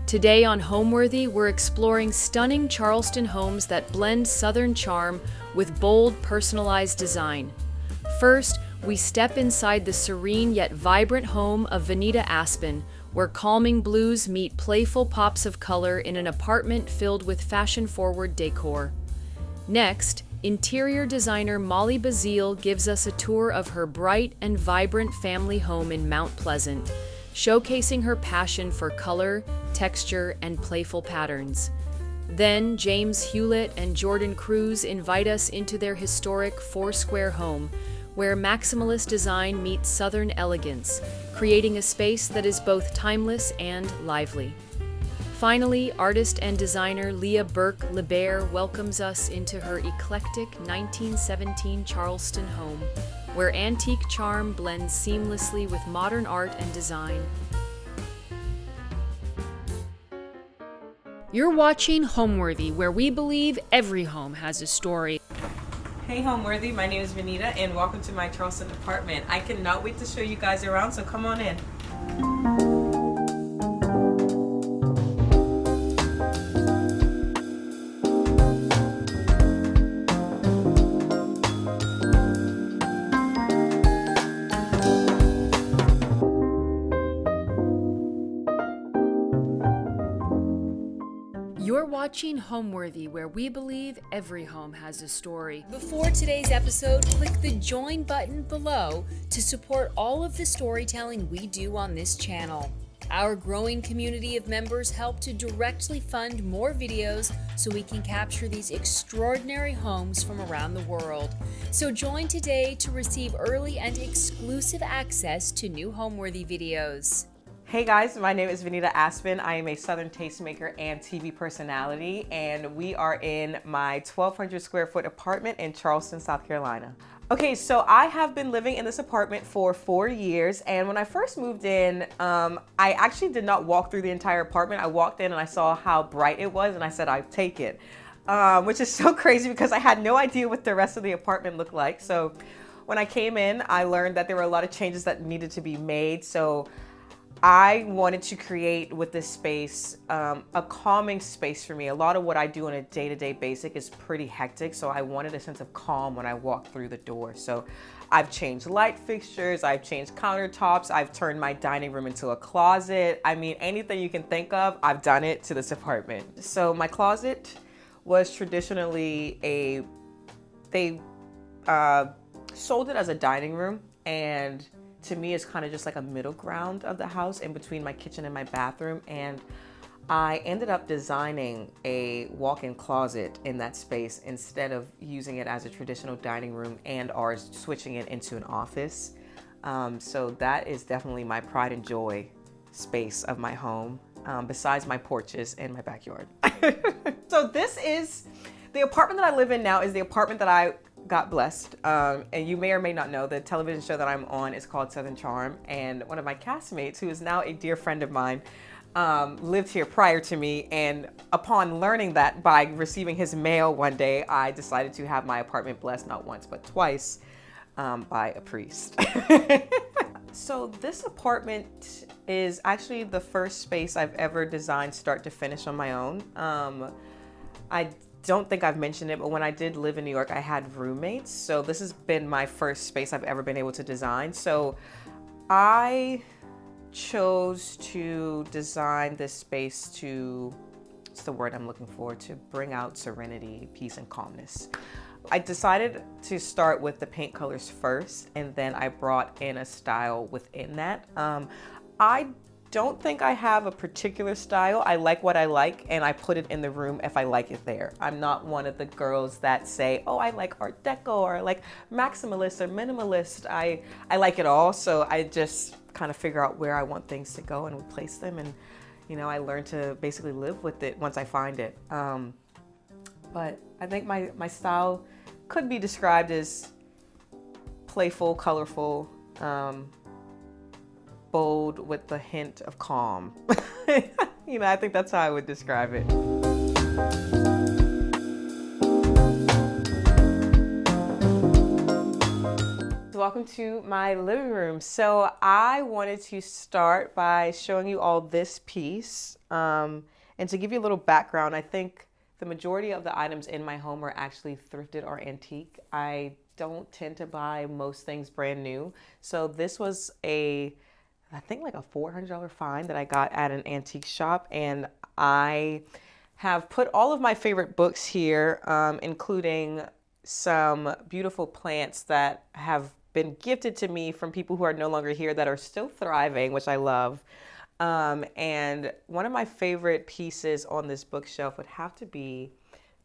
Today on Homeworthy, we're exploring stunning Charleston homes that blend Southern charm with bold, personalized design. First, we step inside the serene yet vibrant home of Venita Aspen, where calming blues meet playful pops of color in an apartment filled with fashion-forward decor. Next, interior designer Molly Basile gives us a tour of her bright and vibrant family home in Mount Pleasant, showcasing her passion for color, texture, and playful patterns. Then, James Hewlette and Jordan Kruse invite us into their historic foursquare home, where maximalist design meets Southern elegance, creating a space that is both timeless and lively. Finally, artist and designer Lia Burke Libaire welcomes us into her eclectic 1917 Charleston home, where antique charm blends seamlessly with modern art and design. You're watching Homeworthy, where we believe every home has a story. Hey Homeworthy, my name is Venita and welcome to my Charleston apartment. I cannot wait to show you guys around, so come on in. You're watching Homeworthy, where we believe every home has a story. Before today's episode, click the join button below to support all of the storytelling we do on this channel. Our growing community of members help to directly fund more videos so we can capture these extraordinary homes from around the world. So join today to receive early and exclusive access to new Homeworthy videos. Hey guys, my name is Venita Aspen. I am a Southern tastemaker and TV personality, and we are in my 1,200 square foot apartment in Charleston, South Carolina. Okay, so I have been living in this apartment for 4 years, and when I first moved in, I actually did not walk through the entire apartment. I walked in and I saw how bright it was, and I said, I'd take it, which is so crazy because I had no idea what the rest of the apartment looked like. So when I came in, I learned that there were a lot of changes that needed to be made. So I wanted to create with this space a calming space for me. A lot of what I do on a day-to-day basis is pretty hectic, so I wanted a sense of calm when I walked through the door. So I've changed light fixtures, I've changed countertops, I've turned my dining room into a closet. I mean, anything you can think of, I've done it to this apartment. So my closet was traditionally they sold it as a dining room, and to me, it's kind of just like a middle ground of the house in between my kitchen and my bathroom. And I ended up designing a walk-in closet in that space instead of using it as a traditional dining room and or switching it into an office. So that is definitely my pride and joy space of my home, besides my porches and my backyard. So this is the apartment that I live in now. Is the apartment that I got blessed, and you may or may not know the television show that I'm on is called Southern Charm, and one of my castmates, who is now a dear friend of mine, lived here prior to me, and upon learning that by receiving his mail one day, I decided to have my apartment blessed not once but twice by a priest. So this apartment is actually the first space I've ever designed start to finish on my own. I don't think I've mentioned it, but when I did live in New York, I had roommates. So this has been my first space I've ever been able to design. So I chose to design this space to, what's the word I'm looking for, to bring out serenity, peace, and calmness. I decided to start with the paint colors first, and then I brought in a style within that. I don't think I have a particular style. I like what I like, and I put it in the room if I like it there. I'm not one of the girls that say, oh, I like Art Deco or like maximalist or minimalist. I like it all, so I just kind of figure out where I want things to go and place them, and you know, I learn to basically live with it once I find it. But I think my style could be described as playful, colorful, bold with a hint of calm. You know, I think that's how I would describe it. welcome to my living room. So I wanted to start by showing you all this piece. And to give you a little background, I think the majority of the items in my home are actually thrifted or antique. I don't tend to buy most things brand new. So this was I think like a $400 find that I got at an antique shop. And I have put all of my favorite books here, including some beautiful plants that have been gifted to me from people who are no longer here that are still thriving, which I love. And one of my favorite pieces on this bookshelf would have to be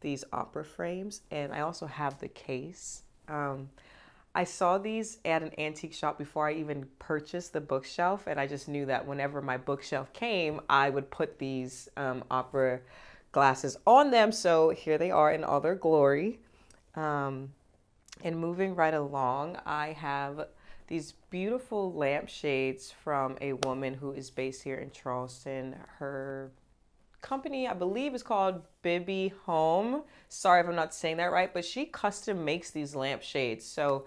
these opera frames. And I also have the case. I saw these at an antique shop before I even purchased the bookshelf. And I just knew that whenever my bookshelf came, I would put these opera glasses on them. So here they are in all their glory. And moving right along, I have these beautiful lampshades from a woman who is based here in Charleston. Her company, I believe, is called Bibby Home. Sorry if I'm not saying that right, but she custom makes these lampshades. So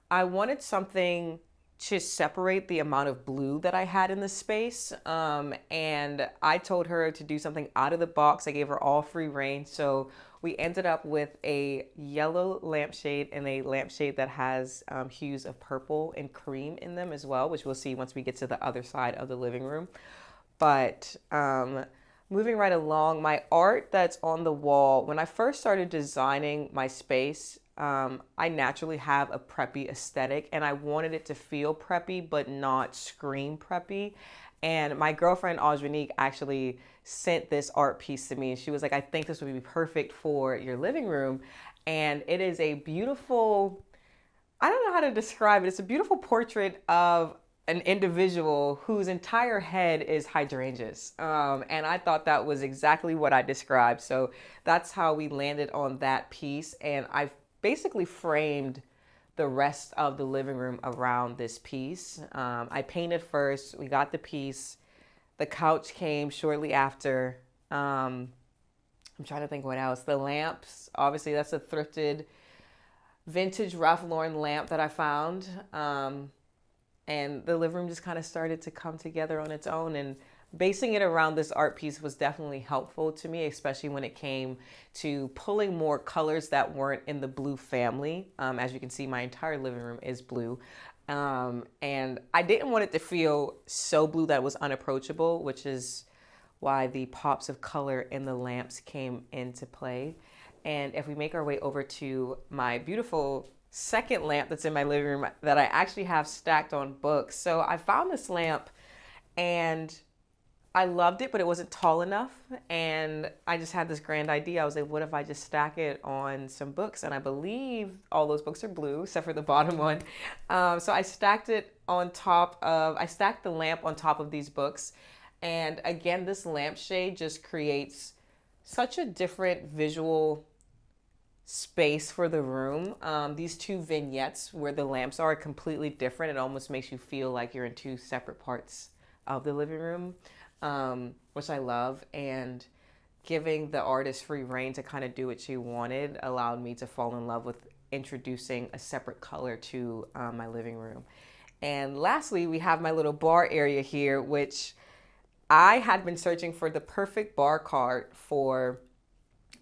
I wanted something to separate the amount of blue that I had in the space. And I told her to do something out of the box. I gave her all free reign. So we ended up with a yellow lampshade and a lampshade that has hues of purple and cream in them as well, which we'll see once we get to the other side of the living room. But moving right along, my art that's on the wall, when I first started designing my space, I naturally have a preppy aesthetic and I wanted it to feel preppy but not scream preppy. And my girlfriend Audrenique actually sent this art piece to me and she was like, I think this would be perfect for your living room. And it is a beautiful, I don't know how to describe it. It's a beautiful portrait of an individual whose entire head is hydrangeas. And I thought that was exactly what I described. So that's how we landed on that piece. And I've basically framed the rest of the living room around this piece. I painted first, we got the piece. The couch came shortly after. I'm trying to think what else. The lamps, obviously that's a thrifted vintage Ralph Lauren lamp that I found. And the living room just kind of started to come together on its own, and basing it around this art piece was definitely helpful to me, especially when it came to pulling more colors that weren't in the blue family. As you can see, my entire living room is blue. And I didn't want it to feel so blue that it was unapproachable, which is why the pops of color in the lamps came into play. And if we make our way over to my beautiful second lamp that's in my living room that I actually have stacked on books. So I found this lamp and I loved it, but it wasn't tall enough. And I just had this grand idea. I was like, what if I just stack it on some books? And I believe all those books are blue, except for the bottom one. So I stacked it I stacked the lamp on top of these books. And again, this lampshade just creates such a different visual space for the room. These two vignettes where the lamps are completely different. It almost makes you feel like you're in two separate parts of the living room. Which I love, and giving the artist free reign to kind of do what she wanted allowed me to fall in love with introducing a separate color to my living room. And lastly, we have my little bar area here, which I had been searching for the perfect bar cart for,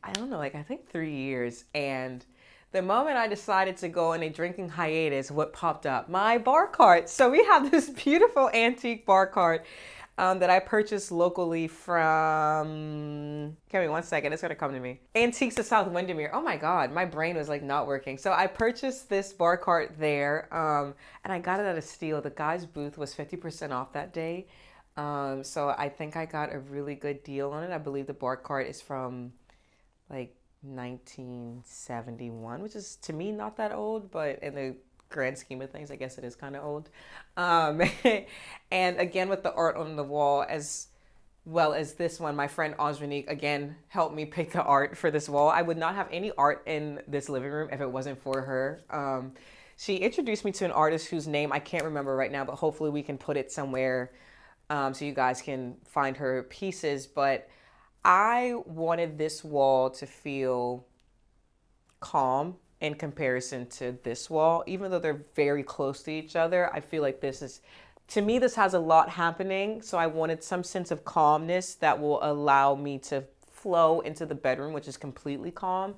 I don't know, like I think 3 years. And the moment I decided to go on a drinking hiatus, what popped up? My bar cart. So we have this beautiful antique bar cart that I purchased locally from, give me 1 second, it's gonna come to me. Antiques of South Windermere. Oh my God, my brain was like not working. So I purchased this bar cart there and I got it at a steal. The guy's booth was 50% off that day. So I think I got a really good deal on it. I believe the bar cart is from like 1971, which is to me not that old, but in the grand scheme of things, I guess it is kind of old. And again, with the art on the wall, as well as this one, my friend Audrenique again helped me pick the art for this wall. I would not have any art in this living room if it wasn't for her. She introduced me to an artist whose name I can't remember right now, but hopefully we can put it somewhere so you guys can find her pieces. But I wanted this wall to feel calm in comparison to this wall. Even though they're very close to each other, I feel like this is, to me, this has a lot happening. So I wanted some sense of calmness that will allow me to flow into the bedroom, which is completely calm.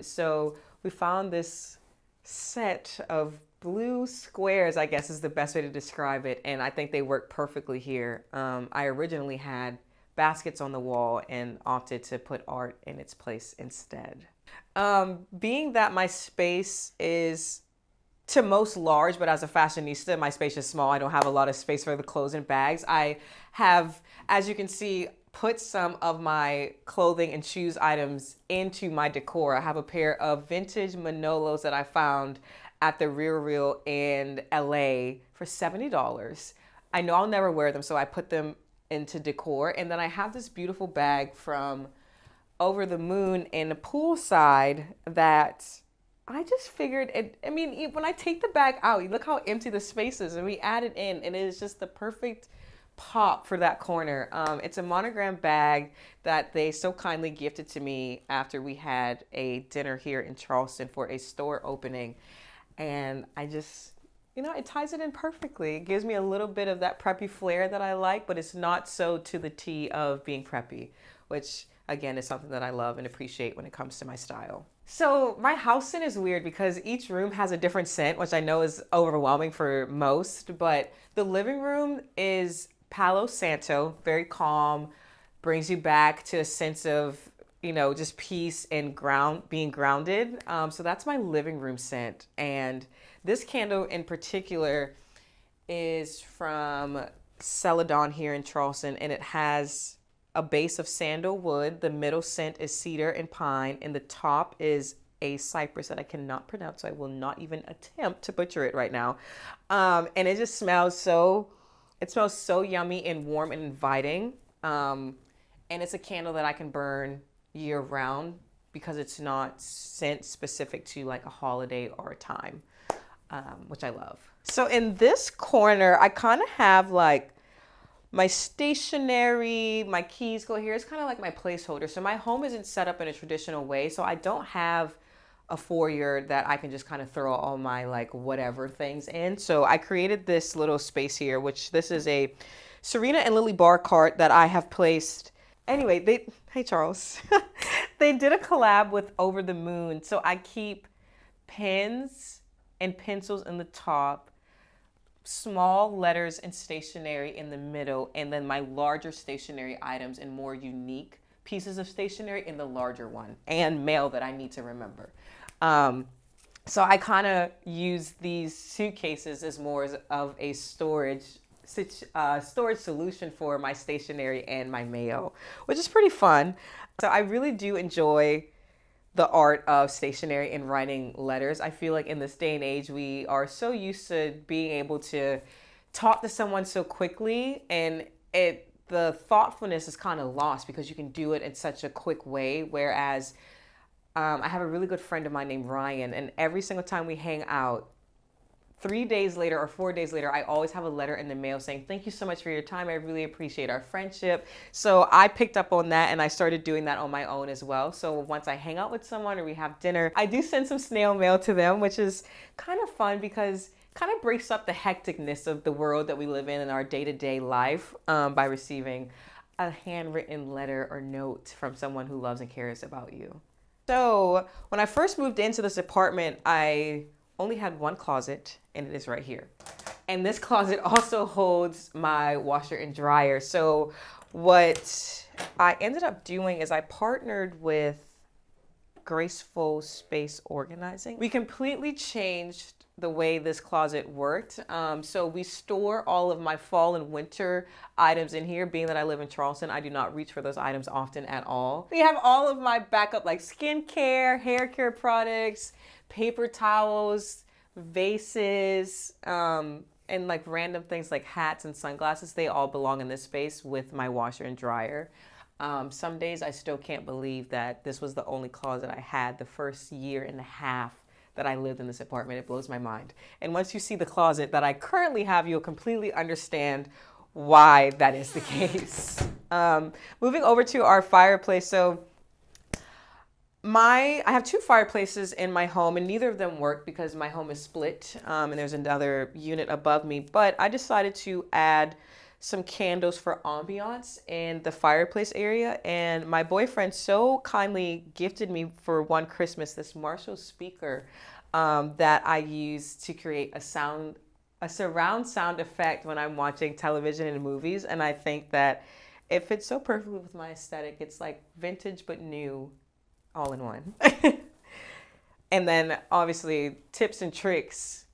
So we found this set of blue squares, I guess is the best way to describe it. And I think they work perfectly here. I originally had baskets on the wall and opted to put art in its place instead. Being that my space is to most large, but as a fashionista, my space is small. I don't have a lot of space for the clothes and bags. I have, as you can see, put some of my clothing and shoes items into my decor. I have a pair of vintage Manolos that I found at the Real Real in LA for $70. I know I'll never wear them, so I put them into decor. And then I have this beautiful bag from Over the Moon in the poolside that I just figured it, I mean, when I take the bag out, you look how empty the space is, and we add it in, and it is just the perfect pop for that corner. It's a monogram bag that they so kindly gifted to me after we had a dinner here in Charleston for a store opening. And I just, it ties it in perfectly. It gives me a little bit of that preppy flair that I like, but it's not so to the T of being preppy, which again is something that I love and appreciate when it comes to my style. So my house scent is weird because each room has a different scent, which I know is overwhelming for most, but the living room is Palo Santo, very calm, brings you back to a sense of, just peace and being grounded. So that's my living room scent. And this candle in particular is from Celadon here in Charleston, and it has a base of sandalwood. The middle scent is cedar and pine, and the top is a cypress that I cannot pronounce, so I will not even attempt to butcher it right now. And it just smells so yummy and warm and inviting. And it's a candle that I can burn year round because it's not scent specific to like a holiday or a time, which I love. So in this corner, I kind of have like my stationery, my keys go here. It's kind of like my placeholder. So my home isn't set up in a traditional way. So I don't have a foyer that I can just kind of throw all my like whatever things in. So I created this little space here, which this is a Serena and Lily bar cart that I have placed. Anyway, hey Charles, they did a collab with Over the Moon. So I keep pens and pencils in the top, small letters and stationery in the middle, and then my larger stationery items and more unique pieces of stationery in the larger one, and mail that I need to remember. So I kind of use these suitcases as more of a storage solution for my stationery and my mail, which is pretty fun. So I really do enjoy the art of stationery and writing letters. I feel like in this day and age, we are so used to being able to talk to someone so quickly, and the thoughtfulness is kind of lost because you can do it in such a quick way. Whereas I have a really good friend of mine named Ryan, and every single time we hang out, 3 days later or 4 days later, I always have a letter in the mail saying, "Thank you so much for your time. I really appreciate our friendship." So I picked up on that, and I started doing that on my own as well. So once I hang out with someone or we have dinner, I do send some snail mail to them, which is kind of fun because it kind of breaks up the hecticness of the world that we live in our day-to-day life by receiving a handwritten letter or note from someone who loves and cares about you. So when I first moved into this apartment, I only had one closet, and it is right here. And this closet also holds my washer and dryer. So what I ended up doing is I partnered with Graceful Space Organizing. We completely changed the way this closet worked. So we store all of my fall and winter items in here. Being that I live in Charleston, I do not reach for those items often at all. We have all of my backup like skincare, hair care products, paper towels, vases, and like random things like hats and sunglasses. They all belong in this space with my washer and dryer. Some days I still can't believe that this was the only closet I had the first year and a half that I lived in this apartment. It blows my mind. And once you see the closet that I currently have, you'll completely understand why that is the case. Moving over to our fireplace. So I have two fireplaces in my home, and neither of them work because my home is split, and there's another unit above me. But I decided to add some candles for ambiance in the fireplace area, and my boyfriend so kindly gifted me for one Christmas this Marshall speaker that I use to create a surround sound effect when I'm watching television and movies. And I think that it fits so perfectly with my aesthetic. It's like vintage but new, all in one. And then obviously tips and tricks.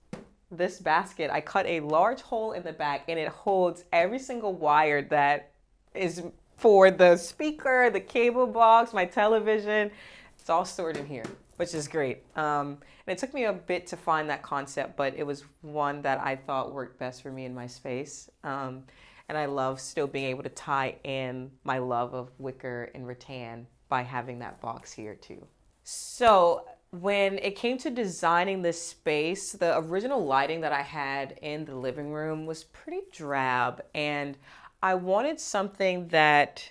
This basket, I cut a large hole in the back and it holds every single wire that is for the speaker, the cable box, my television. It's all stored in here, which is great. And it took me a bit to find that concept, but it was one that I thought worked best for me in my space. And I love still being able to tie in my love of wicker and rattan by having that box here too. So when it came to designing this space, the original lighting that I had in the living room was pretty drab, and I wanted something that,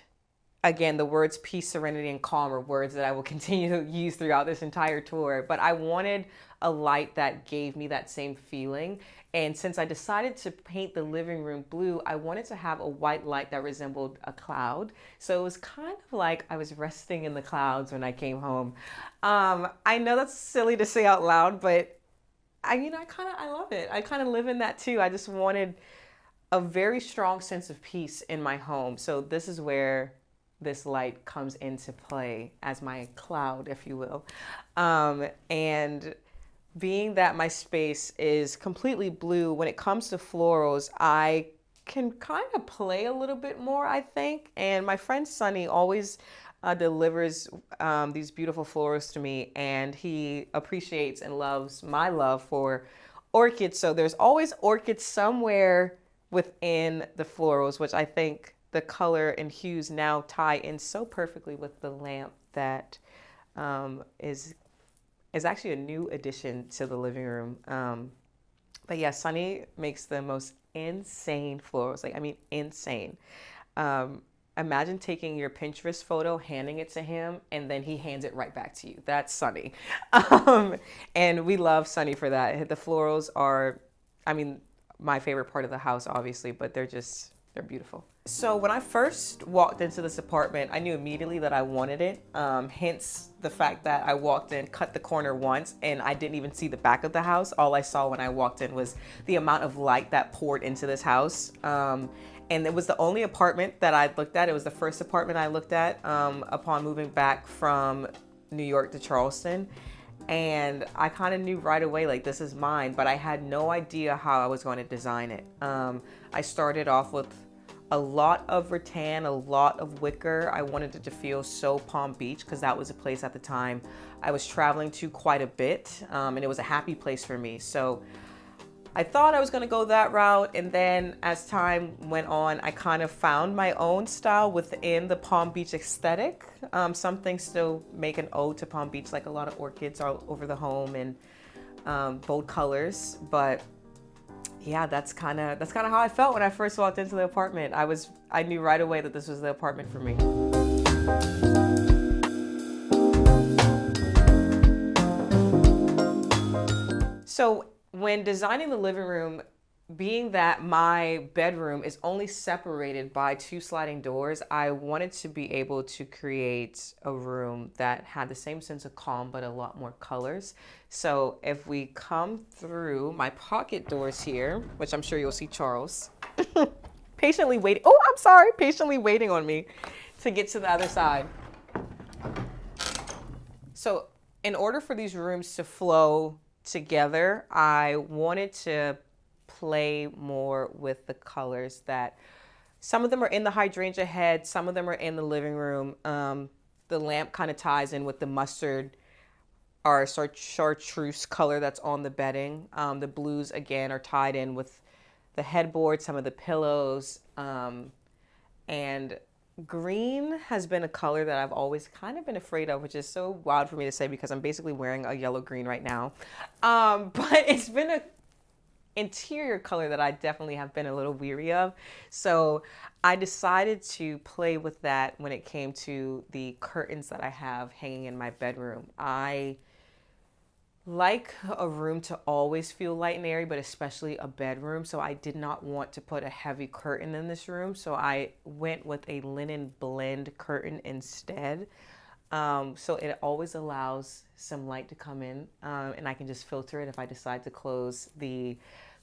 again, the words peace, serenity, and calm are words that I will continue to use throughout this entire tour, but I wanted a light that gave me that same feeling. And since I decided to paint the living room blue, I wanted to have a white light that resembled a cloud. So it was kind of like I was resting in the clouds when I came home. I know that's silly to say out loud, but I love it. I kind of live in that too. I just wanted a very strong sense of peace in my home. So this is where this light comes into play as my cloud, if you will. And being that my space is completely blue, when it comes to florals, I can kind of play a little bit more, I think. And my friend Sunny always delivers these beautiful florals to me, and he appreciates and loves my love for orchids. So there's always orchids somewhere within the florals, which I think the color and hues now tie in so perfectly with the lamp that is actually a new addition to the living room. But yeah, Sunny makes the most insane florals. Like, I mean, insane. Imagine taking your Pinterest photo, handing it to him, and then he hands it right back to you. That's Sunny. And we love Sunny for that. The florals are, I mean, my favorite part of the house, obviously, but they're beautiful. So when I first walked into this apartment, I knew immediately that I wanted it. Hence the fact that I walked in, cut the corner once, and I didn't even see the back of the house. All I saw when I walked in was the amount of light that poured into this house. And it was the only apartment that I looked at. It was the first apartment I looked at upon moving back from New York to Charleston. And I kind of knew right away, like, this is mine, but I had no idea how I was going to design it. I started off with a lot of rattan, a lot of wicker. I wanted it to feel so Palm Beach because that was a place at the time I was traveling to quite a bit, and it was a happy place for me. So I thought I was going to go that route, and then as time went on, I kind of found my own style within the Palm Beach aesthetic. Some things still make an ode to Palm Beach, like a lot of orchids all over the home and bold colors, but yeah, that's kind of how I felt when I first walked into the apartment. I knew right away that this was the apartment for me. So when designing the living room, being that my bedroom is only separated by 2 sliding doors, I wanted to be able to create a room that had the same sense of calm, but a lot more colors. So if we come through my pocket doors here, which I'm sure you'll see Charles, patiently waiting on me to get to the other side. So in order for these rooms to flow together, I wanted to play more with the colors that some of them are in the hydrangea head, some of them are in the living room. The lamp kind of ties in with the mustard or chartreuse color that's on the bedding. The blues, again, are tied in with the headboard, some of the pillows, and green has been a color that I've always kind of been afraid of, which is so wild for me to say because I'm basically wearing a yellow green right now. But it's been an interior color that I definitely have been a little weary of. So I decided to play with that when it came to the curtains that I have hanging in my bedroom. I like a room to always feel light and airy, but especially a bedroom. So I did not want to put a heavy curtain in this room. So I went with a linen blend curtain instead. So it always allows some light to come in, and I can just filter it if I decide to close the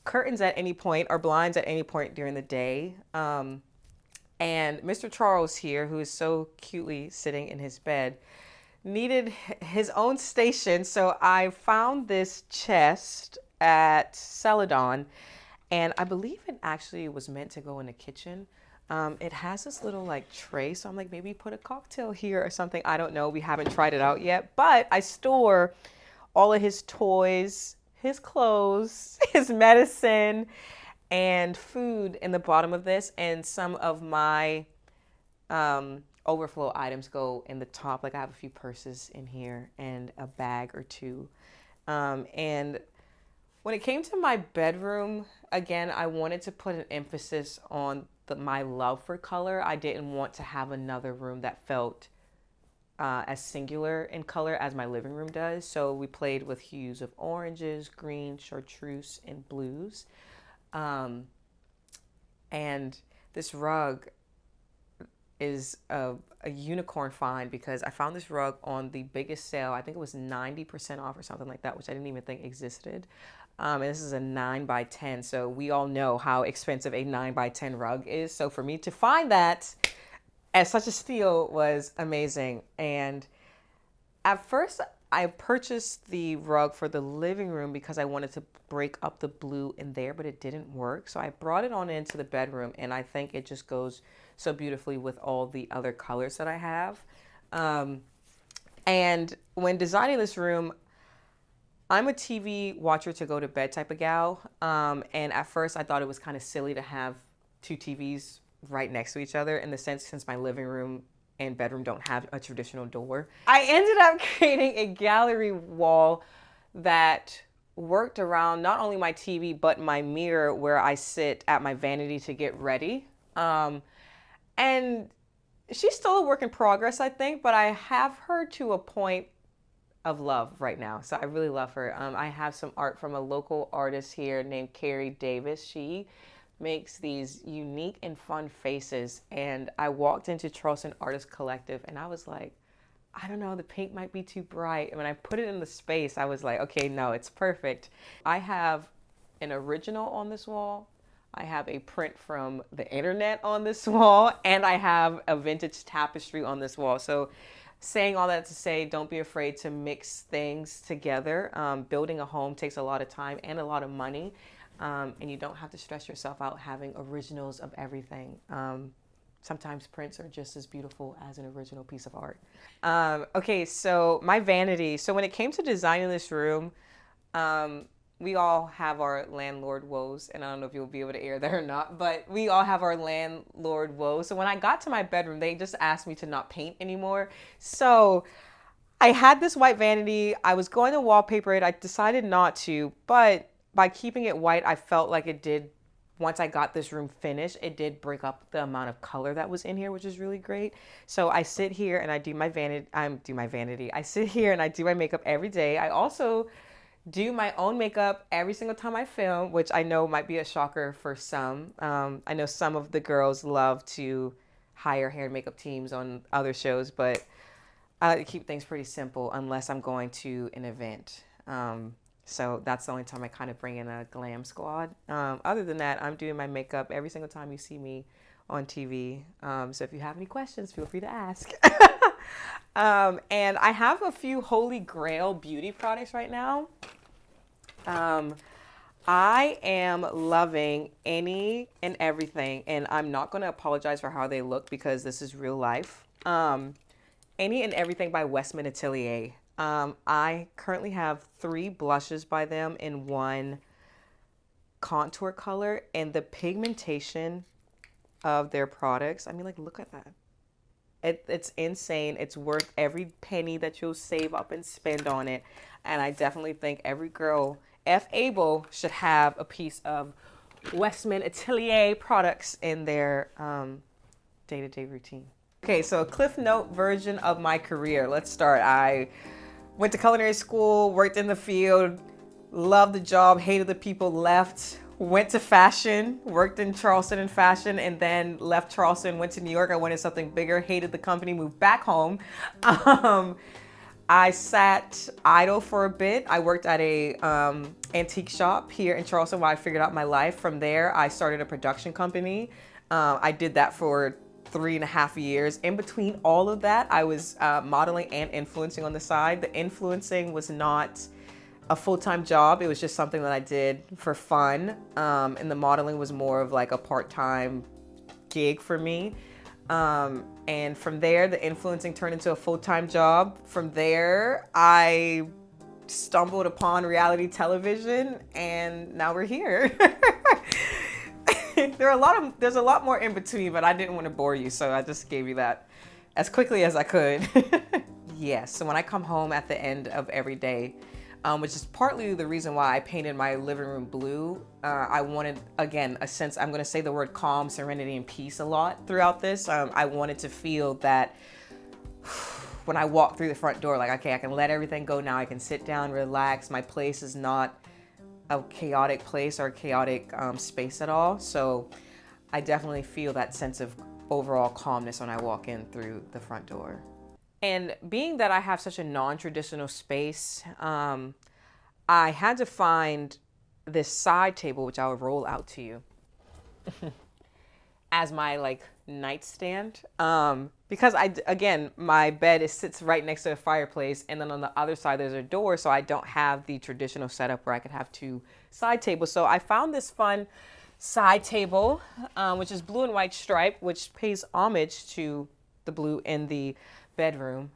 curtains at any point or blinds at any point during the day. And Mr. Charles here, who is so cutely sitting in his bed, needed his own station. So I found this chest at Celadon, and I believe it actually was meant to go in the kitchen. It has this little like tray, so I'm like, maybe put a cocktail here or something. I don't know. We haven't tried it out yet, but I store all of his toys, his clothes, his medicine, and food in the bottom of this, and some of my overflow items go in the top. Like I have a few purses in here and a bag or two. And when it came to my bedroom, again, I wanted to put an emphasis on my love for color. I didn't want to have another room that felt as singular in color as my living room does. So we played with hues of oranges, green, chartreuse, and blues. And this rug is a unicorn find because I found this rug on the biggest sale. I think it was 90% off or something like that, which I didn't even think existed. And this is a 9x10. So we all know how expensive a 9x10 rug is. So for me to find that at such a steal was amazing. And at first I purchased the rug for the living room because I wanted to break up the blue in there, but it didn't work. So I brought it on into the bedroom, and I think it just goes so beautifully with all the other colors that I have. And when designing this room, I'm a TV watcher to go to bed type of gal. And at first I thought it was kind of silly to have two TVs right next to each other, in the sense since my living room and bedroom don't have a traditional door. I ended up creating a gallery wall that worked around not only my TV, but my mirror where I sit at my vanity to get ready. And she's still a work in progress, I think, but I have her to a point of love right now. So I really love her. I have some art from a local artist here named Carrie Davis. She makes these unique and fun faces. And I walked into Charleston Artist Collective and I was like, I don't know, the pink might be too bright. And when I put it in the space, I was like, okay, no, it's perfect. I have an original on this wall. I have a print from the internet on this wall, and I have a vintage tapestry on this wall. So saying all that to say, don't be afraid to mix things together. Building a home takes a lot of time and a lot of money, and you don't have to stress yourself out having originals of everything. Sometimes prints are just as beautiful as an original piece of art. Okay, so my vanity. So when it came to designing this room, we all have our landlord woes, and I don't know if you'll be able to air that or not, but we all have our landlord woes. So when I got to my bedroom, they just asked me to not paint anymore. So I had this white vanity. I was going to wallpaper it. I decided not to, but by keeping it white, I felt like it did, once I got this room finished, it did break up the amount of color that was in here, which is really great. So I sit here and I do my vanity. I sit here and I do my makeup every day. I also do my own makeup every single time I film, which I know might be a shocker for some. I know some of the girls love to hire hair and makeup teams on other shows, but I keep things pretty simple unless I'm going to an event. So that's the only time I kind of bring in a glam squad. Other than that, I'm doing my makeup every single time you see me on TV. So if you have any questions, feel free to ask. And I have a few holy grail beauty products right now. I am loving any and everything, and I'm not going to apologize for how they look because this is real life. Any and Everything by Westman Atelier. I currently have 3 blushes by them in one contour color, and the pigmentation of their products, I mean, like, look at that. It's insane. It's worth every penny that you'll save up and spend on it. And I definitely think every girl F. Able should have a piece of Westman Atelier products in their day-to-day routine. Okay, so a Cliff Note version of my career. Let's start. I went to culinary school, worked in the field, loved the job, hated the people, left, went to fashion, worked in Charleston in fashion, and then left Charleston, went to New York. I wanted something bigger, hated the company, moved back home. I sat idle for a bit. I worked at a antique shop here in Charleston while I figured out my life. From there, I started a production company. I did that for 3.5 years. In between all of that, I was modeling and influencing on the side. The influencing was not a full-time job. It was just something that I did for fun. And the modeling was more of like a part-time gig for me. And from there, the influencing turned into a full-time job. From there, I stumbled upon reality television, and now we're here. There's a lot more in between, but I didn't want to bore you, so I just gave you that as quickly as I could. Yes, so when I come home at the end of every day, which is partly the reason why I painted my living room blue. I wanted, again, a sense, I'm gonna say the word calm, serenity, and peace a lot throughout this. I wanted to feel that when I walk through the front door, like, okay, I can let everything go now. I can sit down, relax. My place is not a chaotic place or a chaotic space at all. So I definitely feel that sense of overall calmness when I walk in through the front door. And being that I have such a non-traditional space, I had to find this side table, which I will roll out to you, as my like nightstand. Because again, my bed sits right next to a fireplace, and then on the other side there's a door, so I don't have the traditional setup where I could have two side tables. So I found this fun side table, which is blue and white stripe, which pays homage to the blue in the bedroom,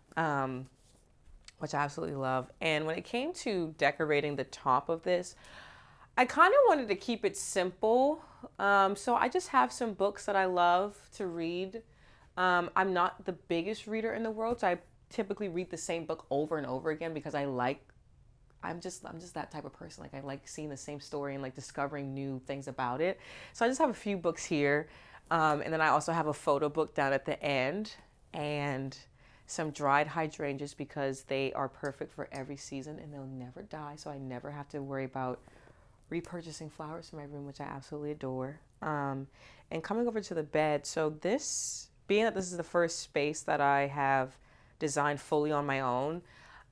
which I absolutely love. And when it came to decorating the top of this, I kind of wanted to keep it simple. So I just have some books that I love to read. I'm not the biggest reader in the world, so I typically read the same book over and over again because I'm just that type of person. Like, I like seeing the same story and like discovering new things about it. So I just have a few books here. And then I also have a photo book down at the end, and some dried hydrangeas because they are perfect for every season and they'll never die. So I never have to worry about repurchasing flowers for my room, which I absolutely adore. And coming over to the bed. So being that this is the first space that I have designed fully on my own,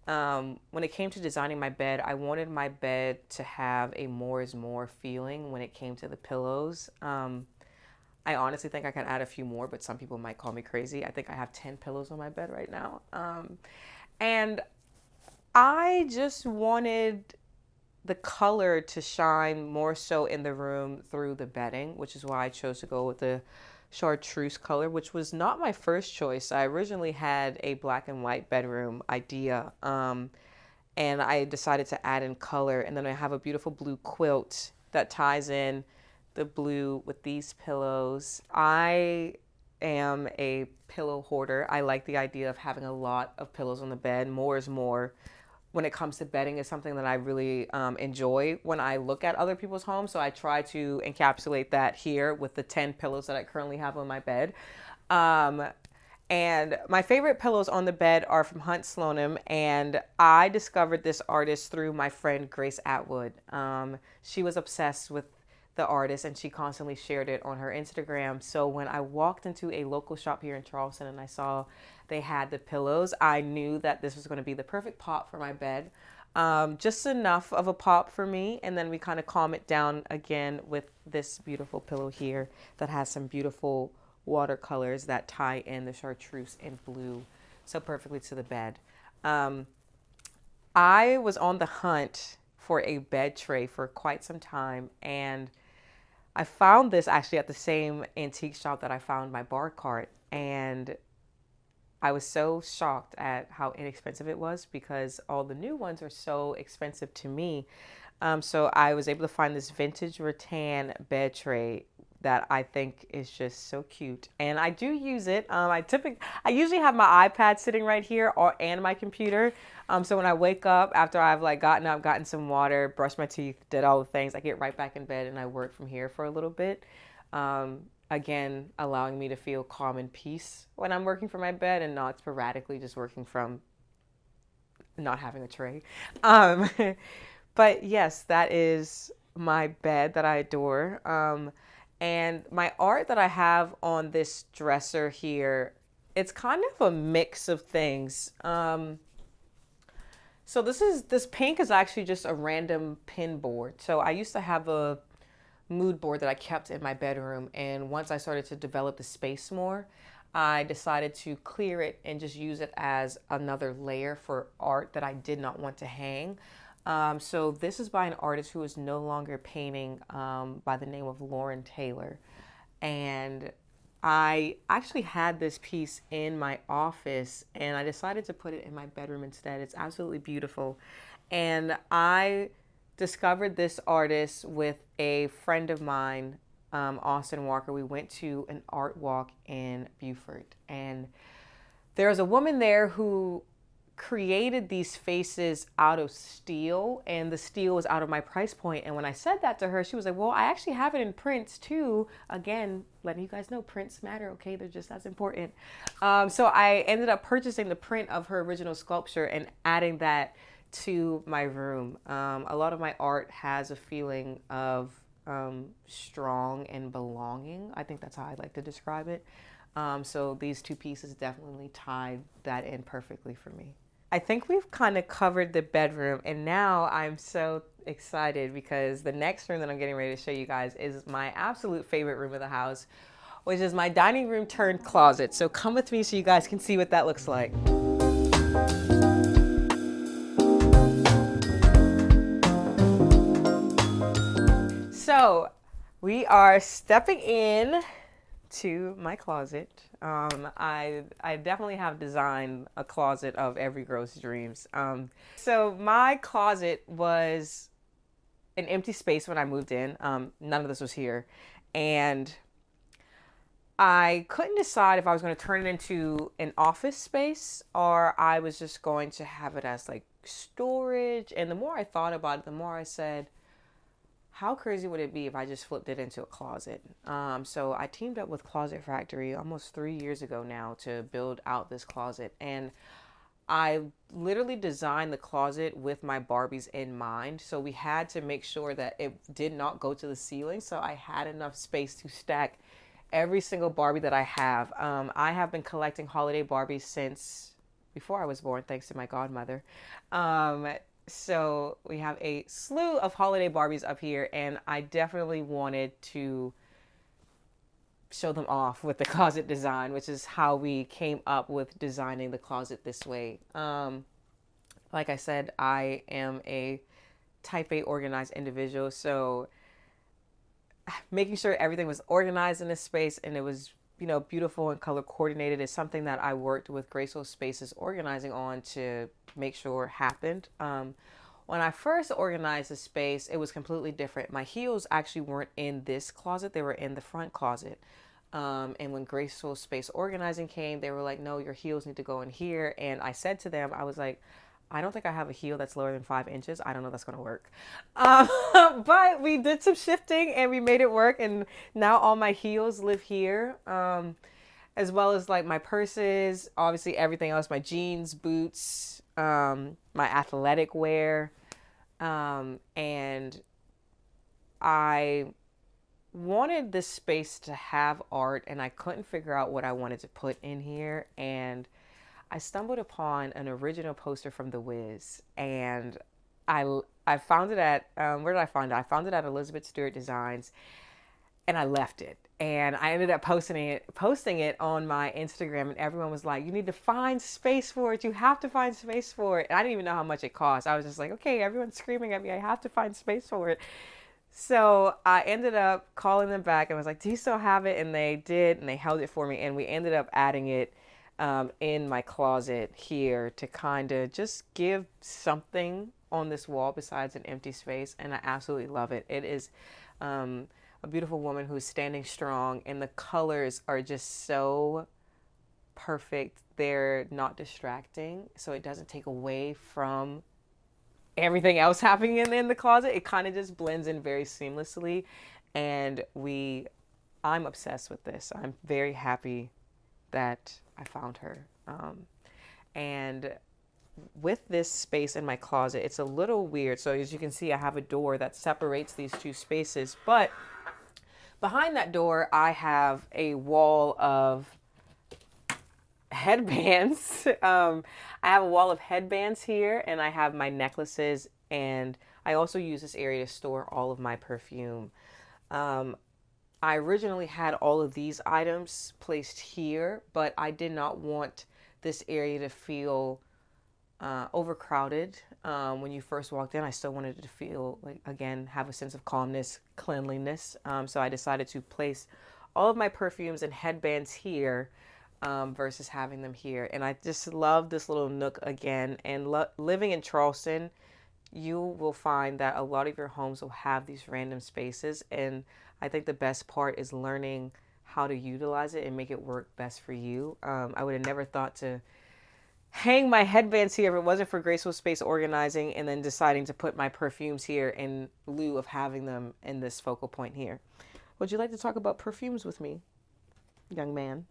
when it came to designing my bed, I wanted my bed to have a more is more feeling when it came to the pillows. I honestly think I can add a few more, but some people might call me crazy. I think I have 10 pillows on my bed right now. And I just wanted the color to shine more so in the room through the bedding, which is why I chose to go with the chartreuse color, which was not my first choice. I originally had a black and white bedroom idea, and I decided to add in color. And then I have a beautiful blue quilt that ties in the blue with these pillows. I am a pillow hoarder. I like the idea of having a lot of pillows on the bed. More is more. When it comes to bedding, is something that I really enjoy when I look at other people's homes. So I try to encapsulate that here with the 10 pillows that I currently have on my bed. And my favorite pillows on the bed are from Hunt Slonim, and I discovered this artist through my friend Grace Atwood. She was obsessed with the artist, and she constantly shared it on her Instagram. So when I walked into a local shop here in Charleston and I saw they had the pillows, I knew that this was going to be the perfect pop for my bed. Just enough of a pop for me, and then we kind of calm it down again with this beautiful pillow here that has some beautiful watercolors that tie in the chartreuse and blue so perfectly to the bed. I was on the hunt for a bed tray for quite some time, and I found this actually at the same antique shop that I found my bar cart, and I was so shocked at how inexpensive it was because all the new ones are so expensive to me. So I was able to find this vintage rattan bed tray that I think is just so cute, and I do use it. I usually have my iPad sitting right here and my computer. So when I wake up after I've like gotten up, gotten some water, brushed my teeth, did all the things, I get right back in bed and I work from here for a little bit. Again, allowing me to feel calm and peace when I'm working from my bed and not sporadically just working from not having a tray. But yes, that is my bed that I adore. And my art that I have on this dresser here, it's kind of a mix of things. So this pink is actually just a random pin board. So I used to have a mood board that I kept in my bedroom, and once I started to develop the space more, I decided to clear it and just use it as another layer for art that I did not want to hang. So this is by an artist who is no longer painting, by the name of Lauren Taylor. And I actually had this piece in my office and I decided to put it in my bedroom instead. It's absolutely beautiful. And I discovered this artist with a friend of mine, Austin Walker. We went to an art walk in Beaufort, and there was a woman there who created these faces out of steel, and the steel was out of my price point. And when I said that to her, she was like, well, I actually have it in prints too. Again, letting you guys know prints matter, okay? They're just as important. So I ended up purchasing the print of her original sculpture and adding that to my room. A lot of my art has a feeling of strong and belonging. I think that's how I like to describe it. So these two pieces definitely tied that in perfectly for me. I think we've kind of covered the bedroom, and now I'm so excited because the next room that I'm getting ready to show you guys is my absolute favorite room of the house, which is my dining room turned closet. So come with me so you guys can see what that looks like. So we are stepping in to my closet. I definitely have designed a closet of every girl's dreams. So my closet was an empty space when I moved in. None of this was here. And I couldn't decide if I was going to turn it into an office space or I was just going to have it as like storage. And the more I thought about it, the more I said, how crazy would it be if I just flipped it into a closet? So I teamed up with Closet Factory almost 3 years ago now to build out this closet. And I literally designed the closet with my Barbies in mind. So we had to make sure that it did not go to the ceiling. So I had enough space to stack every single Barbie that I have. I have been collecting holiday Barbies since before I was born, thanks to my godmother. So we have a slew of holiday Barbies up here, and I definitely wanted to show them off with the closet design, which is how we came up with designing the closet this way. Like I said, I am a type A organized individual, so making sure everything was organized in this space and it was, you know, beautiful and color coordinated is something that I worked with Graceful Spaces organizing on to make sure happened. When I first organized the space, it was completely different. My heels actually weren't in this closet. They were in the front closet. And when Graceful Space Organizing came, they were like, no, your heels need to go in here. And I said to them, I was like, I don't think I have a heel that's lower than 5 inches. I don't know if that's going to work. But we did some shifting and we made it work. And now all my heels live here, as well as like my purses, obviously everything else, my jeans, boots, my athletic wear. And I wanted this space to have art and I couldn't figure out what I wanted to put in here. And I stumbled upon an original poster from The Wiz, and I found it at, where did I find it? I found it at Elizabeth Stewart Designs, and I left it. And I ended up posting it on my Instagram, and everyone was like, you need to find space for it. You have to find space for it. And I didn't even know how much it cost. I was just like, okay, everyone's screaming at me. I have to find space for it. So I ended up calling them back and was like, do you still have it? And they did, and they held it for me. And we ended up adding it in my closet here to kind of just give something on this wall besides an empty space. And I absolutely love it. It is a a beautiful woman who's standing strong, and the colors are just so perfect. They're not distracting, so it doesn't take away from everything else happening in the closet. It kind of just blends in very seamlessly, and I'm obsessed with this. I'm very happy that I found her. And with this space in my closet, it's a little weird. So as you can see, I have a door that separates these two spaces, but behind that door, I have a wall of headbands. I have a wall of headbands here, and I have my necklaces, and I also use this area to store all of my perfume. I originally had all of these items placed here, but I did not want this area to feel overcrowded. When you first walked in, I still wanted it to feel like, again, have a sense of calmness, cleanliness. So I decided to place all of my perfumes and headbands here versus having them here. And I just love this little nook again. And living in Charleston, you will find that a lot of your homes will have these random spaces. And I think the best part is learning how to utilize it and make it work best for you. I would have never thought to hang my headbands here if it wasn't for graceful space organizing, and then deciding to put my perfumes here in lieu of having them in this focal point here. Would you like to talk about perfumes with me, young man?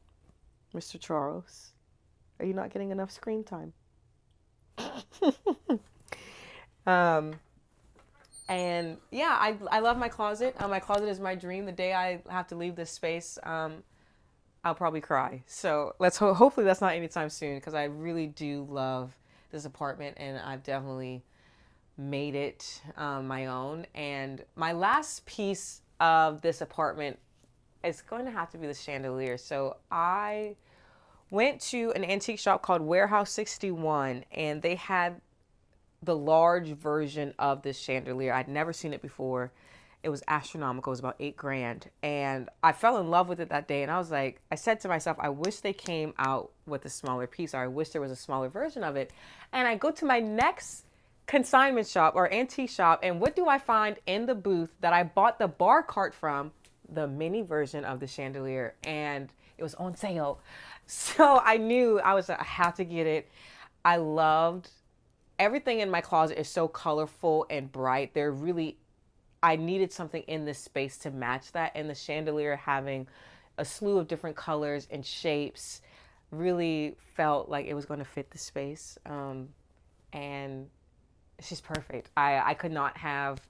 Mr. Charles, are you not getting enough screen time? And yeah, I love my closet. My closet is my dream. The day I have to leave this space, I'll probably cry. So hopefully that's not anytime soon, because I really do love this apartment, and I've definitely made it my own. And my last piece of this apartment is going to have to be the chandelier. So I went to an antique shop called Warehouse 61, and they had the large version of this chandelier. I'd never seen it before. It was astronomical. It was about $8,000. And I fell in love with it that day. And I said to myself, I wish they came out with a smaller piece, or I wish there was a smaller version of it. And I go to my next consignment shop or antique shop, and what do I find in the booth that I bought the bar cart from? The mini version of the chandelier. And it was on sale. So I knew I had to get it. I loved everything in my closet is so colorful and bright. I needed something in this space to match that. And the chandelier, having a slew of different colors and shapes, really felt like it was going to fit the space. And it's just perfect. I could not have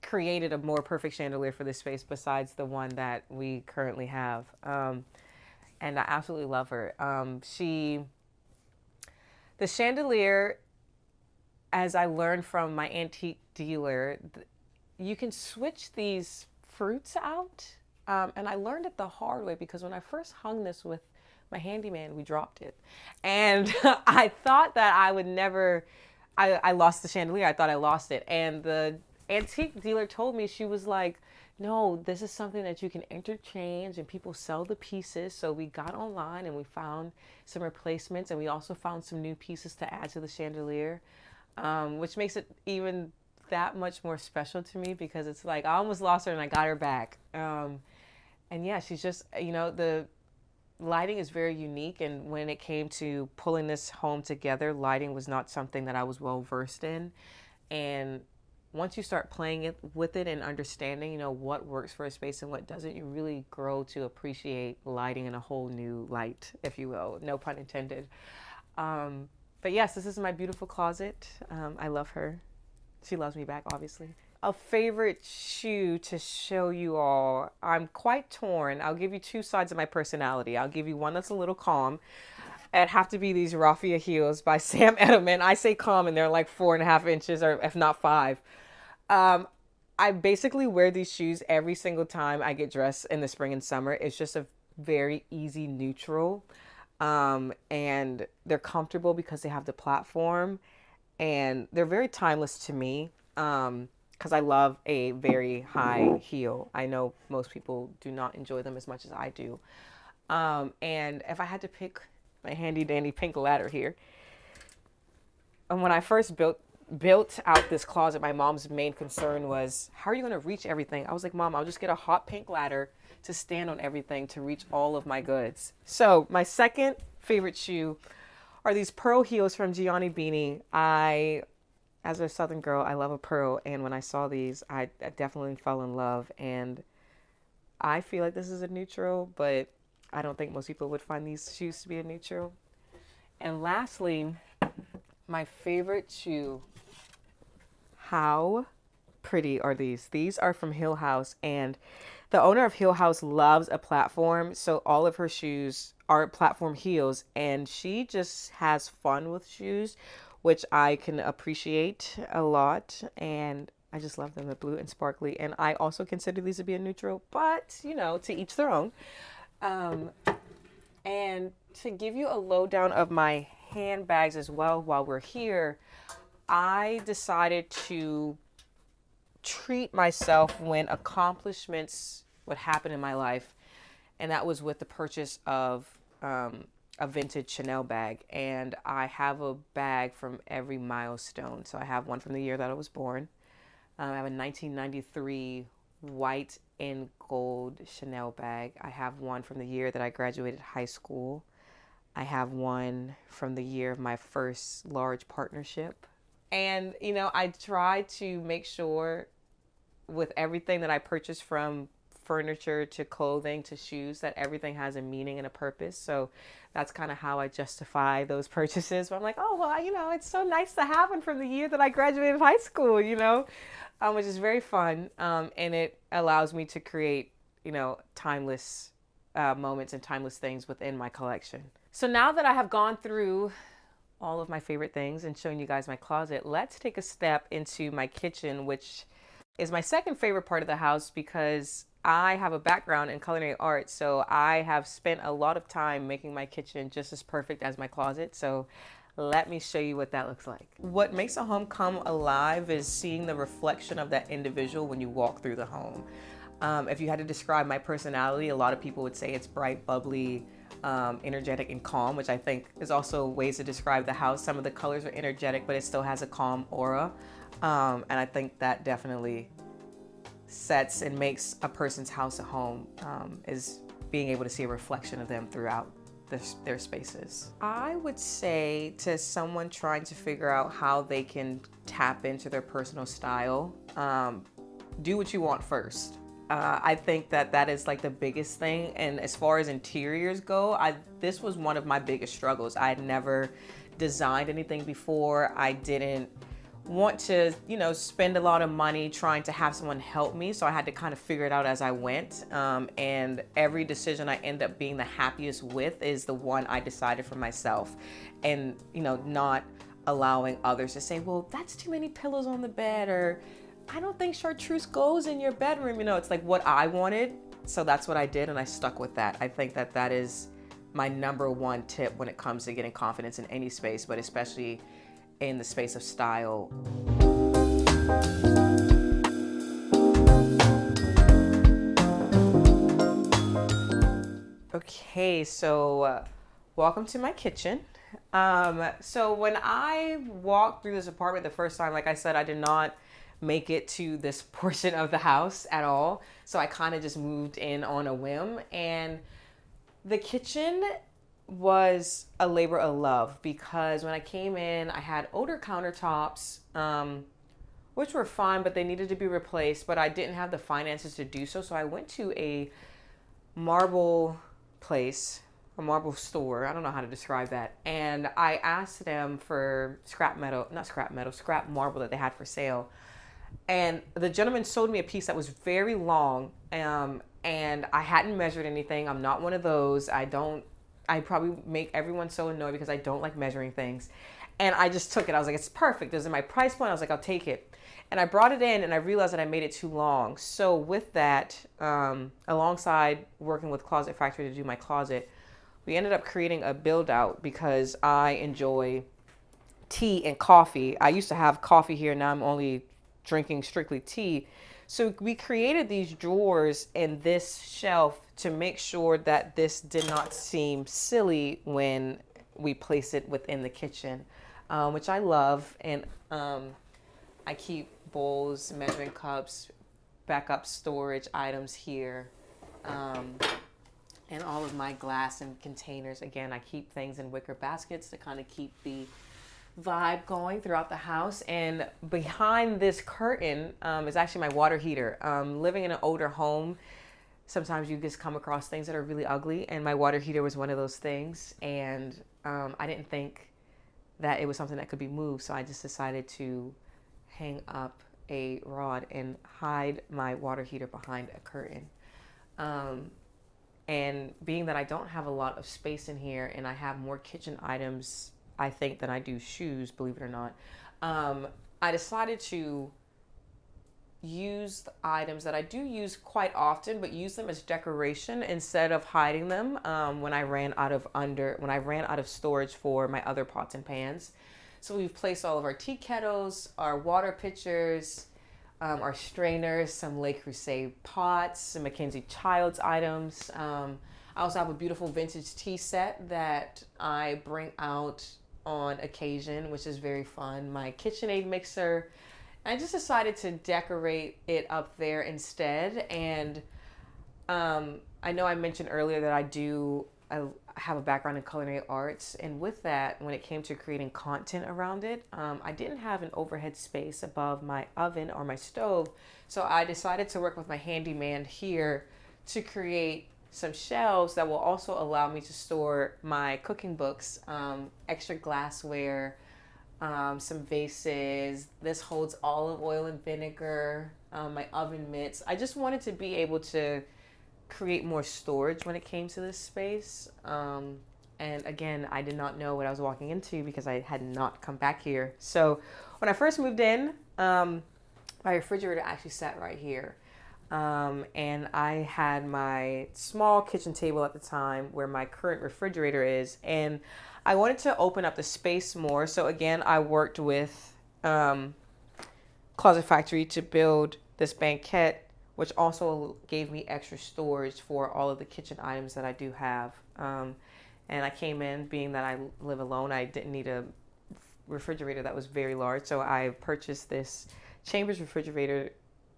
created a more perfect chandelier for this space besides the one that we currently have. And I absolutely love her. The chandelier, as I learned from my antique dealer, you can switch these fruits out. And I learned it the hard way, because when I first hung this with my handyman, we dropped it. And I thought that I would never, I lost the chandelier. I thought I lost it. And the antique dealer told me, she was like, no, this is something that you can interchange, and people sell the pieces. So we got online and we found some replacements, and we also found some new pieces to add to the chandelier, which makes it even that much more special to me, because it's like I almost lost her and I got her back. And yeah, she's just, the lighting is very unique. And when it came to pulling this home together, lighting was not something that I was well versed in. And once you start playing with it and understanding, what works for a space and what doesn't, you really grow to appreciate lighting in a whole new light, if you will. No pun intended. But yes, this is my beautiful closet. I love her. She loves me back, obviously. A favorite shoe to show you all. I'm quite torn. I'll give you two sides of my personality. I'll give you one that's a little calm. It'd have to be these raffia heels by Sam Edelman. I say calm, and they're like 4.5 inches, or if not 5. I basically wear these shoes every single time I get dressed in the spring and summer. It's just a very easy neutral. And they're comfortable because they have the platform, and they're very timeless to me. Because I love a very high heel. I know most people do not enjoy them as much as I do. And if I had to pick my handy dandy pink ladder here, and when I first built built out this closet, my mom's main concern was, how are you going to reach everything? I was like, Mom, I'll just get a hot pink ladder to stand on everything to reach all of my goods. So my second favorite shoe are these pearl heels from Gianni Bini. As a Southern girl, I love a pearl. And when I saw these, I definitely fell in love. And I feel like this is a neutral, but I don't think most people would find these shoes to be a neutral. And lastly, my favorite shoe. How pretty are these? These are from Hill House, and the owner of Hill House loves a platform, so all of her shoes are platform heels, and she just has fun with shoes, which I can appreciate a lot, and I just love them. They're blue and sparkly, and I also consider these to be a neutral, but, you know, to each their own. And to give you a lowdown of my handbags as well while we're here, I decided to treat myself when accomplishments would happen in my life, and that was with the purchase of a vintage Chanel bag. And I have a bag from every milestone. So I have one from the year that I was born. I have a 1993 white and gold Chanel bag. I have one from the year that I graduated high school. I have one from the year of my first large partnership. And, you know, I try to make sure with everything that I purchase, from furniture to clothing to shoes, that everything has a meaning and a purpose. So that's kind of how I justify those purchases. But I'm like, oh, well, you know, it's so nice to have one from the year that I graduated high school, you know, which is very fun. And it allows me to create, you know, timeless moments and timeless things within my collection. So now that I have gone through all of my favorite things and showing you guys my closet, let's take a step into my kitchen, which is my second favorite part of the house because I have a background in culinary arts. So I have spent a lot of time making my kitchen just as perfect as my closet. So let me show you what that looks like. What makes a home come alive is seeing the reflection of that individual when you walk through the home. If you had to describe my personality, a lot of people would say it's bright, bubbly, energetic and calm, which I think is also ways to describe the house. Some of the colors are energetic, but it still has a calm aura. And I think that definitely sets and makes a person's house a home, is being able to see a reflection of them throughout their spaces. I would say to someone trying to figure out how they can tap into their personal style, do what you want first. I think that is like the biggest thing. And as far as interiors go, this was one of my biggest struggles. I had never designed anything before. I didn't want to, you know, spend a lot of money trying to have someone help me. So I had to kind of figure it out as I went. And every decision I end up being the happiest with is the one I decided for myself. And, you know, not allowing others to say, well, that's too many pillows on the bed, or I don't think chartreuse goes in your bedroom. You know, it's like what I wanted. So that's what I did, and I stuck with that. I think that is my number one tip when it comes to getting confidence in any space, but especially in the space of style. Okay, so welcome to my kitchen. So when I walked through this apartment the first time, like I said, I did not make it to this portion of the house at all. So I kind of just moved in on a whim, and the kitchen was a labor of love because when I came in, I had older countertops, which were fine, but they needed to be replaced, but I didn't have the finances to do so. So I went to a marble place, a marble store. I don't know how to describe that. And I asked them for scrap marble that they had for sale. And the gentleman sold me a piece that was very long, and I hadn't measured anything. I'm not one of those. I probably make everyone so annoyed because I don't like measuring things. And I just took it. I was like, it's perfect. It was in my price point. I was like, I'll take it. And I brought it in, and I realized that I made it too long. So with that, alongside working with Closet Factory to do my closet, we ended up creating a build out because I enjoy tea and coffee. I used to have coffee here. Now I'm only drinking strictly tea. So we created these drawers and this shelf to make sure that this did not seem silly when we place it within the kitchen. which I love. And I keep bowls, measuring cups, backup storage items here. And all of my glass and containers. Again, I keep things in wicker baskets to kind of keep the vibe going throughout the house. And behind this curtain is actually my water heater. Living in an older home, sometimes you just come across things that are really ugly, and my water heater was one of those things. And I didn't think that it was something that could be moved, so I just decided to hang up a rod and hide my water heater behind a curtain. And being that I don't have a lot of space in here, and I have more kitchen items, I think, than I do shoes, believe it or not, I decided to use the items that I do use quite often, but use them as decoration instead of hiding them when I ran out of storage for my other pots and pans. So we've placed all of our tea kettles, our water pitchers, our strainers, some Le Creuset pots, some Mackenzie Childs items. I also have a beautiful vintage tea set that I bring out on occasion, which is very fun. My KitchenAid mixer. I just decided to decorate it up there instead. And I know I mentioned earlier that I have a background in culinary arts, and with that, when it came to creating content around it, I didn't have an overhead space above my oven or my stove, so I decided to work with my handyman here to create some shelves that will also allow me to store my cooking books, extra glassware, some vases. This holds olive oil and vinegar, my oven mitts. I just wanted to be able to create more storage when it came to this space. And again, I did not know what I was walking into because I had not come back here. So when I first moved in, my refrigerator actually sat right here. And I had my small kitchen table at the time where my current refrigerator is. And I wanted to open up the space more. So again, I worked with Closet Factory to build this banquette, which also gave me extra storage for all of the kitchen items that I do have. And I came in, being that I live alone, I didn't need a refrigerator that was very large. So I purchased this Chambers refrigerator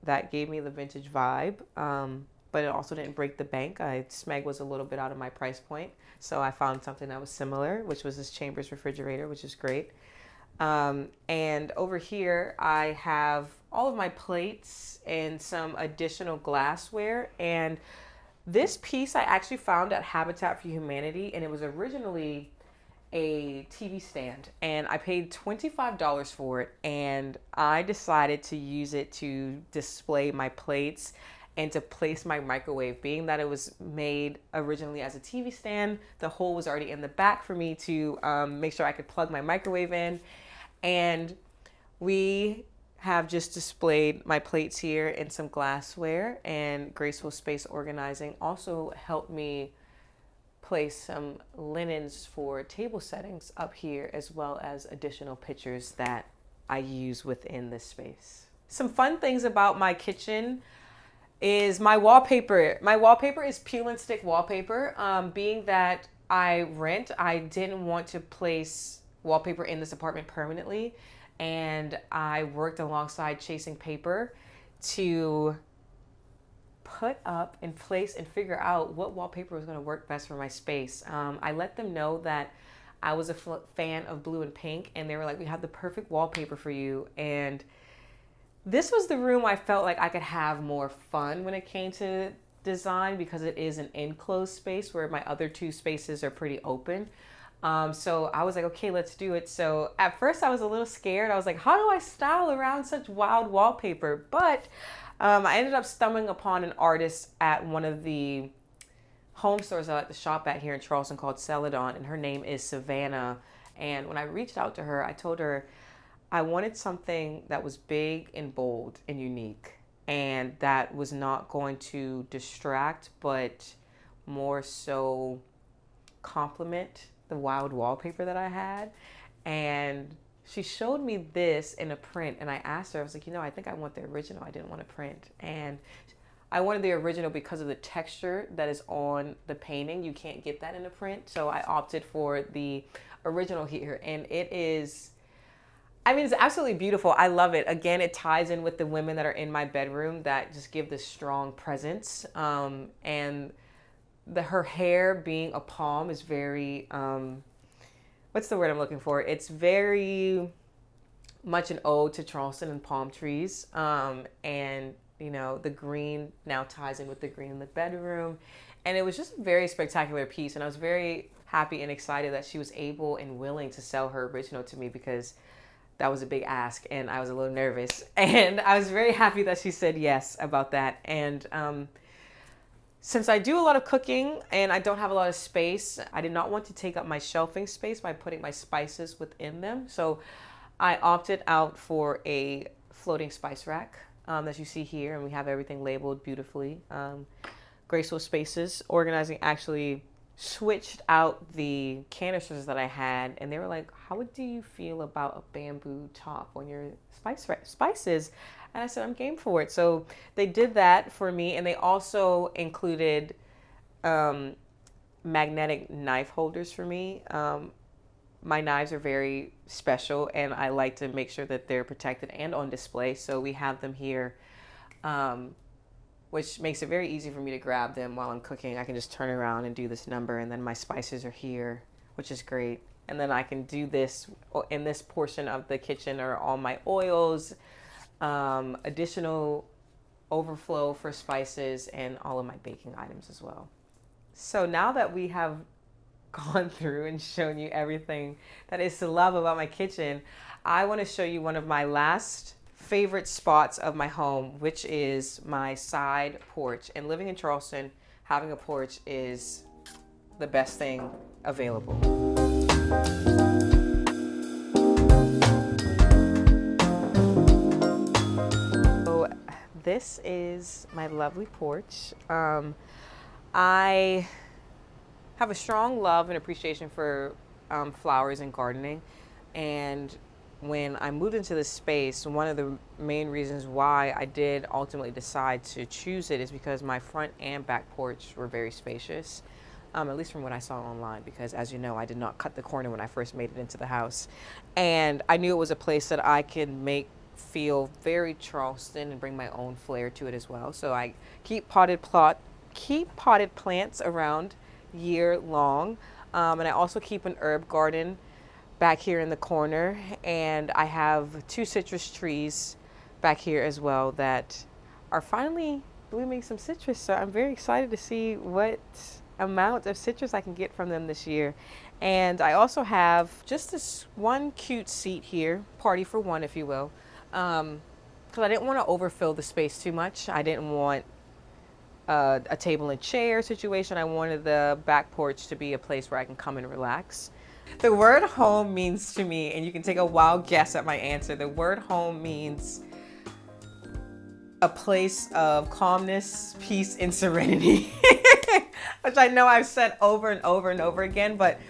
that gave me the vintage vibe, but it also didn't break the bank. Smeg was a little bit out of my price point. So I found something that was similar, which was this Chambers refrigerator, which is great. And over here, I have all of my plates and some additional glassware. And this piece I actually found at Habitat for Humanity, and it was originally a TV stand, and I paid $25 for it, and I decided to use it to display my plates and to place my microwave. Being that it was made originally as a TV stand, the hole was already in the back for me to make sure I could plug my microwave in. And we have just displayed my plates here and some glassware, and graceful space organizing also helped me place some linens for table settings up here, as well as additional pictures that I use within this space. Some fun things about my kitchen is my wallpaper. My wallpaper is peel and stick wallpaper. Being that I rent, I didn't want to place wallpaper in this apartment permanently, and I worked alongside Chasing Paper to put up and place and figure out what wallpaper was going to work best for my space. I let them know that I was a fan of blue and pink, and they were like, we have the perfect wallpaper for you. And this was the room I felt like I could have more fun when it came to design, because it is an enclosed space where my other two spaces are pretty open. So I was like, okay, let's do it. So at first I was a little scared. I was like, how do I style around such wild wallpaper? But I ended up stumbling upon an artist at one of the home stores I like to shop at here in Charleston called Celadon, and her name is Savannah. And when I reached out to her, I told her I wanted something that was big and bold and unique, and that was not going to distract, but more so complement the wild wallpaper that I had. And she showed me this in a print, and I asked her, I was like, I think I want the original. I didn't want a print. And I wanted the original because of the texture that is on the painting. You can't get that in a print. So I opted for the original here, and it is I mean, it's absolutely beautiful. I love it. Again, it ties in with the women that are in my bedroom that just give this strong presence. And her hair being a palm is very, what's the word I'm looking for? It's very much an ode to Charleston and palm trees. And, you know, the green now ties in with the green in the bedroom. And it was just a very spectacular piece. And I was very happy and excited that she was able and willing to sell her original to me, because that was a big ask and I was a little nervous. And I was very happy that she said yes about that. And since I do a lot of cooking and I don't have a lot of space, I did not want to take up my shelving space by putting my spices within them. So I opted out for a floating spice rack that you see here. And we have everything labeled beautifully. Graceful spaces. Organizing actually switched out the canisters that I had, and they were like, how do you feel about a bamboo top on your spices? And I said, I'm game for it. So they did that for me, and they also included magnetic knife holders for me. My knives are very special, and I like to make sure that they're protected and on display. So we have them here, which makes it very easy for me to grab them while I'm cooking. I can just turn around and do this number, and then my spices are here, which is great. And then I can do this in this portion of the kitchen, are all my oils, additional overflow for spices, and all of my baking items as well. So now that we have gone through and shown you everything that is to love about my kitchen, I want to show you one of my last favorite spots of my home, which is my side porch. And living in Charleston, having a porch is the best thing available. So this is my lovely porch. I have a strong love and appreciation for flowers and gardening, and when I moved into this space, one of the main reasons why I did ultimately decide to choose it is because my front and back porch were very spacious, at least from what I saw online, because as you know, I did not cut the corner when I first made it into the house. And I knew it was a place that I could make feel very Charleston and bring my own flair to it as well. So I keep potted plants around year long. And I also keep an herb garden back here in the corner, and I have 2 citrus trees back here as well that are finally blooming some citrus. So I'm very excited to see what amount of citrus I can get from them this year. And I also have just this one cute seat here, party for one, if you will, because I didn't want to overfill the space too much. I didn't want a table and chair situation. I wanted the back porch to be a place where I can come and relax. The word home means to me, and you can take a wild guess at my answer, the word home means a place of calmness, peace, and serenity, which I know I've said over and over and over again, but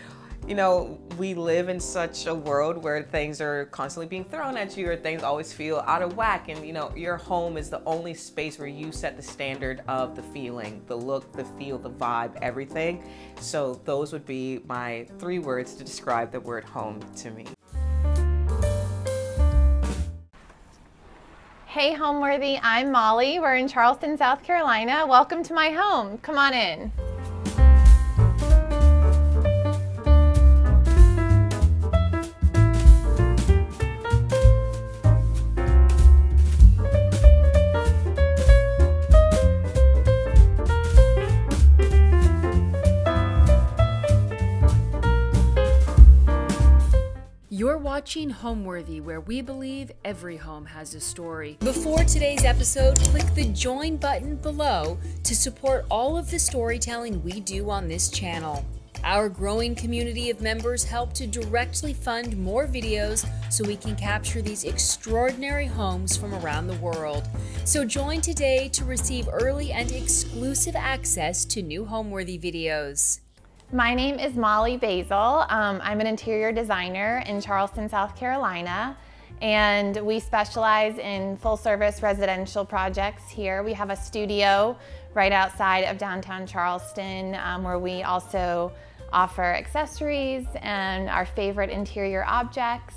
you know, we live in such a world where things are constantly being thrown at you, or things always feel out of whack. And you know, your home is the only space where you set the standard of the feeling, the look, the feel, the vibe, everything. So those would be my 3 words to describe the word home to me. Hey Homeworthy, I'm Molly. We're in Charleston, South Carolina. Welcome to my home. Come on in. You're watching Homeworthy, where we believe every home has a story. Before today's episode, click the join button below to support all of the storytelling we do on this channel. Our growing community of members help to directly fund more videos so we can capture these extraordinary homes from around the world. So join today to receive early and exclusive access to new Homeworthy videos. My name is Molly Basile. I'm an interior designer in Charleston, South Carolina, and we specialize in full-service residential projects here. We have a studio right outside of downtown Charleston, where we also offer accessories and our favorite interior objects.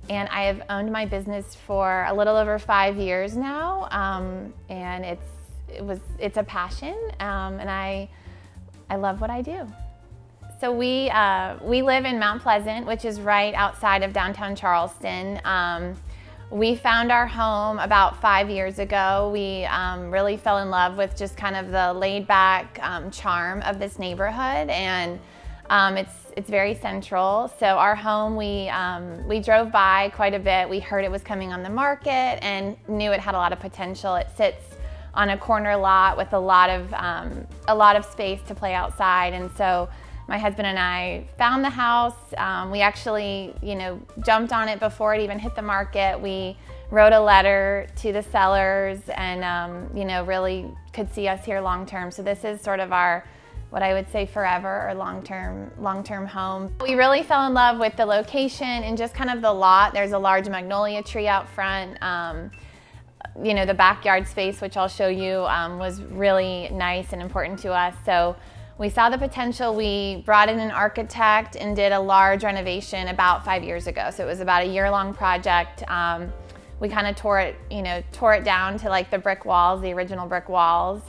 and I have owned my business for a little over 5 years now, and it's a passion, and I love what I do. So we live in Mount Pleasant, which is right outside of downtown Charleston. We found our home about 5 years ago. We really fell in love with just kind of the laid-back charm of this neighborhood, and it's very central. So our home, we drove by quite a bit. We heard it was coming on the market and knew it had a lot of potential. It sits on a corner lot with a lot of space to play outside, and so my husband and I found the house. We actually, jumped on it before it even hit the market. We wrote a letter to the sellers and, really could see us here long term. So this is sort of our, what I would say forever or long-term home. We really fell in love with the location and just kind of the lot. There's a large magnolia tree out front. The backyard space, which I'll show you, was really nice and important to us. So we saw the potential. We brought in an architect and did a large renovation about 5 years ago. So it was about a year-long project. We kind of tore it down to like the brick walls, the original brick walls.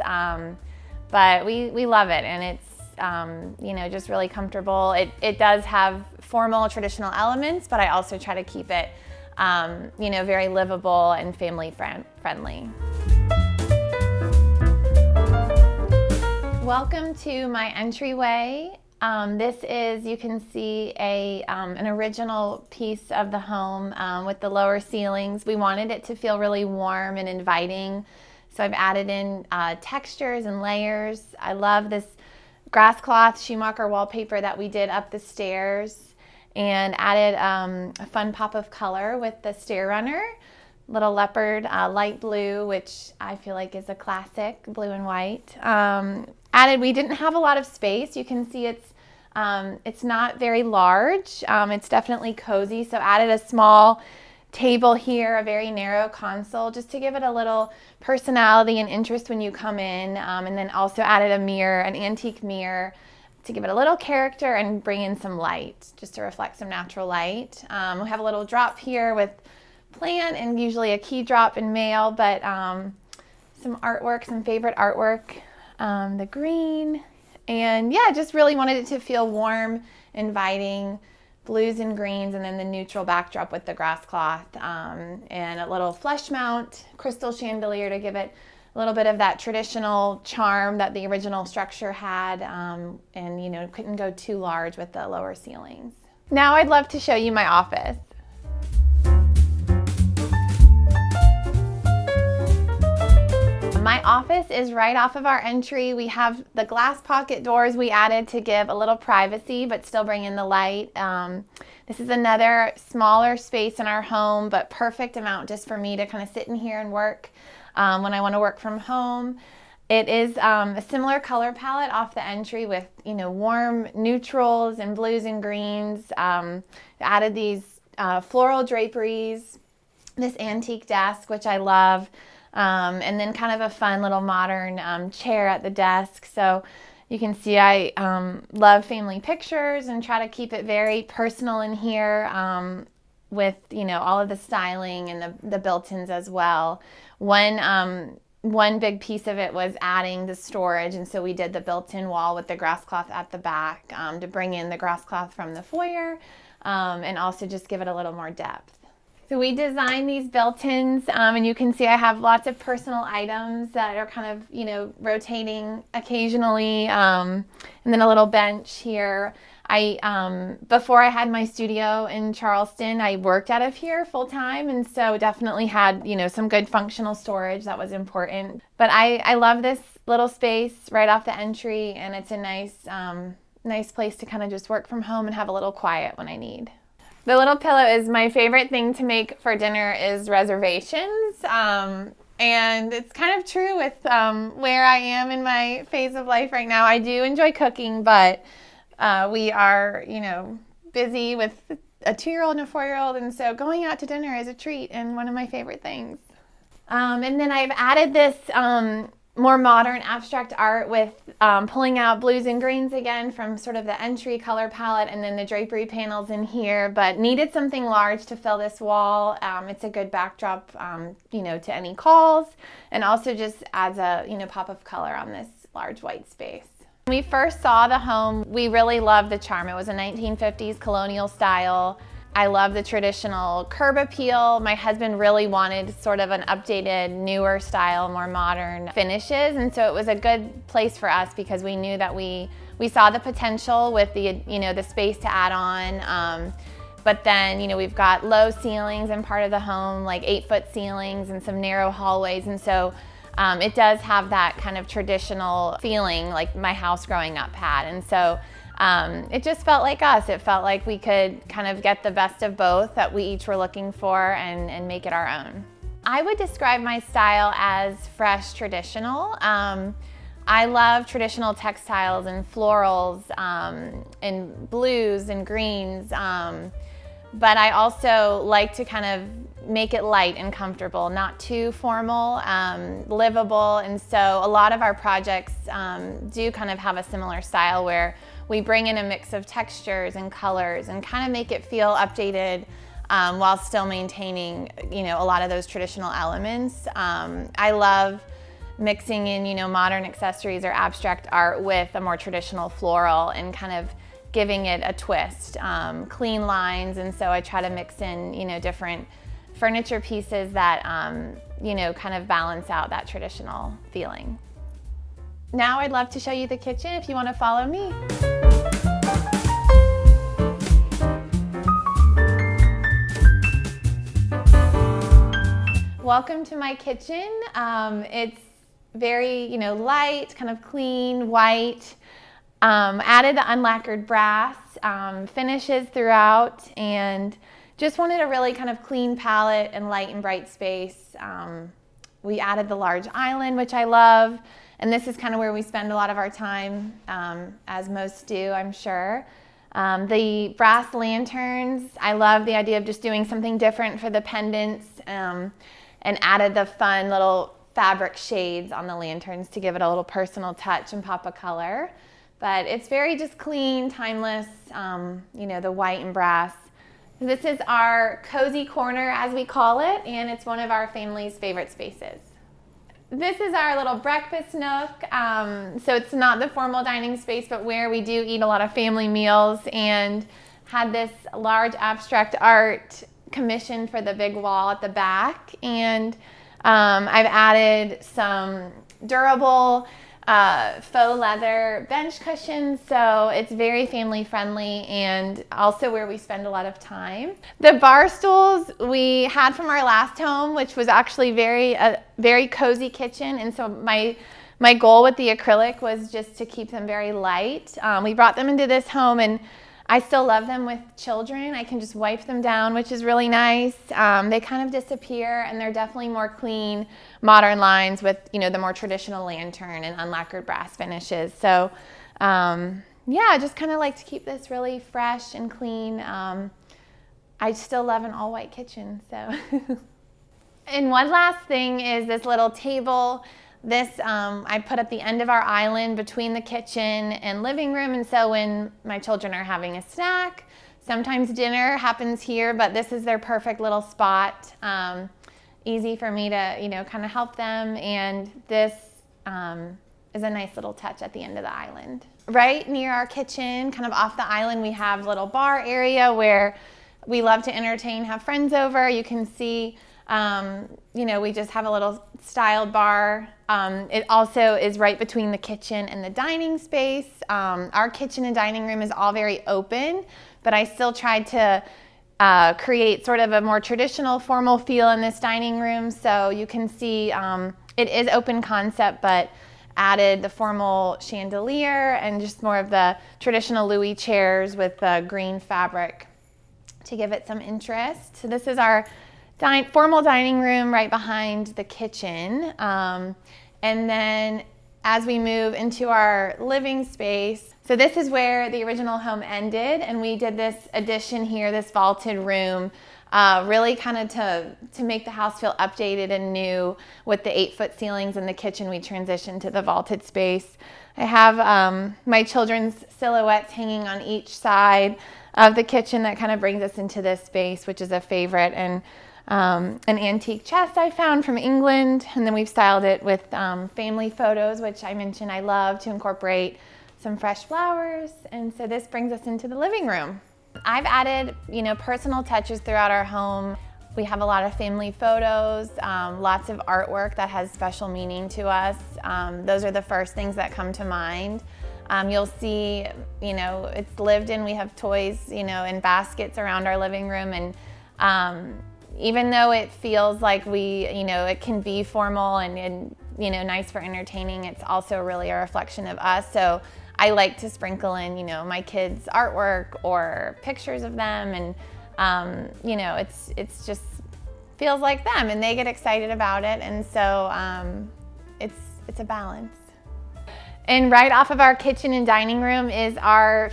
But we love it, and it's just really comfortable. It does have formal traditional elements, but I also try to keep it very livable and family friendly. Welcome to my entryway. This is, you can see an original piece of the home with the lower ceilings. We wanted it to feel really warm and inviting, so I've added in textures and layers. I love this grass cloth Schumacher wallpaper that we did up the stairs, and added a fun pop of color with the stair runner. Little leopard light blue, which I feel like is a classic, blue and white. We didn't have a lot of space. You can see it's not very large. It's definitely cozy, so added a small table here, a very narrow console, just to give it a little personality and interest when you come in, and then also added a mirror, an antique mirror, to give it a little character and bring in some light, just to reflect some natural light. We have a little drop here with plant and usually a key drop in mail, but some artwork, some favorite artwork, the green, and yeah, just really wanted it to feel warm, inviting, blues and greens, and then the neutral backdrop with the grass cloth, and a little flush mount crystal chandelier to give it a little bit of that traditional charm that the original structure had, and couldn't go too large with the lower ceilings. Now I'd love to show you my office. My office is right off of our entry. We have the glass pocket doors we added to give a little privacy but still bring in the light. This is another smaller space in our home, but perfect amount just for me to kind of sit in here and work when I want to work from home. It is a similar color palette off the entry with warm neutrals and blues and greens. Added these floral draperies, this antique desk, which I love. And then kind of a fun little modern chair at the desk. So you can see I love family pictures and try to keep it very personal in here, with all of the styling and the built-ins as well. One big piece of it was adding the storage, and so we did the built-in wall with the grass cloth at the back to bring in the grass cloth from the foyer, and also just give it a little more depth. So we designed these built-ins, and you can see I have lots of personal items that are kind of, rotating occasionally, and then a little bench here. Before I had my studio in Charleston, I worked out of here full-time, and so definitely had, some good functional storage that was important. But I love this little space right off the entry, and it's a nice place to kind of just work from home and have a little quiet when I need. The little pillow is my favorite thing to make for dinner is reservations. And it's kind of true with where I am in my phase of life right now. I do enjoy cooking, but we are, busy with a 2-year-old and a 4-year-old. And so going out to dinner is a treat and one of my favorite things. And then I've added this more modern abstract art with pulling out blues and greens again from sort of the entry color palette, and then the drapery panels in here, but needed something large to fill this wall. It's a good backdrop, to any calls, and also just adds a, pop of color on this large white space. When we first saw the home, we really loved the charm. It was a 1950s colonial style. I love the traditional curb appeal. My husband really wanted sort of an updated, newer style, more modern finishes. And so it was a good place for us because we knew that we saw the potential with the space to add on. But then, we've got low ceilings in part of the home, like 8-foot ceilings and some narrow hallways. And so it does have that kind of traditional feeling like my house growing up had. And so it just felt like us. It felt like we could kind of get the best of both that we each were looking for and make it our own. I would describe my style as fresh traditional. I love traditional textiles and florals and blues and greens, but I also like to kind of make it light and comfortable, not too formal, livable. And so a lot of our projects do kind of have a similar style where we bring in a mix of textures and colors and kind of make it feel updated while still maintaining, a lot of those traditional elements. I love mixing in, modern accessories or abstract art with a more traditional floral and kind of giving it a twist, clean lines. And so I try to mix in, different furniture pieces that, kind of balance out that traditional feeling. Now I'd love to show you the kitchen if you want to follow me. Welcome to my kitchen. It's very, light, kind of clean, white. Added the unlacquered brass finishes throughout, and just wanted a really kind of clean palette and light and bright space. We added the large island, which I love. And this is kind of where we spend a lot of our time, as most do, I'm sure. The brass lanterns, I love the idea of just doing something different for the pendants, and added the fun little fabric shades on the lanterns to give it a little personal touch and pop of color. But it's very just clean, timeless, the white and brass. This is our cozy corner, as we call it, and it's one of our family's favorite spaces. This is our little breakfast nook. So it's not the formal dining space, but where we do eat a lot of family meals, and had this large abstract art commissioned for the big wall at the back. And I've added some durable faux leather bench cushions, so it's very family friendly and also where we spend a lot of time. The bar stools we had from our last home, which was actually very cozy kitchen, and so my goal with the acrylic was just to keep them very light. We brought them into this home, and I still love them with children. I can just wipe them down, which is really nice. They kind of disappear, and they're definitely more clean, modern lines with, the more traditional lantern and unlacquered brass finishes. So, I just kind of like to keep this really fresh and clean. I still love an all-white kitchen, so. And one last thing is this little table. This I put at the end of our island between the kitchen and living room, and so when my children are having a snack, sometimes dinner happens here, but this is their perfect little spot. Easy for me to, kind of help them, and this is a nice little touch at the end of the island. Right near our kitchen, kind of off the island, we have a little bar area where we love to entertain, have friends over. You can see we just have a little styled bar. It also is right between the kitchen and the dining space. Our kitchen and dining room is all very open, but I still tried to create sort of a more traditional formal feel in this dining room. So you can see it is open concept, but added the formal chandelier and just more of the traditional Louis chairs with the green fabric to give it some interest. So this is our formal dining room right behind the kitchen. And then as we move into our living space, so this is where the original home ended, and we did this addition here, this vaulted room, really kind of to make the house feel updated and new. With the 8-foot ceilings in the kitchen, we transitioned to the vaulted space. I have my children's silhouettes hanging on each side of the kitchen. That kind of brings us into this space, which is a favorite, and an antique chest I found from England. And then we've styled it with family photos, which I mentioned I love to incorporate some fresh flowers. And so this brings us into the living room. I've added, personal touches throughout our home. We have a lot of family photos, lots of artwork that has special meaning to us. Those are the first things that come to mind. You'll see, it's lived in. We have toys, in baskets around our living room. And even though it feels like it can be formal and nice for entertaining, it's also really a reflection of us. So I like to sprinkle in, my kids' artwork or pictures of them, and it's just feels like them, and they get excited about it, and so it's a balance. And right off of our kitchen and dining room is our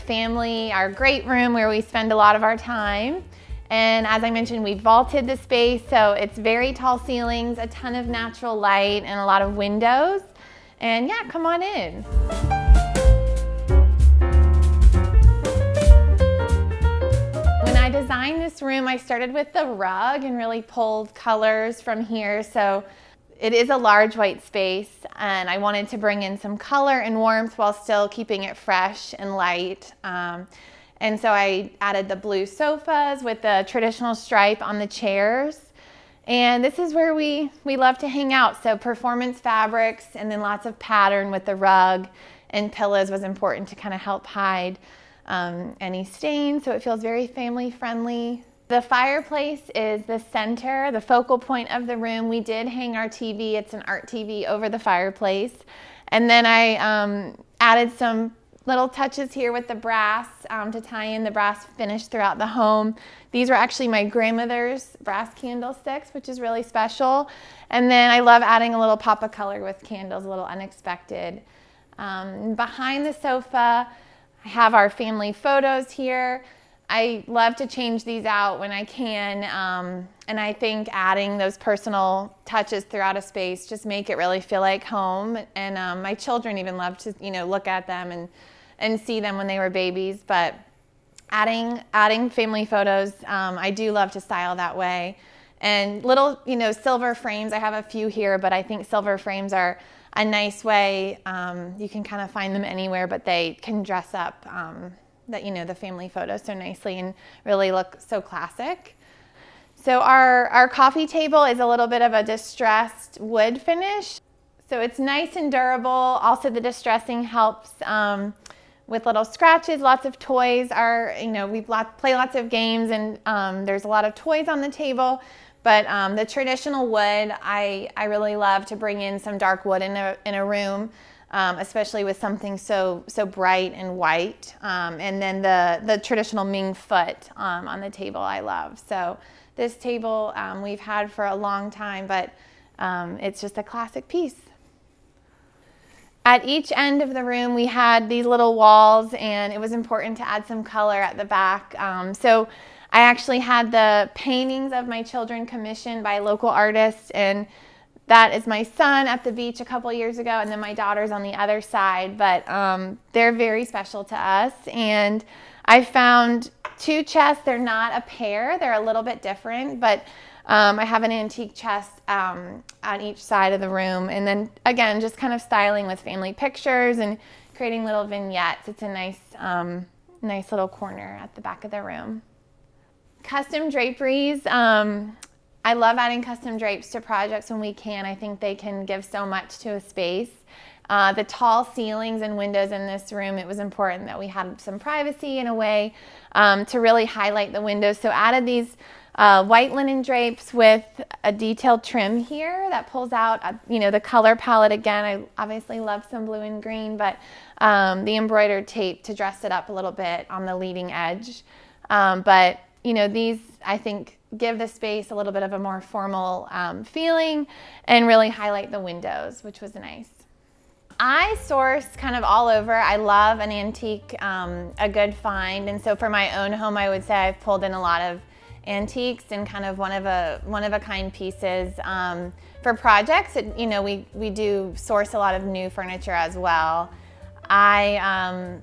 great room where we spend a lot of our time. And as I mentioned, we vaulted the space, so it's very tall ceilings, a ton of natural light, and a lot of windows. And yeah, come on in. When I designed this room, I started with the rug and really pulled colors from here. So it is a large white space, and I wanted to bring in some color and warmth while still keeping it fresh and light. And so I added the blue sofas with the traditional stripe on the chairs. And this is where we love to hang out. So performance fabrics, and then lots of pattern with the rug and pillows was important to kind of help hide any stains, so it feels very family friendly. The fireplace is the center, the focal point of the room. We did hang our TV, it's an art TV, over the fireplace. And then I added some little touches here with the brass to tie in the brass finish throughout the home. These were actually my grandmother's brass candlesticks, which is really special. And then I love adding a little pop of color with candles, a little unexpected. Behind the sofa, I have our family photos here. I love to change these out when I can, and I think adding those personal touches throughout a space just make it really feel like home. And my children even love to, look at them and see them when they were babies. But adding family photos, I do love to style that way. And little, silver frames. I have a few here, but I think silver frames are a nice way. You can kind of find them anywhere, but they can dress up the family photos so nicely and really look so classic. So our coffee table is a little bit of a distressed wood finish. So it's nice and durable. Also, the distressing helps with little scratches. Lots of toys we play lots of games, and there's a lot of toys on the table. But the traditional wood, I really love to bring in some dark wood in a room, especially with something so bright and white. And then the traditional Ming foot on the table I love. So this table we've had for a long time, but it's just a classic piece. At each end of the room, we had these little walls, and it was important to add some color at the back. So I actually had the paintings of my children commissioned by local artists, and that is my son at the beach a couple years ago, and then my daughter's on the other side, but they're very special to us. And I found 2 chests. They're not a pair, they're a little bit different, but I have an antique chest on each side of the room. And then again, just kind of styling with family pictures and creating little vignettes. It's a nice little corner at the back of the room. Custom draperies. I love adding custom drapes to projects when we can. I think they can give so much to a space. The tall ceilings and windows in this room, it was important that we had some privacy in a way to really highlight the windows. So added these white linen drapes with a detailed trim here that pulls out, the color palette again. I obviously love some blue and green, but the embroidered tape to dress it up a little bit on the leading edge. But these, I think, give the space a little bit of a more formal feeling and really highlight the windows, which was nice. I source kind of all over. I love an antique, a good find. And so for my own home, I would say I've pulled in a lot of antiques and kind of one of a kind pieces. For projects, we do source a lot of new furniture as well. I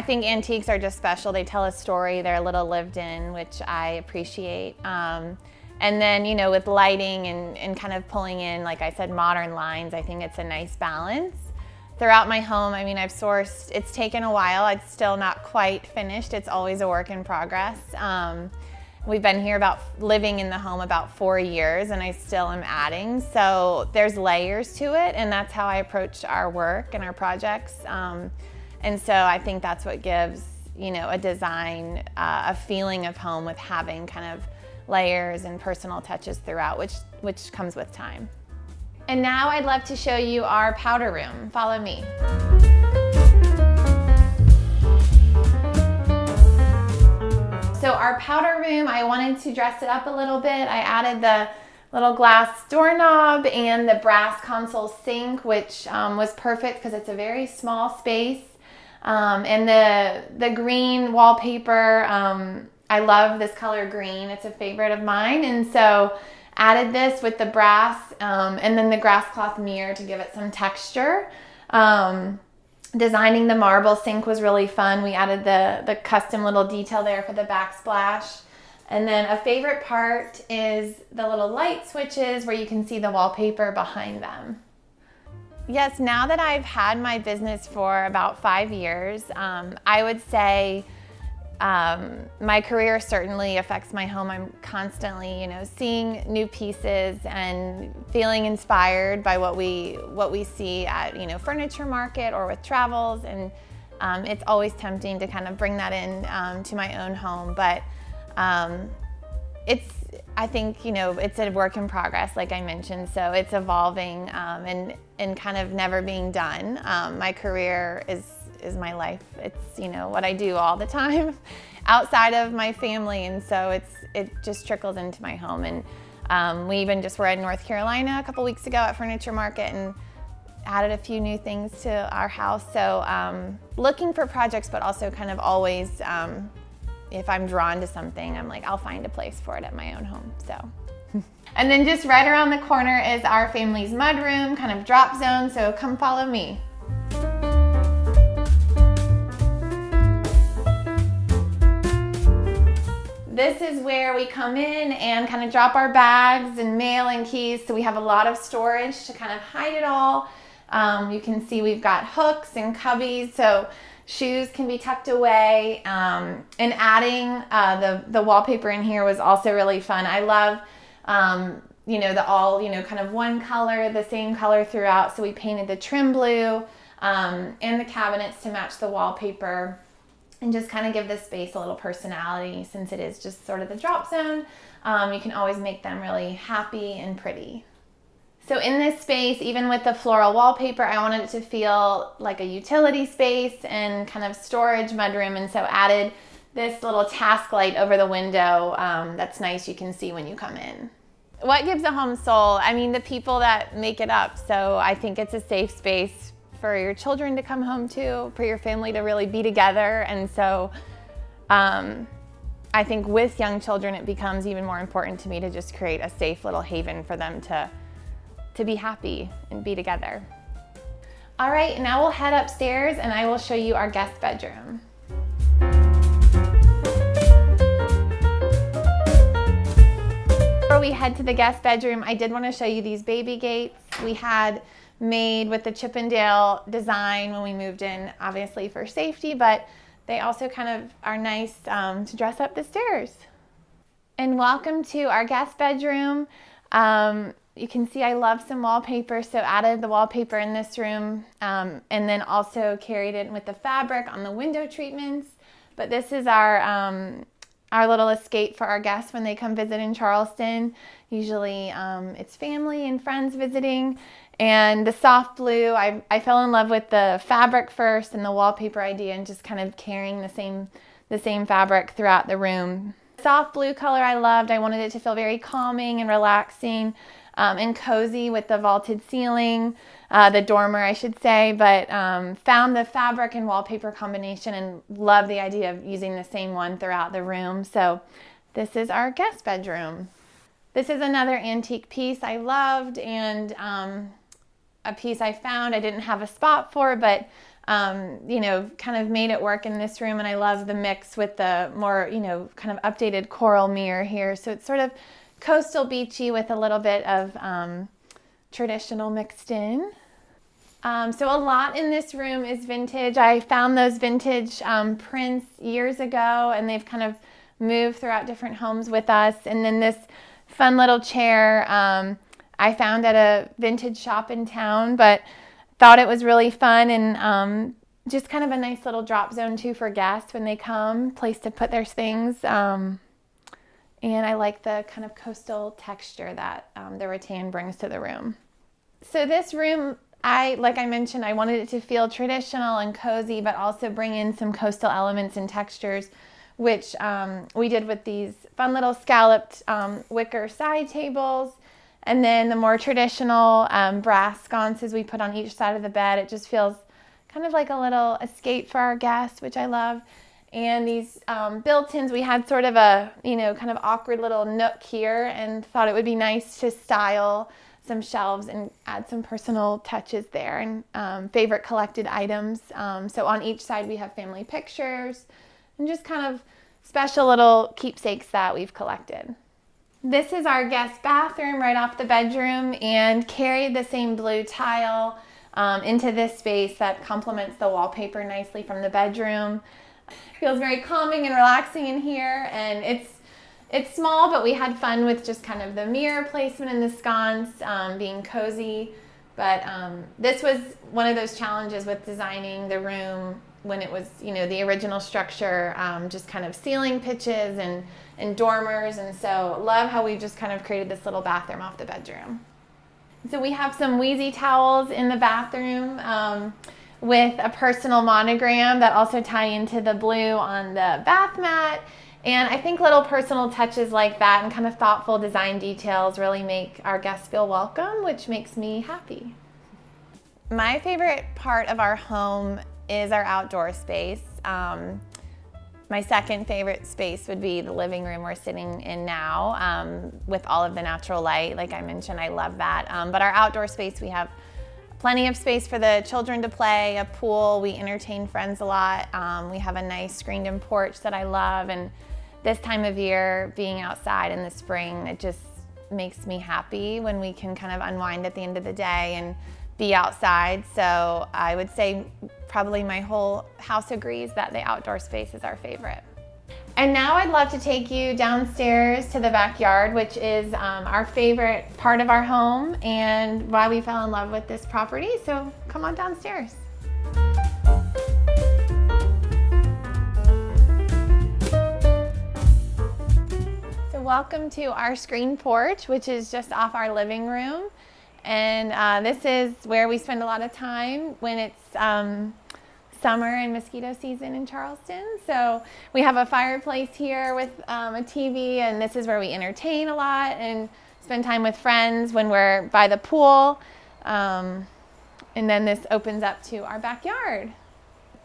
think antiques are just special. They tell a story. They're a little lived in, which I appreciate. And then, with lighting and kind of pulling in, like I said, modern lines, I think it's a nice balance. Throughout my home, I've sourced, it's taken a while. It's still not quite finished. It's always a work in progress. We've been here living in the home about 4 years, and I still am adding. So there's layers to it, and that's how I approach our work and our projects. And so I think that's what gives, a design, a feeling of home with having kind of layers and personal touches throughout, which comes with time. And now I'd love to show you our powder room. Follow me. So our powder room, I wanted to dress it up a little bit. I added the little glass doorknob and the brass console sink, which was perfect because it's a very small space. And the green wallpaper, I love this color green. It's a favorite of mine. And so added this with the brass and then the grass cloth mirror to give it some texture. Designing the marble sink was really fun. We added the custom little detail there for the backsplash. And then a favorite part is the little light switches where you can see the wallpaper behind them. Yes, now that I've had my business for about 5 years, I would say my career certainly affects my home. I'm constantly, seeing new pieces and feeling inspired by what we see at, furniture market or with travels. And it's always tempting to kind of bring that in to my own home. But I think, it's a work in progress, like I mentioned. So it's evolving and kind of never being done. My career is my life. It's, what I do all the time outside of my family. And so it just trickles into my home. And we even just were in North Carolina a couple weeks ago at Furniture Market and added a few new things to our house. So looking for projects, but also kind of always, if I'm drawn to something, I'm like, I'll find a place for it at my own home, so. And then just right around the corner is our family's mudroom, kind of drop zone, so come follow me. This is where we come in and kind of drop our bags and mail and keys. So we have a lot of storage to kind of hide it all. You can see we've got hooks and cubbies, so shoes can be tucked away. And adding the wallpaper in here was also really fun. I love, the all, kind of one color, the same color throughout. So we painted the trim blue and the cabinets to match the wallpaper. And just kind of give this space a little personality since it is just sort of the drop zone. You can always make them really happy and pretty. So in this space, even with the floral wallpaper, I wanted it to feel like a utility space and kind of storage mudroom. And so added this little task light over the window that's nice, you can see when you come in. What gives a home soul? The people that make it up. So I think it's a safe space for your children to come home to, for your family to really be together. And so I think with young children, it becomes even more important to me to just create a safe little haven for them to be happy and be together. All right, now we'll head upstairs and I will show you our guest bedroom. Before we head to the guest bedroom, I did want to show you these baby gates we had made with the Chippendale design when we moved in, obviously for safety, but they also kind of are nice to dress up the stairs. And welcome to our guest bedroom. You can see I love some wallpaper, so added the wallpaper in this room and then also carried it with the fabric on the window treatments. But this is our little escape for our guests when they come visit in Charleston. Usually it's family and friends visiting. And the soft blue, I fell in love with the fabric first and the wallpaper idea and just kind of carrying the same fabric throughout the room. Soft blue color I loved. I wanted it to feel very calming and relaxing and cozy with the vaulted ceiling, the dormer I should say, but found the fabric and wallpaper combination and loved the idea of using the same one throughout the room. So This is our guest bedroom. This is another antique piece I loved, and a piece I found I didn't have a spot for, but you know, kind of made it work in this room. And I love the mix with the more, you know, kind of updated coral mirror here. So it's sort of coastal beachy with a little bit of traditional mixed in. So a lot in this room is vintage. I found those vintage prints years ago, and they've kind of moved throughout different homes with us. And then this fun little chair I found at a vintage shop in town, but thought it was really fun, and just kind of a nice little drop zone too for guests when they come, place to put their things. And I like the kind of coastal texture that the rattan brings to the room. So this room, like I mentioned, I wanted it to feel traditional and cozy, but also bring in some coastal elements and textures, which we did with these fun little scalloped wicker side tables. And then the more traditional brass sconces we put on each side of the bed. It just feels kind of like a little escape for our guests, which I love. And these built-ins, we had sort of a, you know, kind of awkward little nook here, and thought it would be nice to style some shelves and add some personal touches there, and favorite collected items. So on each side we have family pictures and just kind of special little keepsakes that we've collected. This is our guest bathroom right off the bedroom, and carried the same blue tile into this space that complements the wallpaper nicely from the bedroom. Feels very calming and relaxing in here, and it's small, but we had fun with just kind of the mirror placement in the sconce, being cozy. But this was one of those challenges with designing the room when it was, you know, the original structure, just kind of ceiling pitches and dormers. And so love how we just kind of created this little bathroom off the bedroom. So we have some Wheezy towels in the bathroom with a personal monogram that also tie into the blue on the bath mat. And I think little personal touches like that and kind of thoughtful design details really make our guests feel welcome, which makes me happy. My favorite part of our home is our outdoor space. My second favorite space would be the living room we're sitting in now, with all of the natural light. Like I mentioned, I love that. But our outdoor space, we have plenty of space for the children to play, a pool, we entertain friends a lot. We have a nice screened-in porch that I love, and this time of year, being outside in the spring, it just makes me happy when we can kind of unwind at the end of the day and be outside. So I would say probably my whole house agrees that the outdoor space is our favorite. And now I'd love to take you downstairs to the backyard, which is our favorite part of our home and why we fell in love with this property. So come on downstairs. So welcome to our screen porch, which is just off our living room. And this is where we spend a lot of time when it's summer and mosquito season in Charleston. So we have a fireplace here with a TV, and this is where we entertain a lot and spend time with friends when we're by the pool. And then this opens up to our backyard.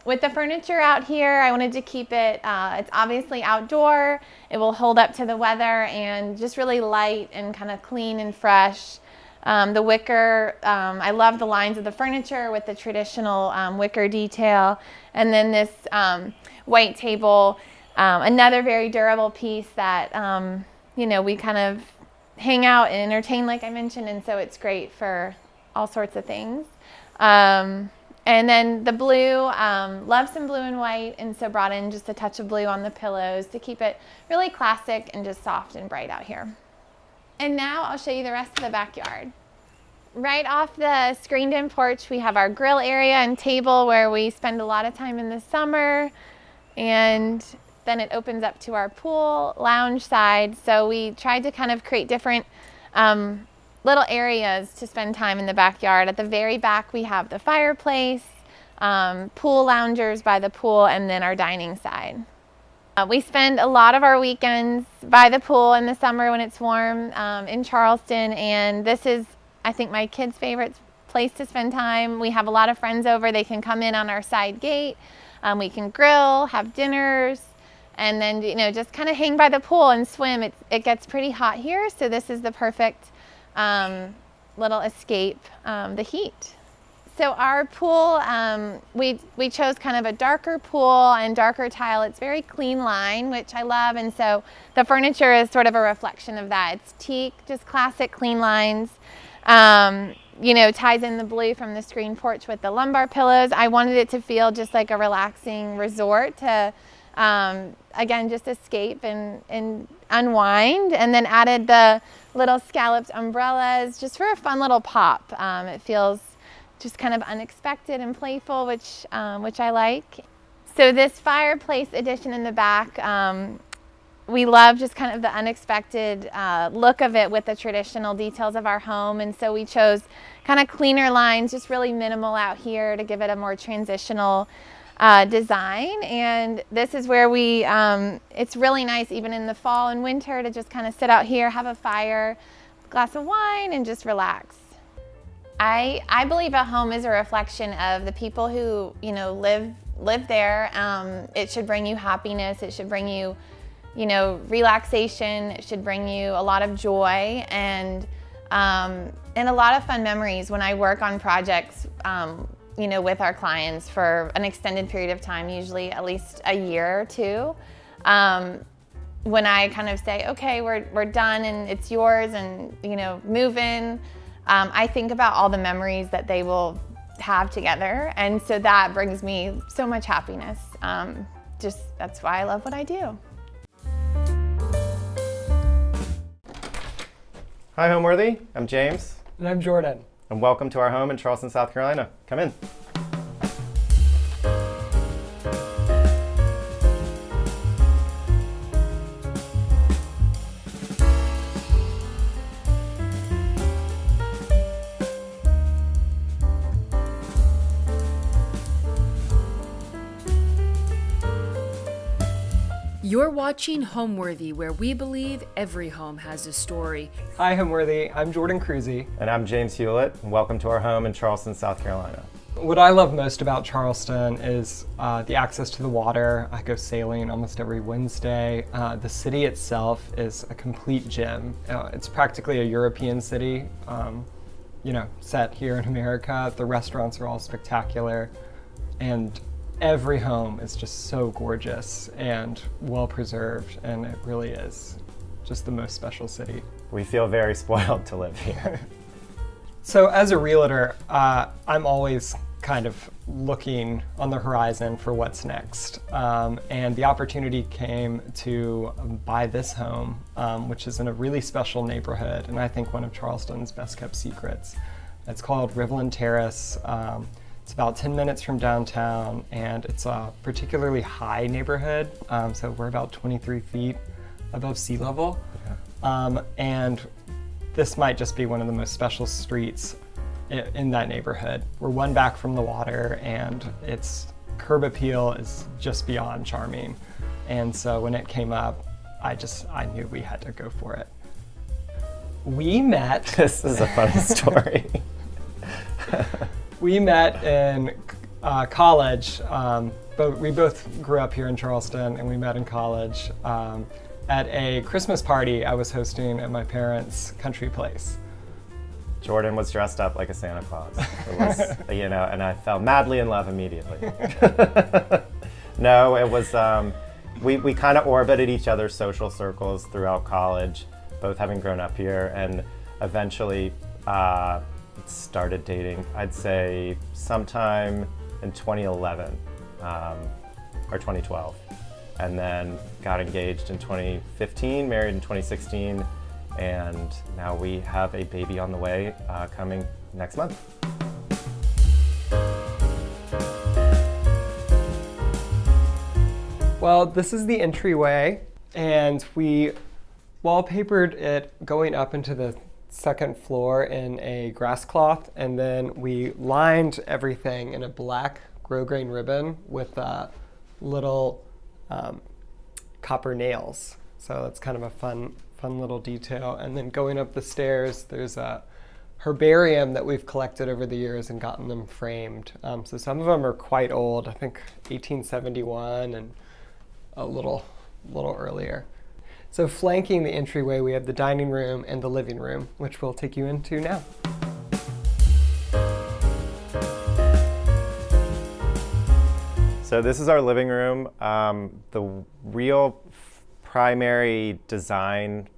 With the furniture out here, I wanted to keep it, it's obviously outdoor. It will hold up to the weather and just really light and kind of clean and fresh. The wicker, I love the lines of the furniture with the traditional wicker detail. And then this white table, another very durable piece that, you know, we kind of hang out and entertain, like I mentioned, and so it's great for all sorts of things. And then the blue, love some blue and white, and so brought in just a touch of blue on the pillows to keep it really classic and just soft and bright out here. And now I'll show you the rest of the backyard. Right off the screened-in porch, we have our grill area and table where we spend a lot of time in the summer. And then it opens up to our pool, lounge side. So we tried to kind of create different little areas to spend time in the backyard. At the very back, we have the fireplace, pool loungers by the pool, and then our dining side. We spend a lot of our weekends by the pool in the summer when it's warm in Charleston, and this is, I think, my kids' favorite place to spend time. We have a lot of friends over. They can come in on our side gate. We can grill, have dinners, and then, you know, just kind of hang by the pool and swim. It gets pretty hot here, so this is the perfect little escape the heat. So our pool, we chose kind of a darker pool and darker tile. It's very clean line, which I love, and so the furniture is sort of a reflection of that. It's teak, just classic clean lines. You know, ties in the blue from the screen porch with the lumbar pillows. I wanted it to feel just like a relaxing resort to, again, just escape and unwind, and then added the little scalloped umbrellas just for a fun little pop. It feels just kind of unexpected and playful, which I like. So this fireplace addition in the back, we love just kind of the unexpected look of it with the traditional details of our home, and so we chose kind of cleaner lines, just really minimal out here to give it a more transitional design. And this is where we, it's really nice even in the fall and winter to just kind of sit out here, have a fire, glass of wine, and just relax. I believe a home is a reflection of the people who, you know, live there. It should bring you happiness. It should bring you, you know, relaxation. It should bring you a lot of joy and a lot of fun memories. When I work on projects, you know, with our clients for an extended period of time, usually at least a year or two, when I kind of say, okay, we're done and it's yours, and, you know, move in, I think about all the memories that they will have together, and so that brings me so much happiness. Just that's why I love what I do. Hi, Homeworthy. I'm James. And I'm Jordan. And welcome to our home in Charleston, South Carolina. Come in. You're watching Homeworthy, where we believe every home has a story. Hi, Homeworthy. I'm Jordan Kruse. And I'm James Hewlett, and welcome to our home in Charleston, South Carolina. What I love most about Charleston is the access to the water. I go sailing almost every Wednesday. The city itself is a complete gem. It's practically a European city, you know, set here in America. The restaurants are all spectacular, and every home is just so gorgeous and well preserved, and it really is just the most special city. We feel very spoiled to live here. So as a realtor, I'm always kind of looking on the horizon for what's next. And the opportunity came to buy this home, which is in a really special neighborhood, and I think one of Charleston's best kept secrets. It's called Riverland Terrace. It's about 10 minutes from downtown, and it's a particularly high neighborhood. So we're about 23 feet above sea level. Yeah. And this might just be one of the most special streets in that neighborhood. We're one back from the water, and its curb appeal is just beyond charming. And so when it came up, I knew we had to go for it. We met. This is a funny story. We met in college, but we both grew up here in Charleston, and we met in college at a Christmas party I was hosting at my parents' country place. Jordan was dressed up like a Santa Claus. It was, you know, and I fell madly in love immediately. No, it was, we kind of orbited each other's social circles throughout college, both having grown up here, and eventually started dating, I'd say sometime in 2011 or 2012, and then got engaged in 2015, married in 2016, and now we have a baby on the way coming next month. Well, this is the entryway, and we wallpapered it going up into the second floor in a grass cloth, and then we lined everything in a black grosgrain ribbon with little copper nails. So it's kind of a fun little detail. And then going up the stairs, there's a herbarium that we've collected over the years and gotten them framed. So some of them are quite old, I think 1871, and a little a little earlier. So flanking the entryway, we have the dining room and the living room, which we'll take you into now. So this is our living room. The real primary design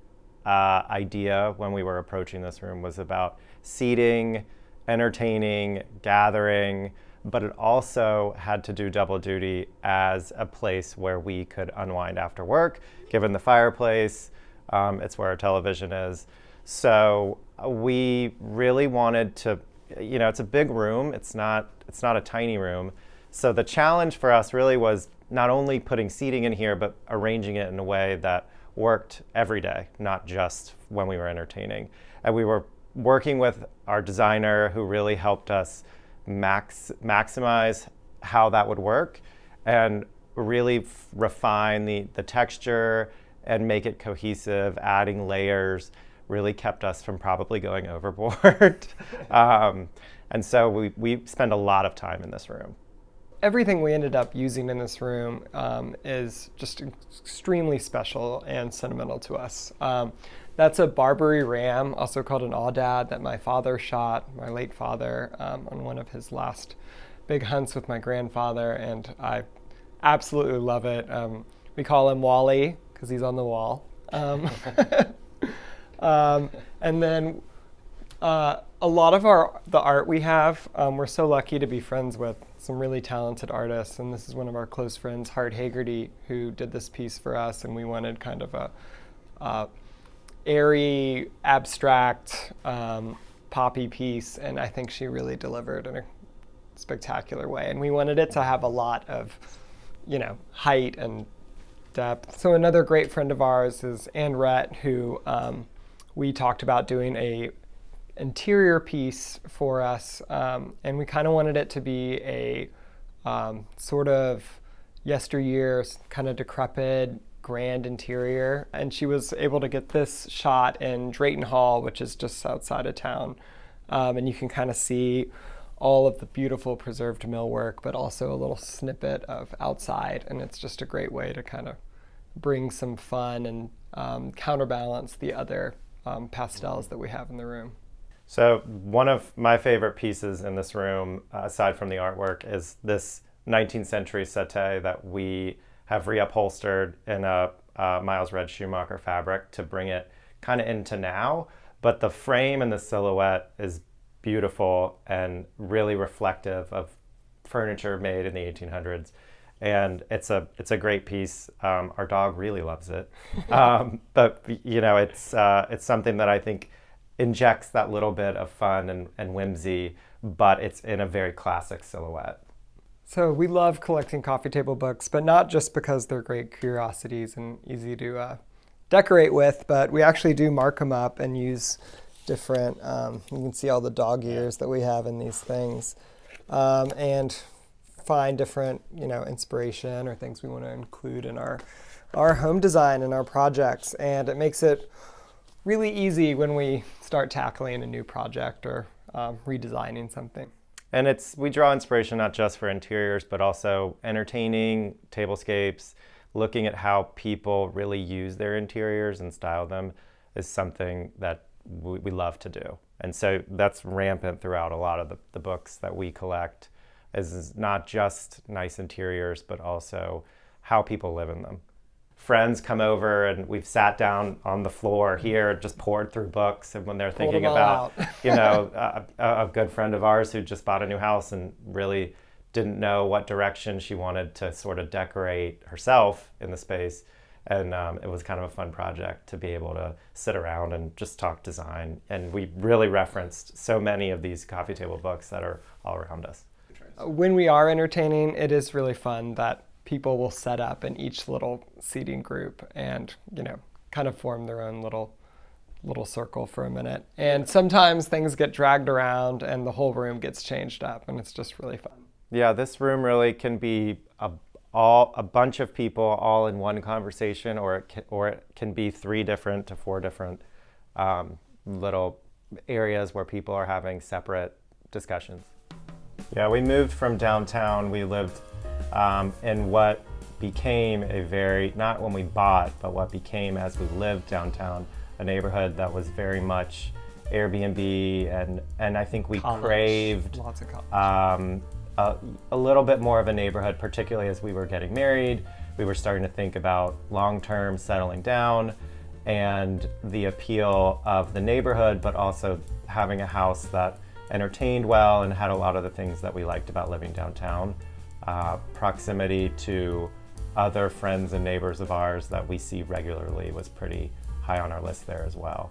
idea when we were approaching this room was about seating, entertaining, gathering, but it also had to do double duty as a place where we could unwind after work, given the fireplace. It's where our television is. So we really wanted to, it's a big room. It's not a tiny room. So the challenge for us really was not only putting seating in here, but arranging it in a way that worked every day, not just when we were entertaining. And we were working with our designer who really helped us maximize how that would work and really refine the we and make it cohesive, adding layers, really kept us from probably going overboard. And so we spend a lot of time in this room. Everything we ended up using in this room is just extremely special and sentimental to us. That's a Barbary ram, also called an aoudad, that my father shot, my late father, on one of his last big hunts with my grandfather, and I absolutely love it. We call him Wally because he's on the wall. And then a lot of the art we have, we're so lucky to be friends with some really talented artists, and this is one of our close friends, Hart Hagerty, who did this piece for us, and we wanted kind of a airy, abstract, poppy piece, and I think she really delivered in a spectacular way. And we wanted it to have a lot of, height and depth. So another great friend of ours is Ann Rhett, who we talked about doing a interior piece for us, and we kind of wanted it to be a sort of yesteryear, kind of decrepit, grand interior. And she was able to get this shot in Drayton Hall, which is just outside of town, and you can kind of see all of the beautiful preserved millwork, but also a little snippet of outside, and it's just a great way to kind of bring some fun and counterbalance the other pastels that we have in the room. So one of my favorite pieces in this room, aside from the artwork, is this 19th century settee that we have reupholstered in a Miles Red Schumacher fabric to bring it kind of into now. But the frame and the silhouette is beautiful and really reflective of furniture made in the 1800s. And it's a great piece. Our dog really loves it. But it's something that I think injects that little bit of fun and whimsy, but it's in a very classic silhouette. So we love collecting coffee table books, but not just because they're great curiosities and easy to decorate with, but we actually do mark them up and use different, you can see all the dog ears that we have in these things, and find different, inspiration or things we want to include in our home design and our projects. And it makes it really easy when we start tackling a new project or redesigning something. And we draw inspiration not just for interiors, but also entertaining, tablescapes, looking at how people really use their interiors and style them is something that we love to do. And so that's rampant throughout a lot of the books that we collect, is not just nice interiors, but also how people live in them. Friends come over and we've sat down on the floor here, just poured through books, and when they're thinking about, a good friend of ours who just bought a new house and really didn't know what direction she wanted to sort of decorate herself in the space. And it was kind of a fun project to be able to sit around and just talk design. And we really referenced so many of these coffee table books that are all around us. When we are entertaining, it is really fun that people will set up in each little seating group and, kind of form their own little circle for a minute. And sometimes things get dragged around and the whole room gets changed up, and it's just really fun. Yeah, this room really can be a bunch of people all in one conversation, or it can be 3 different to 4 different little areas where people are having separate discussions. Yeah, we moved from downtown. We lived in what became a very, not when we bought, but what became as we lived downtown, a neighborhood that was very much Airbnb, and I think we College. craved Lots of college. a little bit more of a neighborhood, particularly as we were getting married. We were starting to think about long-term settling down and the appeal of the neighborhood, but also having a house that entertained well and had a lot of the things that we liked about living downtown. Proximity to other friends and neighbors of ours that we see regularly was pretty high on our list there as well.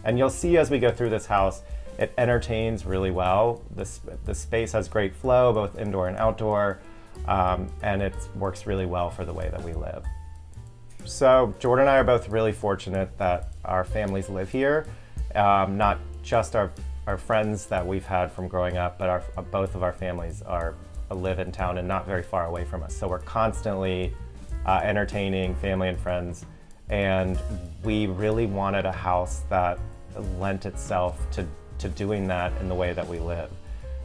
And you'll see as we go through this house, it entertains really well. The space has great flow, both indoor and outdoor, and it works really well for the way that we live. So Jordan and I are both really fortunate that our families live here, not just our friends that we've had from growing up, but both of our families live in town and not very far away from us. So we're constantly entertaining family and friends, and we really wanted a house that lent itself to doing that in the way that we live.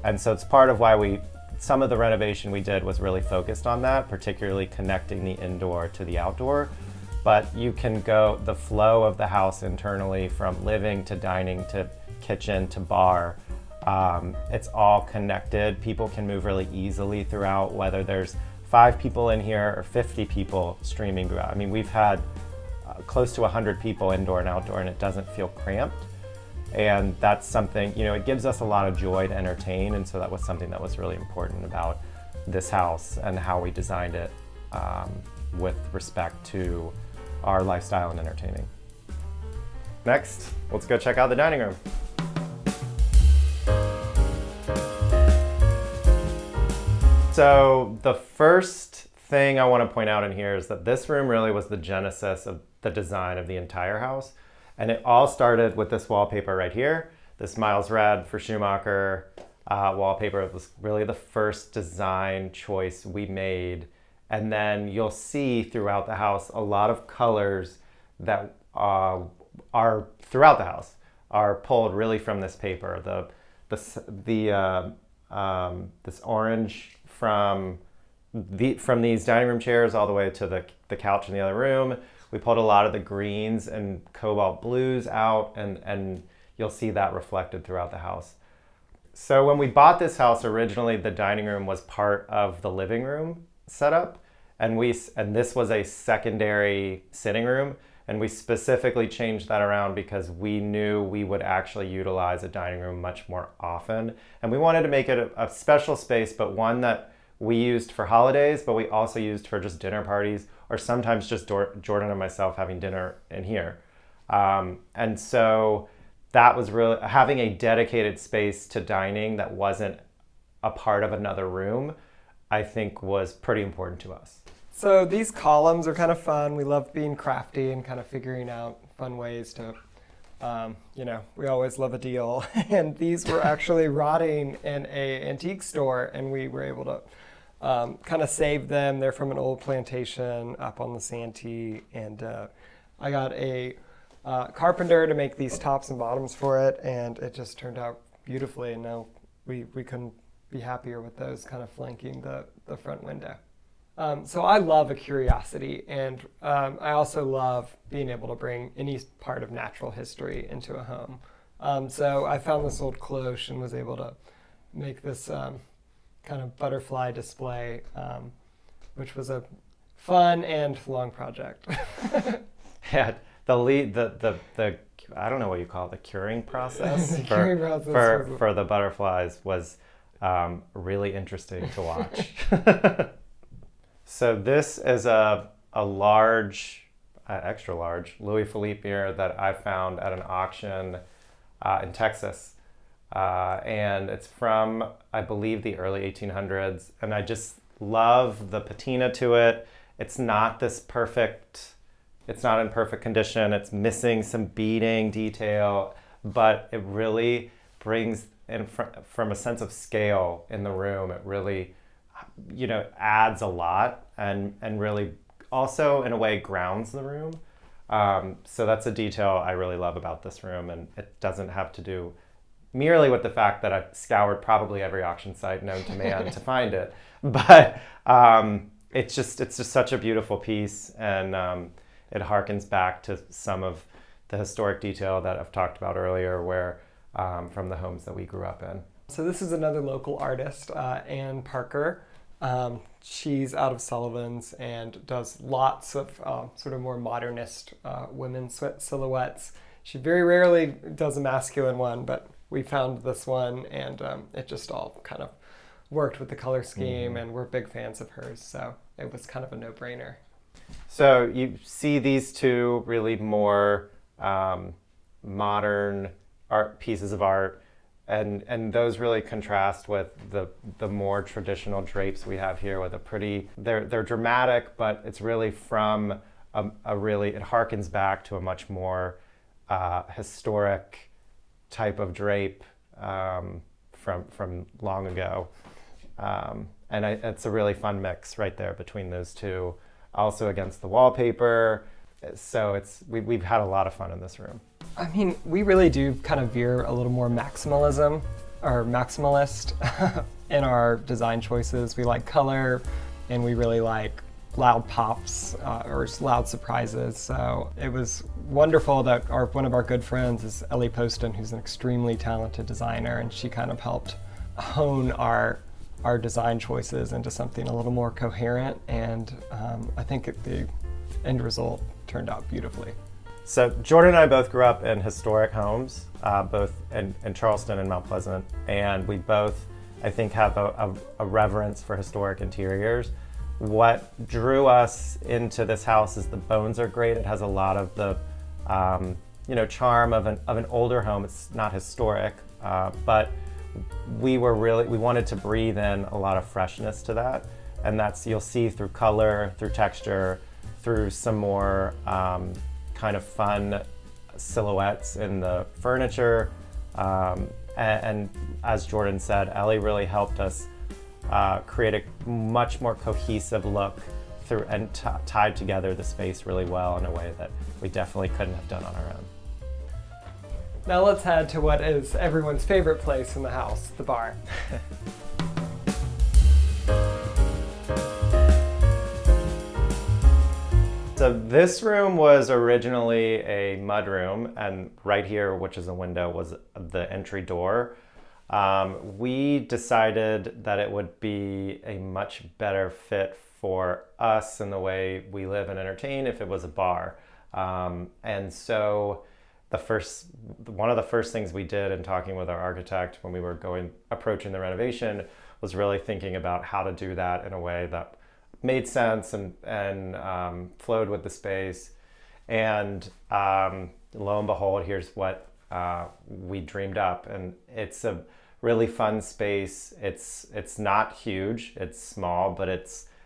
And so it's part of why some of the renovation we did was really focused on that, particularly connecting the indoor to the outdoor. But you can go the flow of the house internally, from living to dining to kitchen to bar. It's all connected. People can move really easily throughout, whether there's 5 people in here or 50 people streaming throughout. I mean, we've had close to 100 people indoor and outdoor, and it doesn't feel cramped. And that's something, it gives us a lot of joy to entertain. And so that was something that was really important about this house and how we designed it with respect to our lifestyle and entertaining. Next, let's go check out the dining room. So the first thing I want to point out in here is that this room really was the genesis of the design of the entire house. And it all started with this wallpaper right here, this Miles Red for Schumacher wallpaper. It was really the first design choice we made. And then you'll see throughout the house a lot of colors that are throughout the house are pulled really from this paper. This orange from these dining room chairs all the way to the couch in the other room. We pulled a lot of the greens and cobalt blues out, and you'll see that reflected throughout the house. So when we bought this house, originally the dining room was part of the living room setup, and this was a secondary sitting room, and we specifically changed that around because we knew we would actually utilize a dining room much more often, and we wanted to make it a special space, but one that we used for holidays, but we also used for just dinner parties, or sometimes just Jordan and myself having dinner in here. And so that was really, having a dedicated space to dining that wasn't a part of another room, I think was pretty important to us. So these columns are kind of fun. We love being crafty and kind of figuring out fun ways to, we always love a deal. And these were actually rotting in an antique store, and we were able to kind of save them. They're from an old plantation up on the Santee, and I got a carpenter to make these tops and bottoms for it, and it just turned out beautifully. And now we couldn't be happier with those kind of flanking the front window. So I love a curiosity, and I also love being able to bring any part of natural history into a home. So I found this old cloche and was able to make this kind of butterfly display, which was a fun and long project. Yeah, the I don't know what you call it, the curing process, for the butterflies was really interesting to watch. So this is a large, extra large Louis Philippe mirror that I found at an auction in Texas. And it's from, I believe, the early 1800s. And I just love the patina to it. It's not in perfect condition. It's missing some beading detail, but it really brings in from a sense of scale in the room. It really, adds a lot and really also in a way grounds the room. So that's a detail I really love about this room, and it doesn't have to do merely with the fact that I've scoured probably every auction site known to man to find it. But it's just such a beautiful piece, and it harkens back to some of the historic detail that I've talked about earlier, where from the homes that we grew up in. So this is another local artist, Ann Parker. She's out of Sullivan's and does lots of sort of more modernist women's silhouettes. She very rarely does a masculine one, but we found this one, and it just all kind of worked with the color scheme, and we're big fans of hers, so it was kind of a no-brainer. So you see these two really more modern art pieces of art, and those really contrast with the more traditional drapes we have here with a pretty, they're dramatic, but it's really from a really, it harkens back to a much more historic type of drape from long ago. And it's a really fun mix right there between those two, also against the wallpaper. So we've had a lot of fun in this room. I mean, we really do kind of veer a little more maximalism or maximalist in our design choices. We like color, and we really like loud pops or loud surprises. So it was wonderful that one of our good friends is Ellie Poston, who's an extremely talented designer, and she kind of helped hone our design choices into something a little more coherent, and I think the end result turned out beautifully. So Jordan and I both grew up in historic homes, both in Charleston and Mount Pleasant, and we both, I think, have a reverence for historic interiors. What drew us into this house is the bones are great. It has a lot of the charm of an older home. It's not historic, but we wanted to breathe in a lot of freshness to that, and that's, you'll see through color, through texture, through some more kind of fun silhouettes in the furniture. And as Jordan said, Ellie really helped us create a much more cohesive look through, and tied together the space really well in a way that we definitely couldn't have done on our own. Now let's head to what is everyone's favorite place in the house, the bar. So this room was originally a mudroom, and right here, which is a window, was the entry door. We decided that it would be a much better fit for us in the way we live and entertain if it was a bar. And so one of the first things we did in talking with our architect when we were approaching the renovation was really thinking about how to do that in a way that made sense and flowed with the space. And lo and behold, here's what we dreamed up. And it's a really fun space. It's not huge, it's small, but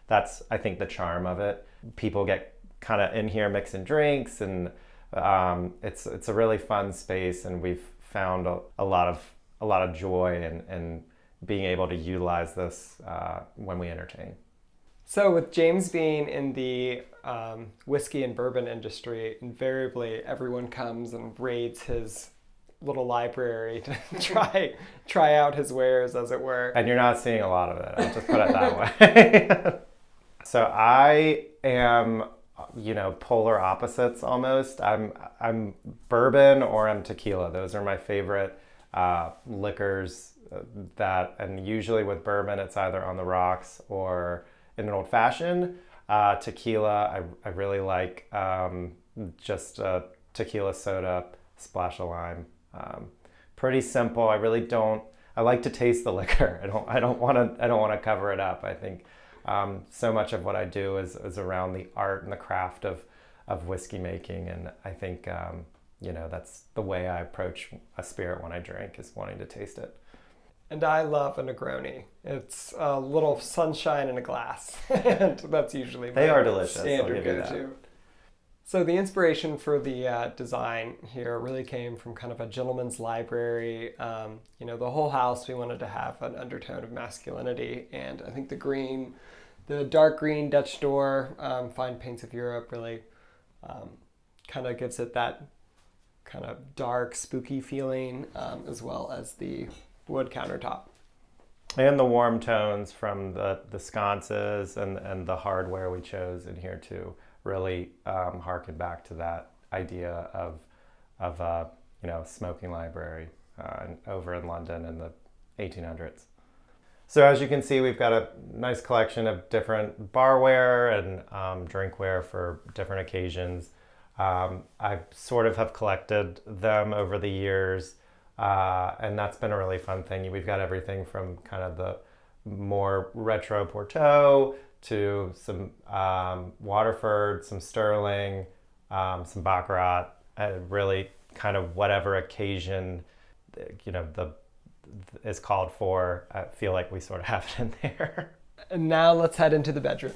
that's I think the charm of it. People get kind of in here mixing drinks, and it's a really fun space, and we've found a lot of joy in being able to utilize this when we entertain. So with James being in the whiskey and bourbon industry, invariably everyone comes and raids his little library to try out his wares, as it were. And you're not seeing a lot of it, I'll just put it that way. So I am, polar opposites almost. I'm bourbon or I'm tequila. Those are my favorite liquors and usually with bourbon, it's either on the rocks or in an old fashioned. Tequila, I really like just tequila soda, splash of lime. Pretty simple. I like to taste the liquor. I don't want to cover it up. I think so much of what I do is around the art and the craft of whiskey making, and I think that's the way I approach a spirit when I drink, is wanting to taste it. And I love a Negroni. It's a little sunshine in a glass, and that's usually they are delicious. Standard go-to. So the inspiration for the design here really came from kind of a gentleman's library. The whole house, we wanted to have an undertone of masculinity, and I think the dark green Dutch door, fine paints of Europe, really kind of gives it that kind of dark, spooky feeling, as well as the wood countertop. And the warm tones from the sconces and the hardware we chose in here too really harken back to that idea of smoking library over in London in the 1800s. So as you can see, we've got a nice collection of different barware and drinkware for different occasions. I sort of have collected them over the years, and that's been a really fun thing. We've got everything from kind of the more retro Porto to some Waterford, some Sterling, some Baccarat, really kind of whatever occasion is called for. I feel like we sort of have it in there. And now let's head into the bedroom.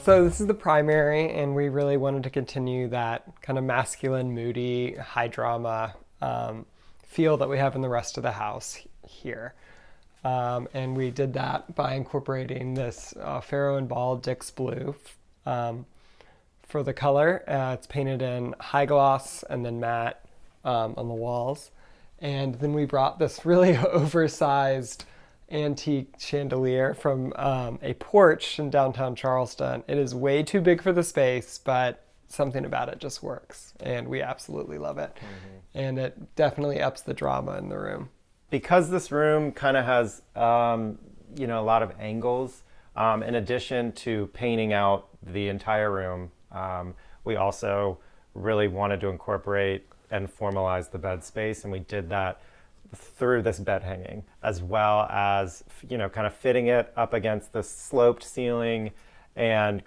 So this is the primary, and we really wanted to continue that kind of masculine, moody, high drama feel that we have in the rest of the house here. And we did that by incorporating this Faro and Ball Dix Blue for the color. It's painted in high gloss and then matte on the walls. And then we brought this really oversized antique chandelier from a porch in downtown Charleston. It is way too big for the space, but something about it just works, and we absolutely love it. Mm-hmm. And it definitely ups the drama in the room. Because this room kind of has a lot of angles, in addition to painting out the entire room, we also really wanted to incorporate and formalize the bed space, and we did that through this bed hanging, as well as kind of fitting it up against the sloped ceiling and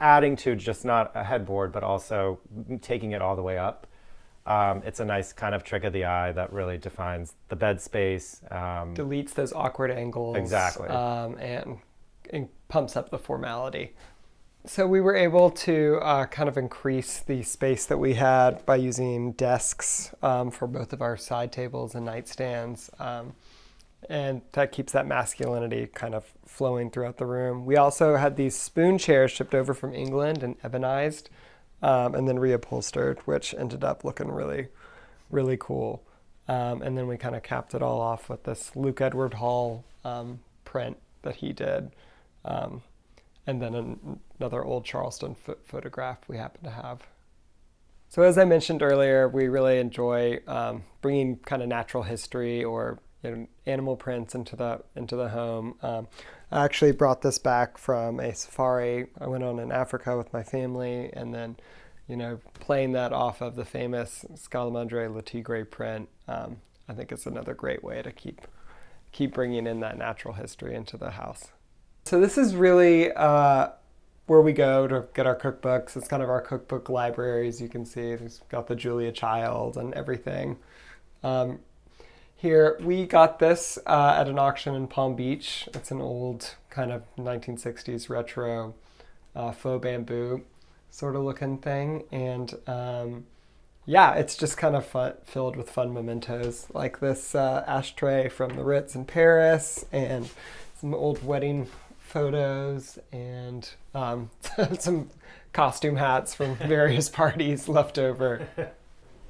adding to just not a headboard, but also taking it all the way up. It's a nice kind of trick of the eye that really defines the bed space. Deletes those awkward angles. Exactly. And pumps up the formality. So we were able to kind of increase the space that we had by using desks for both of our side tables and nightstands. And that keeps that masculinity kind of flowing throughout the room. We also had these spoon chairs shipped over from England and ebonized and then reupholstered, which ended up looking really, really cool. And then we kind of capped it all off with this Luke Edward Hall print that he did. And then another old Charleston photograph we happen to have. So as I mentioned earlier, we really enjoy bringing kind of natural history or animal prints into the home. I actually brought this back from a safari I went on in Africa with my family, and then playing that off of the famous Scalamandre Le Tigre print. I think it's another great way to keep bringing in that natural history into the house. So this is really where we go to get our cookbooks. It's kind of our cookbook library, as you can see. It's got the Julia Child and everything. Here, we got this at an auction in Palm Beach. It's an old kind of 1960s retro faux bamboo sort of looking thing. And it's just kind of filled with fun mementos, like this ashtray from the Ritz in Paris, and some old wedding photos, and some costume hats from various parties left over.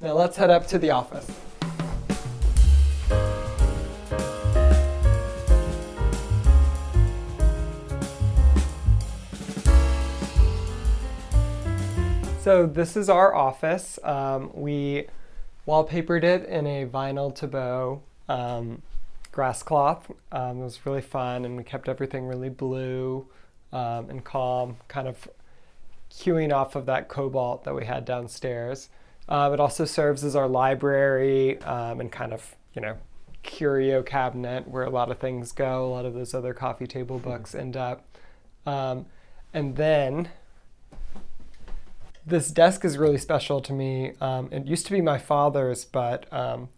Now let's head up to the office. So this is our office. We wallpapered it in a vinyl to bow grass cloth. It was really fun, and we kept everything really blue and calm, kind of cueing off of that cobalt that we had downstairs. It also serves as our library and kind of, curio cabinet where a lot of things go, a lot of those other coffee table books end up. And then this desk is really special to me. It used to be my father's, but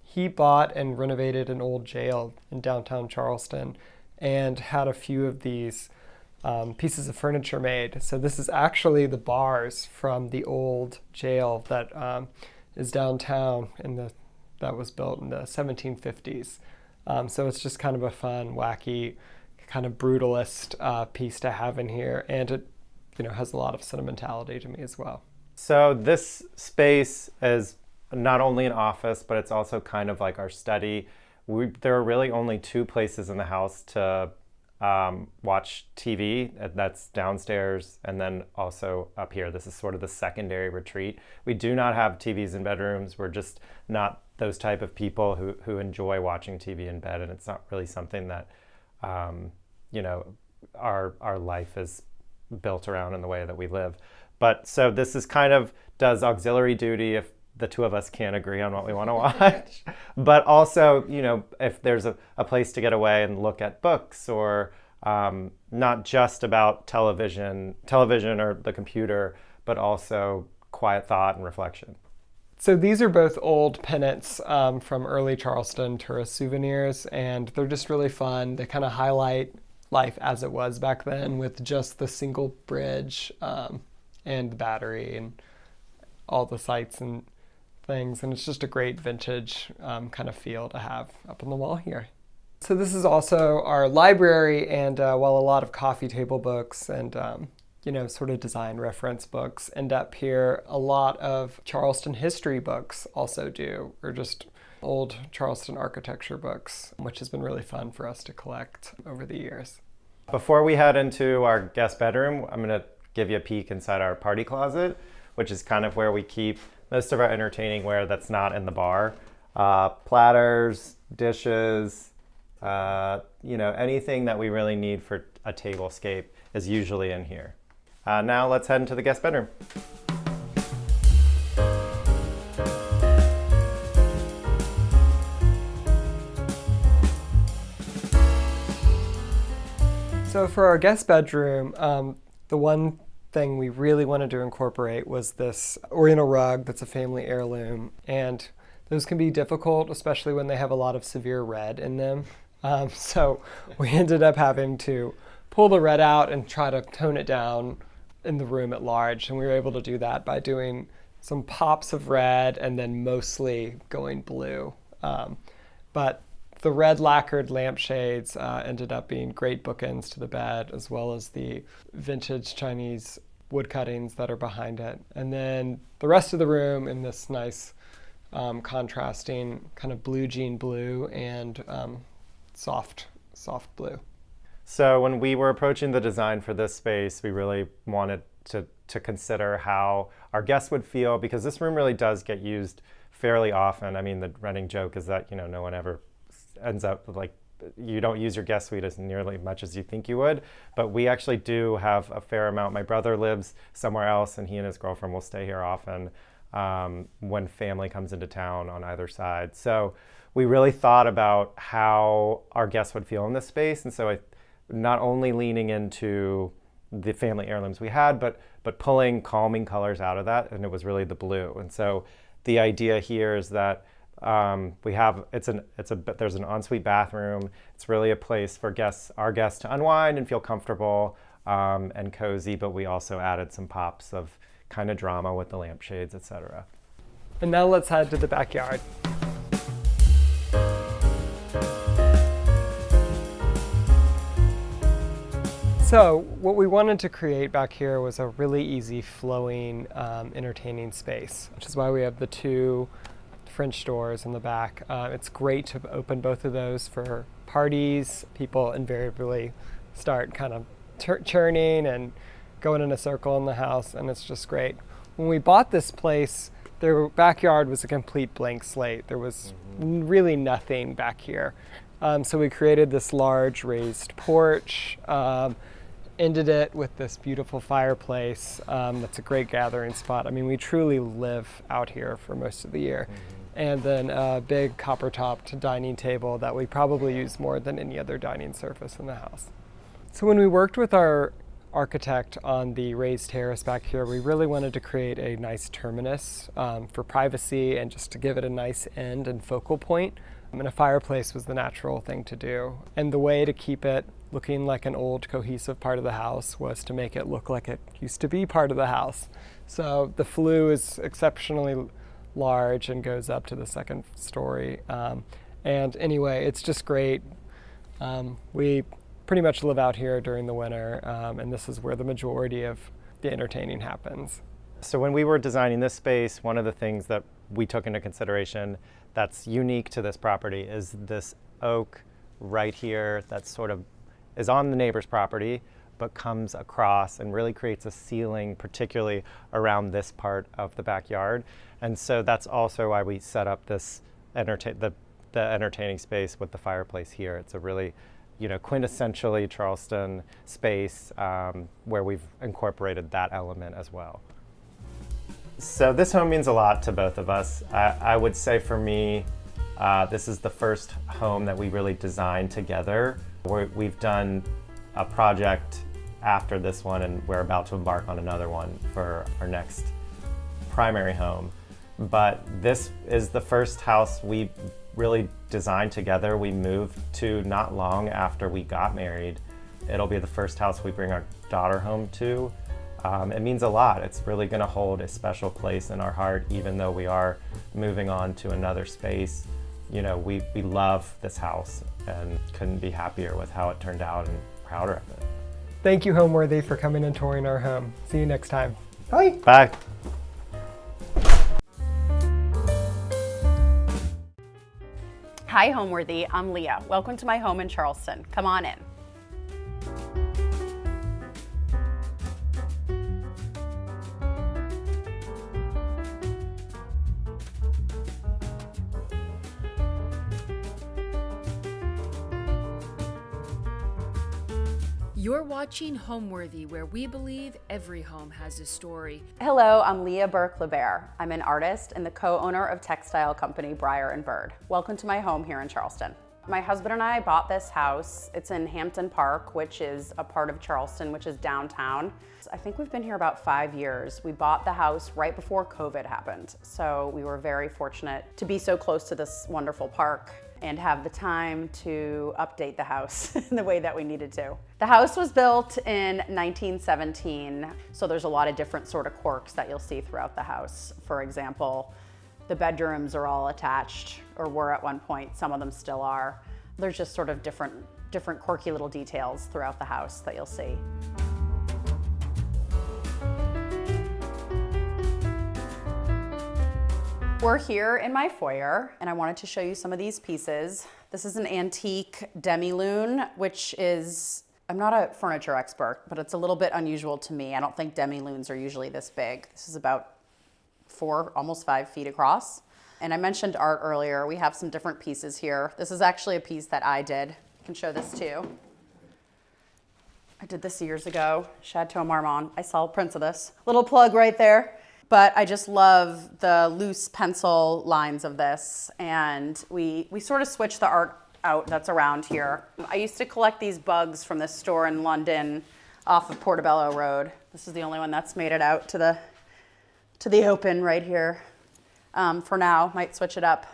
he bought and renovated an old jail in downtown Charleston and had a few of these pieces of furniture made. So this is actually the bars from the old jail that is downtown that was built in the 1750s. So it's just kind of a fun, wacky, kind of brutalist piece to have in here, and it has a lot of sentimentality to me as well. So this space is not only an office, but it's also kind of like our study. There are really only two places in the house to watch TV. That's downstairs and then also up here. This is sort of the secondary retreat. We do not have TVs in bedrooms. We're just not those type of people who enjoy watching TV in bed, and it's not really something that our life is built around in the way that we live. But so this is kind of does auxiliary duty if the two of us can't agree on what we want to watch, but also, if there's a place to get away and look at books or not just about television or the computer, but also quiet thought and reflection. So these are both old pennants from early Charleston tourist souvenirs, and they're just really fun. They kind of highlight life as it was back then with just the single bridge and the battery and all the sights and things, and it's just a great vintage kind of feel to have up on the wall here. So this is also our library, and while a lot of coffee table books and sort of design reference books end up here, a lot of Charleston history books also do, or just old Charleston architecture books, which has been really fun for us to collect over the years. Before we head into our guest bedroom, I'm going to give you a peek inside our party closet, which is kind of where we keep most of our entertaining wear that's not in the bar. Platters, dishes, anything that we really need for a tablescape is usually in here. Now let's head into the guest bedroom. So for our guest bedroom, the one thing we really wanted to incorporate was this oriental rug that's a family heirloom, and those can be difficult, especially when they have a lot of severe red in them. So we ended up having to pull the red out and try to tone it down in the room at large, and we were able to do that by doing some pops of red and then mostly going blue. But the red lacquered lampshades ended up being great bookends to the bed, as well as the vintage Chinese wood cuttings that are behind it. And then the rest of the room in this nice contrasting kind of blue jean blue and soft blue. So when we were approaching the design for this space, we really wanted to consider how our guests would feel, because this room really does get used fairly often. I mean, the running joke is that, no one ever ends up like, you don't use your guest suite as nearly much as you think you would, but we actually do have a fair amount. My brother lives somewhere else, and he and his girlfriend will stay here often when family comes into town on either side. So we really thought about how our guests would feel in this space, and so not only leaning into the family heirlooms we had, but pulling calming colors out of that, and it was really the blue. And so the idea here is that there's an ensuite bathroom. It's really a place for our guests to unwind and feel comfortable and cozy, but we also added some pops of kind of drama with the lampshades, etc. And now let's head to the backyard. So what we wanted to create back here was a really easy flowing entertaining space, which is why we have the two French doors in the back. It's great to open both of those for parties. People invariably start kind of churning and going in a circle in the house, and it's just great. When we bought this place, their backyard was a complete blank slate. There was really nothing back here. So we created this large raised porch, ended it with this beautiful fireplace that's a great gathering spot. I mean, we truly live out here for most of the year. And then a big copper-topped dining table that we probably use more than any other dining surface in the house. So when we worked with our architect on the raised terrace back here, we really wanted to create a nice terminus for privacy and just to give it a nice end and focal point. And a fireplace was the natural thing to do. And the way to keep it looking like an old cohesive part of the house was to make it look like it used to be part of the house. So the flue is exceptionally large and goes up to the second story. And anyway, it's just great. We pretty much live out here during the winter, and this is where the majority of the entertaining happens. So when we were designing this space, one of the things that we took into consideration that's unique to this property is this oak right here that sort of is on the neighbor's property, but comes across and really creates a ceiling, particularly around this part of the backyard. And so that's also why we set up this the entertaining space with the fireplace here. It's a really, quintessentially Charleston space where we've incorporated that element as well. So this home means a lot to both of us. I would say for me, this is the first home that we really designed together. We've done a project after this one, and we're about to embark on another one for our next primary home. But this is the first house we really designed together. We moved to not long after we got married. It'll be the first house we bring our daughter home to. It means a lot. It's really going to hold a special place in our heart, even though we are moving on to another space. We love this house and couldn't be happier with how it turned out and prouder of it. Thank you, Homeworthy, for coming and touring our home. See you next time. Bye. Bye. Hi, Homeworthy. I'm Leah. Welcome to my home in Charleston. Come on in. You're watching Homeworthy, where we believe every home has a story. Hello, I'm Lia Burke Libaire. I'm an artist and the co-owner of textile company Briar & Bird. Welcome to my home here in Charleston. My husband and I bought this house. It's in Hampton Park, which is a part of Charleston, which is downtown. I think we've been here about 5 years. We bought the house right before COVID happened. So we were very fortunate to be so close to this wonderful park and have the time to update the house in the way that we needed to. The house was built in 1917, so there's a lot of different sort of quirks that you'll see throughout the house. For example, the bedrooms are all attached, or were at one point. Some of them still are. There's just sort of different quirky little details throughout the house that you'll see. We're here in my foyer, and I wanted to show you some of these pieces. This is an antique demi-lune, which is, I'm not a furniture expert, but it's a little bit unusual to me. I don't think demi-lunes are usually this big. This is about 4, almost 5 feet across. And I mentioned art earlier. We have some different pieces here. This is actually a piece that I did. I can show this too. I did this years ago, Chateau Marmont. I saw prints of this. Little plug right there. But I just love the loose pencil lines of this. And we sort of switched the art out that's around here. I used to collect these bugs from this store in London off of Portobello Road. This is the only one that's made it out to the open right here. For now, might switch it up.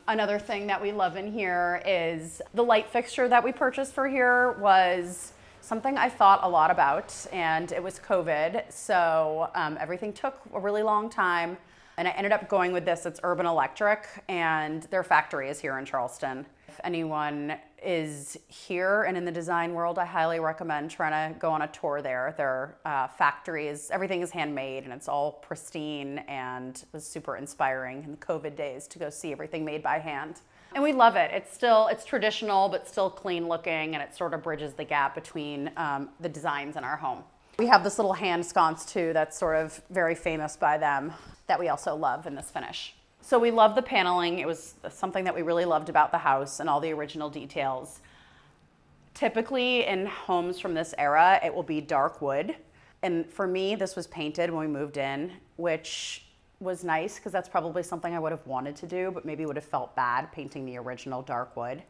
Another thing that we love in here is the light fixture that we purchased for here was something I thought a lot about, and it was COVID, so everything took a really long time, and I ended up going with this. It's Urban Electric, and their factory is here in Charleston. If anyone is here and in the design world, I highly recommend trying to go on a tour there. Their factory everything is handmade, and it's all pristine, and it was super inspiring in the COVID days to go see everything made by hand. And we love it. It's traditional, but still clean looking, and it sort of bridges the gap between the designs in our home. We have this little hand sconce too that's sort of very famous by them that we also love in this finish. So we love the paneling. It was something that we really loved about the house and all the original details. Typically in homes from this era, it will be dark wood. And for me, this was painted when we moved in, which was nice because that's probably something I would have wanted to do, but maybe would have felt bad painting the original dark wood.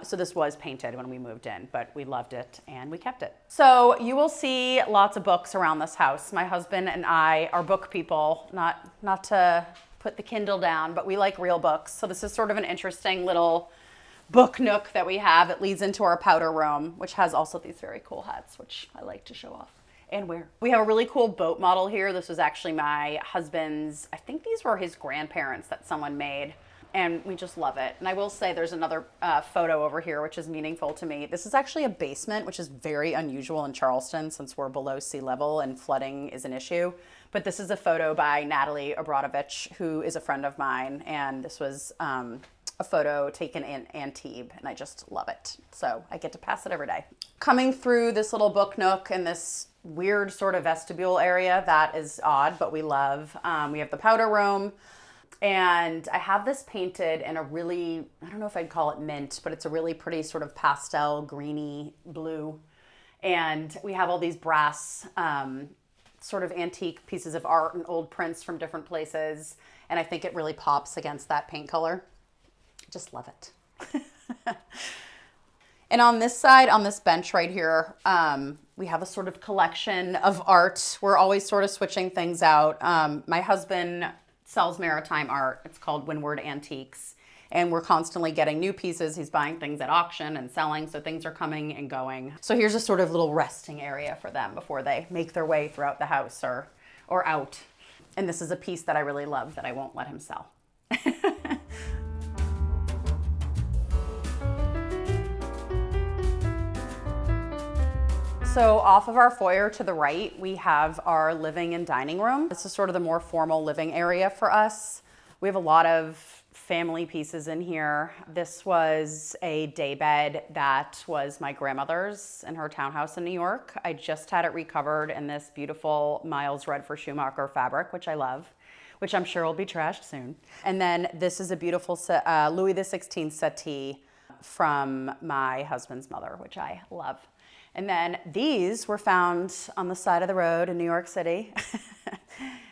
So this was painted when we moved in, but we loved it and we kept it. So you will see lots of books around this house. My husband and I are book people, not to put the Kindle down, but we like real books. So this is sort of an interesting little book nook that we have. It leads into our powder room, which has also these very cool hats, which I like to show off and wear. We have a really cool boat model here. This was actually my husband's, I think these were his grandparents that someone made. and we just love it. And I will say there's another photo over here which is meaningful to me. This is actually a basement, which is very unusual in Charleston since we're below sea level and flooding is an issue. But this is a photo by Natalie Obradovich, who is a friend of mine, and this was a photo taken in Antibes, and I just love it. So I get to pass it every day. Coming through this little book nook in this weird sort of vestibule area that is odd, but we love. We have the powder room, and I have this painted in a really, I don't know if I'd call it mint, but it's a really pretty sort of pastel greeny blue. And we have all these brass sort of antique pieces of art and old prints from different places. And I think it really pops against that paint color. Just love it. And on this side, on this bench right here, we have a sort of collection of art. We're always sort of switching things out. My husband sells maritime art. It's called Windward Antiques. And we're constantly getting new pieces. He's buying things at auction and selling, so things are coming and going. So here's a sort of little resting area for them before they make their way throughout the house or out. And this is a piece that I really love that I won't let him sell. So off of our foyer to the right, we have our living and dining room. This is sort of the more formal living area for us. We have a lot of family pieces in here. This was a daybed that was my grandmother's in her townhouse in New York. I just had it recovered in this beautiful Miles Redford Schumacher fabric, which I love, which I'm sure will be trashed soon. And then this is a beautiful Louis XVI settee from my husband's mother, which I love. And then these were found on the side of the road in New York City.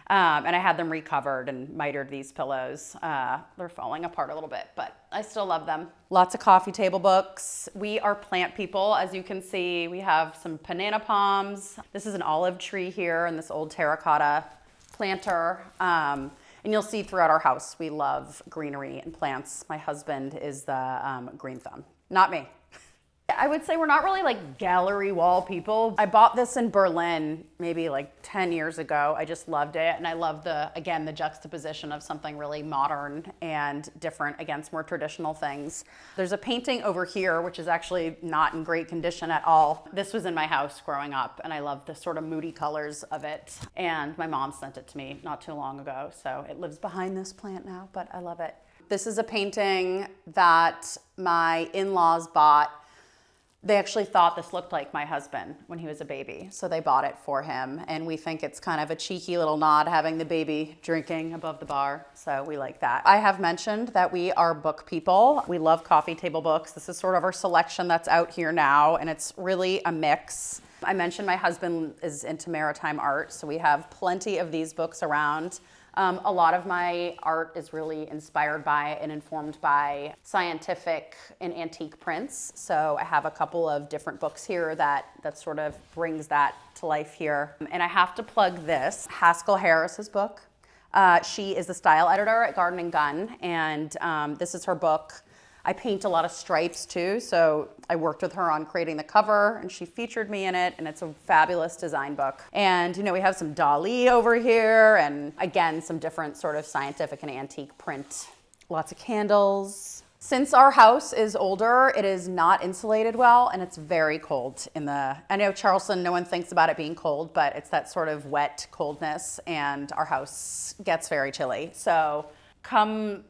And I had them recovered and mitered these pillows. They're falling apart a little bit, but I still love them. Lots of coffee table books. We are plant people, as you can see. We have some banana palms. This is an olive tree here and this old terracotta planter. And you'll see throughout our house, we love greenery and plants. My husband is the green thumb, not me. I would say we're not really like gallery wall people. I bought this in Berlin maybe like 10 years ago. I just loved it. And I love the juxtaposition of something really modern and different against more traditional things. There's a painting over here, which is actually not in great condition at all. This was in my house growing up, and I love the sort of moody colors of it. And my mom sent it to me not too long ago. So it lives behind this plant now, but I love it. This is a painting that my in-laws bought. They actually thought this looked like my husband when he was a baby, so they bought it for him, and we think it's kind of a cheeky little nod having the baby drinking above the bar, so we like that. I have mentioned that we are book people. We love coffee table books. This is sort of our selection that's out here now, and it's really a mix. I mentioned my husband is into maritime art, so we have plenty of these books around. A lot of my art is really inspired by and informed by scientific and antique prints. So I have a couple of different books here that sort of brings that to life here. And I have to plug this, Haskell Harris's book. She is the style editor at Garden & Gun, and this is her book. I paint a lot of stripes too, so I worked with her on creating the cover, and she featured me in it, and it's a fabulous design book. And we have some Dali over here, and again, some different sort of scientific and antique print. Lots of candles. Since our house is older, it is not insulated well, and it's very cold I know Charleston, no one thinks about it being cold, but it's that sort of wet coldness, and our house gets very chilly. So come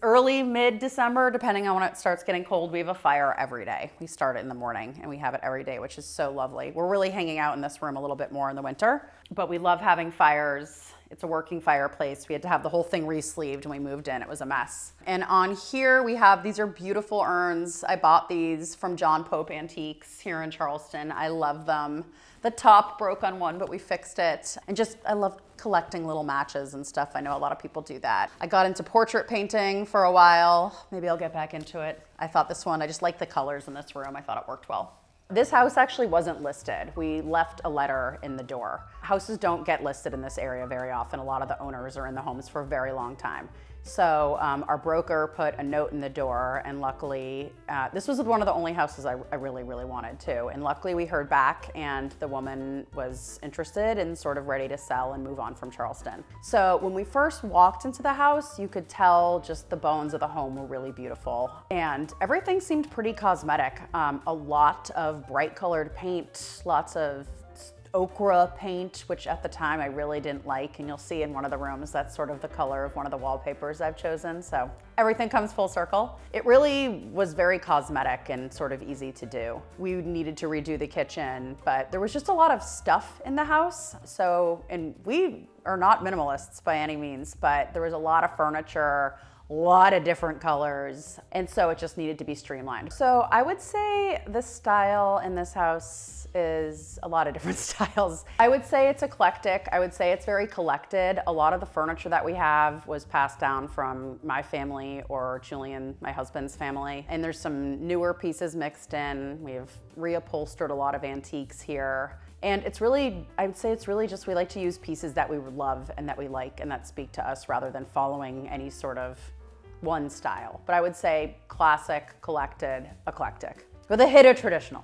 early, mid-December, depending on when it starts getting cold, we have a fire every day. We start it in the morning, and we have it every day, which is so lovely. We're really hanging out in this room a little bit more in the winter, but we love having fires. It's a working fireplace. We had to have the whole thing re-sleeved when we moved in. It was a mess. And on here we have, these are beautiful urns. I bought these from John Pope Antiques here in Charleston. I love them. The top broke on one, but we fixed it. And I love collecting little matches and stuff. I know a lot of people do that. I got into portrait painting for a while. Maybe I'll get back into it. I thought this one, I just like the colors in this room. I thought it worked well. This house actually wasn't listed. We left a letter in the door. Houses don't get listed in this area very often. A lot of the owners are in the homes for a very long time. So our broker put a note in the door, and luckily, this was one of the only houses I really, really wanted to. And luckily we heard back, and the woman was interested and sort of ready to sell and move on from Charleston. So when we first walked into the house, you could tell just the bones of the home were really beautiful. And everything seemed pretty cosmetic. A lot of bright colored paint, lots of ochre paint, which at the time I really didn't like, and you'll see in one of the rooms that's sort of the color of one of the wallpapers I've chosen, so everything comes full circle. It really was very cosmetic and sort of easy to do. We needed to redo the kitchen, but there was just a lot of stuff in the house, so, and we are not minimalists by any means, but there was a lot of furniture, a lot of different colors, and so it just needed to be streamlined. So I would say the style in this house is a lot of different styles. I would say it's eclectic. I would say it's very collected. A lot of the furniture that we have was passed down from my family or Julian, my husband's family. And there's some newer pieces mixed in. We've reupholstered a lot of antiques here. And it's really, I would say it's really just, we like to use pieces that we love and that we like and that speak to us rather than following any sort of one style. But I would say classic, collected, eclectic, with a hit of traditional.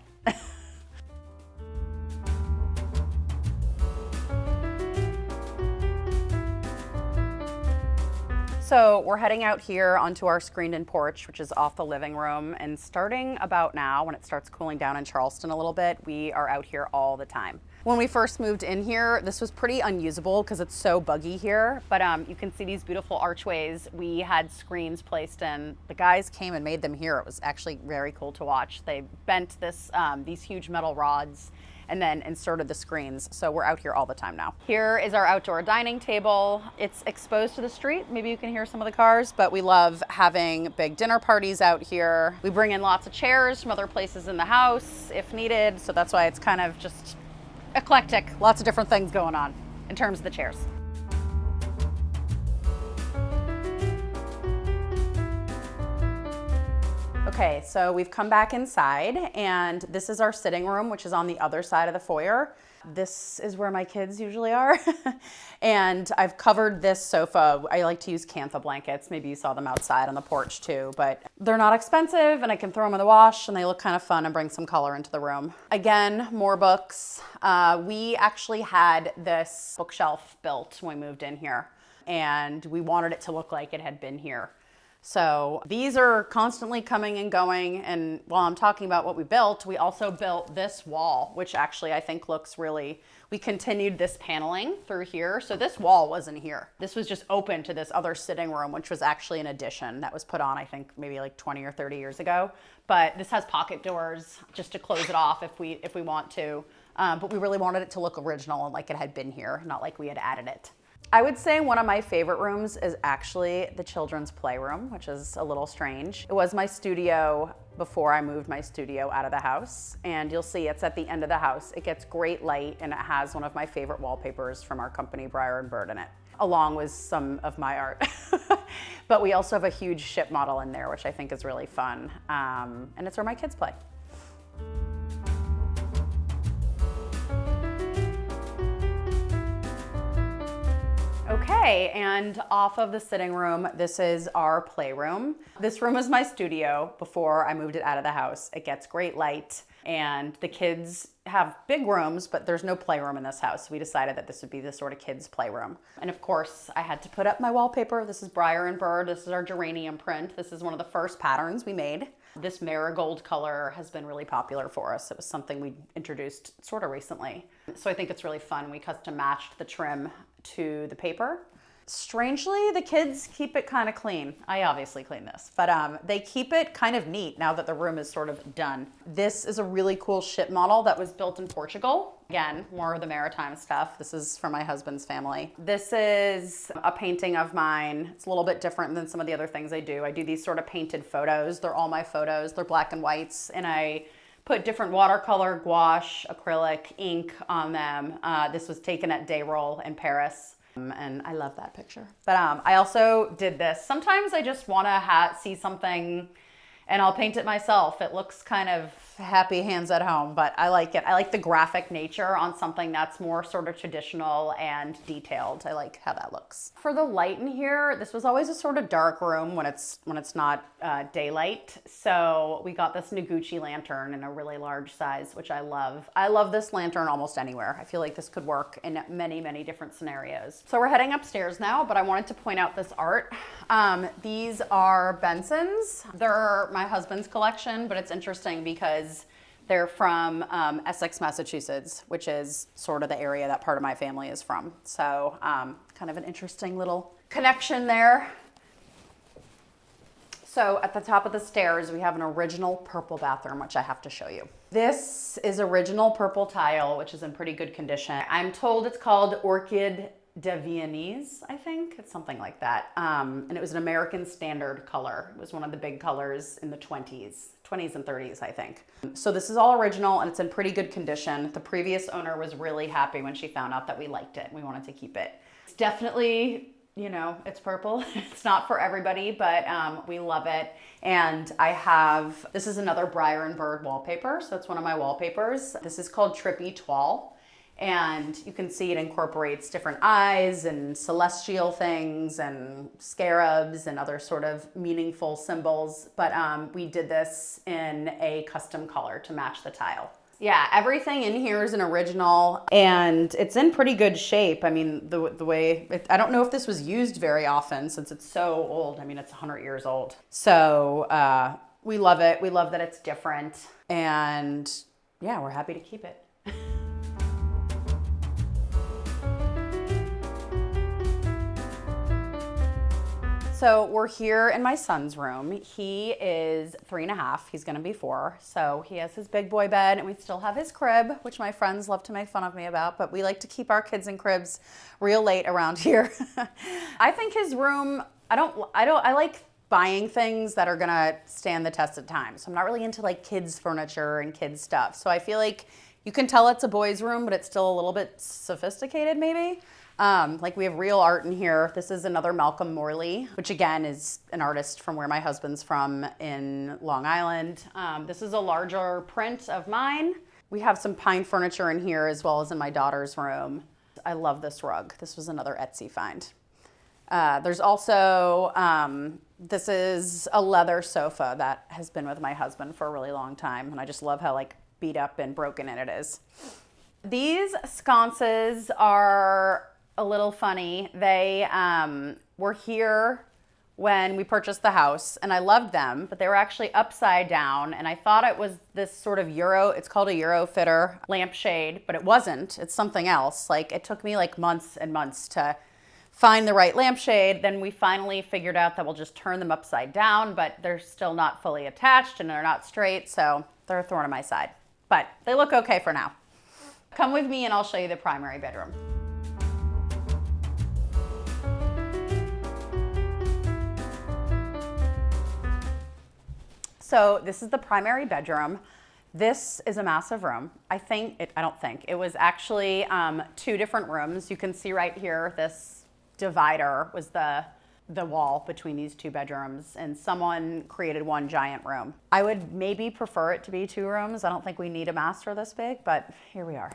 So we're heading out here onto our screened-in porch, which is off the living room, and starting about now, when it starts cooling down in Charleston a little bit, we are out here all the time. When we first moved in here, this was pretty unusable because it's so buggy here, but you can see these beautiful archways. We had screens placed in. The guys came and made them here. It was actually very cool to watch. They bent these huge metal rods and then inserted the screens. So we're out here all the time now. Here is our outdoor dining table. It's exposed to the street. Maybe you can hear some of the cars, but we love having big dinner parties out here. We bring in lots of chairs from other places in the house if needed. So that's why it's kind of just eclectic. Lots of different things going on in terms of the chairs. Okay, so we've come back inside, and this is our sitting room, which is on the other side of the foyer. This is where my kids usually are. And I've covered this sofa. I like to use Cantha blankets. Maybe you saw them outside on the porch too, but they're not expensive and I can throw them in the wash and they look kind of fun and bring some color into the room. Again, more books. We actually had this bookshelf built when we moved in here, and we wanted it to look like it had been here. So these are constantly coming and going, and while I'm talking about what we built, we also built this wall, which actually I think looks really, we continued this paneling through here. So this wall wasn't here. This was just open to this other sitting room, which was actually an addition that was put on, I think maybe like 20 or 30 years ago. But this has pocket doors just to close it off if we want to. But we really wanted it to look original and like it had been here, not like we had added it. I would say one of my favorite rooms is actually the children's playroom, which is a little strange. It was my studio before I moved my studio out of the house, and you'll see it's at the end of the house. It gets great light, and it has one of my favorite wallpapers from our company, Breyer and Bird, in it, along with some of my art. But we also have a huge ship model in there, which I think is really fun, and it's where my kids play. Okay, and off of the sitting room, this is our playroom. This room was my studio before I moved it out of the house. It gets great light, and the kids have big rooms, but there's no playroom in this house. So we decided that this would be the sort of kids' playroom. And of course, I had to put up my wallpaper. This is Breyer and Bird. This is our geranium print. This is one of the first patterns we made. This marigold color has been really popular for us. It was something we introduced sort of recently. So I think it's really fun. We custom matched the trim to the paper. Strangely, the kids keep it kind of clean. I obviously clean this, but they keep it kind of neat now that the room is sort of done. This is a really cool ship model that was built in Portugal. Again, more of the maritime stuff. This is from my husband's family. This is a painting of mine. It's a little bit different than some of the other things I do. I do these sort of painted photos. They're all my photos. They're black and whites, and I put different watercolor, gouache, acrylic, ink on them. This was taken at Dayroll in Paris. And I love that picture. But I also did this. Sometimes I just want to see something and I'll paint it myself. It looks kind of happy hands at home, but I like it. I like the graphic nature on something that's more sort of traditional and detailed. I like how that looks. For the light in here, this was always a sort of dark room when it's not daylight. So we got this Noguchi lantern in a really large size, which I love. I love this lantern almost anywhere. I feel like this could work in many, many different scenarios. So we're heading upstairs now, but I wanted to point out this art. These are Bensons. They're my husband's collection, but it's interesting because they're from Essex, Massachusetts, which is sort of the area that part of my family is from. So kind of an interesting little connection there. So at the top of the stairs, we have an original purple bathroom, which I have to show you. This is original purple tile, which is in pretty good condition. I'm told it's called Orchid de Viennese, I think. It's something like that. And it was an American standard color. It was one of the big colors in the 20s and 30s, I think. So this is all original and it's in pretty good condition. The previous owner was really happy when she found out that we liked it and we wanted to keep it. It's definitely, you know, it's purple. It's not for everybody, but we love it. And this is another Briar and Bird wallpaper. So it's one of my wallpapers. This is called Trippy Toile. And you can see it incorporates different eyes and celestial things and scarabs and other sort of meaningful symbols. But we did this in a custom color to match the tile. Yeah, everything in here is an original and it's in pretty good shape. I mean, the way, I don't know if this was used very often since it's so old. I mean, it's 100 years old. So we love it. We love that it's different. And yeah, we're happy to keep it. So we're here in my son's room. He is 3.5, he's gonna be 4. So he has his big boy bed and we still have his crib, which my friends love to make fun of me about, but we like to keep our kids in cribs real late around here. I think his room, I like buying things that are gonna stand the test of time. So I'm not really into like kids furniture and kids stuff. So I feel like you can tell it's a boy's room, but it's still a little bit sophisticated maybe. Like we have real art in here. This is another Malcolm Morley, which again is an artist from where my husband's from in Long Island. This is a larger print of mine. We have some pine furniture in here as well as in my daughter's room. I love this rug. This was another Etsy find. There's also, this is a leather sofa that has been with my husband for a really long time. And I just love how like beat up and broken in it is. These sconces are a little funny. They were here when we purchased the house and I loved them, but they were actually upside down and I thought it was this sort of it's called a Euro fitter lampshade, but it wasn't. It's something else. Like it took me like months and months to find the right lampshade. Then we finally figured out that we'll just turn them upside down, but they're still not fully attached and they're not straight, so they're a thorn on my side. But they look okay for now. Come with me and I'll show you the primary bedroom. So this is the primary bedroom. This is a massive room. It was actually 2 different rooms. You can see right here, this divider was the wall between these 2 bedrooms and someone created one giant room. I would maybe prefer it to be 2 rooms. I don't think we need a master this big, but here we are.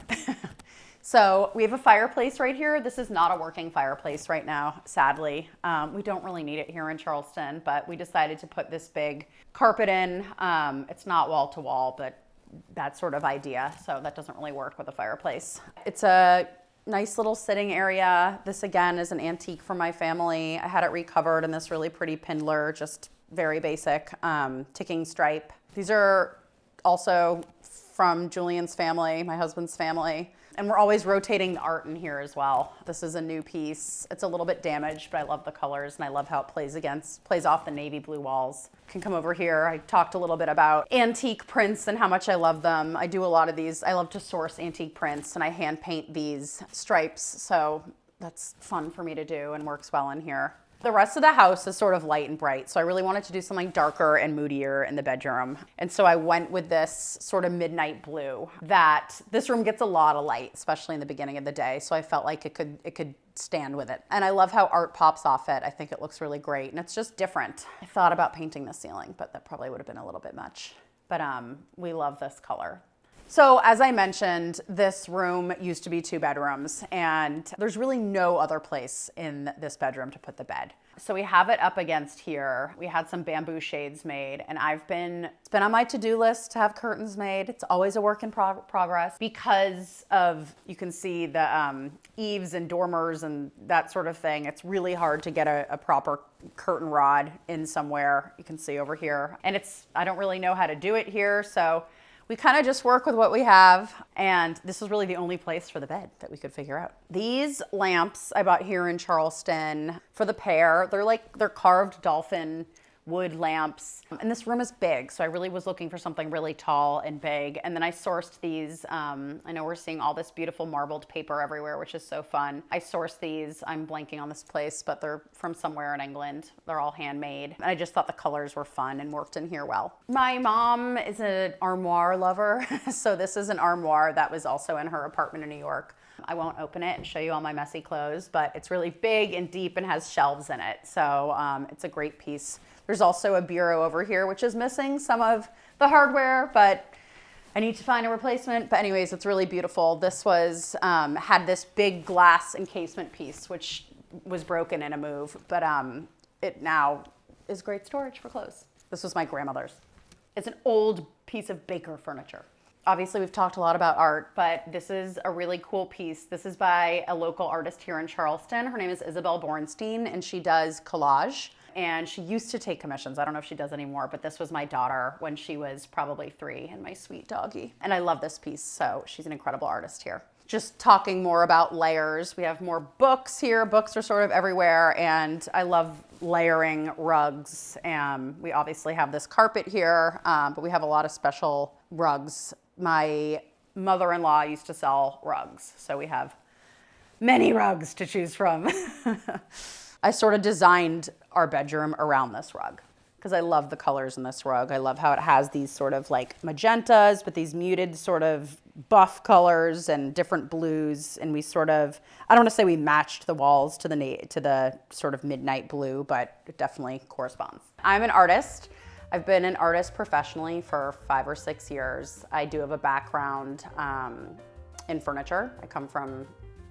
So we have a fireplace right here. This is not a working fireplace right now, sadly. We don't really need it here in Charleston, but we decided to put this big carpet in. It's not wall to wall, but that sort of idea. So that doesn't really work with a fireplace. It's a nice little sitting area. This again is an antique from my family. I had it recovered in this really pretty Pindler, just very basic, ticking stripe. These are also from Julian's family, my husband's family. And we're always rotating the art in here as well. This is a new piece. It's a little bit damaged, but I love the colors and I love how it plays off the navy blue walls. You can come over here. I talked a little bit about antique prints and how much I love them. I do a lot of these. I love to source antique prints and I hand paint these stripes. So that's fun for me to do and works well in here. The rest of the house is sort of light and bright, so I really wanted to do something darker and moodier in the bedroom. And so I went with this sort of midnight blue that this room gets a lot of light, especially in the beginning of the day, so I felt like it could stand with it. And I love how art pops off it. I think it looks really great, and it's just different. I thought about painting the ceiling, but that probably would have been a little bit much. But we love this color. So as I mentioned, this room used to be 2 bedrooms, and there's really no other place in this bedroom to put the bed. So we have it up against here. We had some bamboo shades made, and it's been on my to-do list to have curtains made. It's always a work in progress because of, you can see the eaves and dormers and that sort of thing. It's really hard to get a proper curtain rod in somewhere. You can see over here, and I don't really know how to do it here, so we kind of just work with what we have, and this is really the only place for the bed that we could figure out. These lamps I bought here in Charleston for the pair. They're carved dolphin wood lamps. And this room is big, so I really was looking for something really tall and big. And then I sourced these. I know we're seeing all this beautiful marbled paper everywhere, which is so fun. I sourced these. I'm blanking on this place, but they're from somewhere in England. They're all handmade. And I just thought the colors were fun and worked in here well. My mom is an armoire lover, so this is an armoire that was also in her apartment in New York. I won't open it and show you all my messy clothes, but it's really big and deep and has shelves in it. So it's a great piece. There's also a bureau over here, which is missing some of the hardware, but I need to find a replacement. But anyways, it's really beautiful. This was, had this big glass encasement piece, which was broken in a move, but it now is great storage for clothes. This was my grandmother's. It's an old piece of Baker furniture. Obviously, we've talked a lot about art, but this is a really cool piece. This is by a local artist here in Charleston. Her name is Isabel Bornstein, and she does collage. And she used to take commissions. I don't know if she does anymore, but this was my daughter when she was probably 3 and my sweet doggy. And I love this piece, so she's an incredible artist here. Just talking more about layers, we have more books here. Books are sort of everywhere, and I love layering rugs. We obviously have this carpet here, but we have a lot of special rugs. My mother-in-law used to sell rugs, so we have many rugs to choose from. I sort of designed our bedroom around this rug because I love the colors in this rug. I love how it has these sort of like magentas, but these muted sort of buff colors and different blues. And we sort of, I don't want to say we matched the walls to the sort of midnight blue, but it definitely corresponds. I'm an artist. I've been an artist professionally for 5 or 6 years. I do have a background in furniture. I come from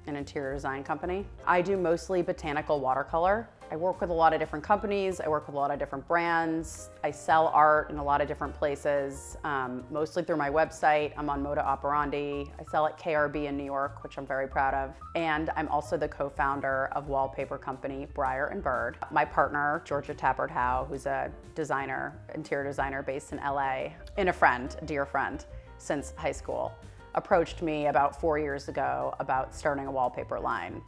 an interior design company. I do mostly botanical watercolor. I work with a lot of different companies. I work with a lot of different brands. I sell art in a lot of different places, mostly through my website. I'm on Moda Operandi. I sell at KRB in New York, which I'm very proud of. And I'm also the co-founder of wallpaper company Briar and Bird. My partner, Georgia Tappert Howe, who's a designer, interior designer based in LA, and a dear friend since high school, approached me about 4 years ago about starting a wallpaper line.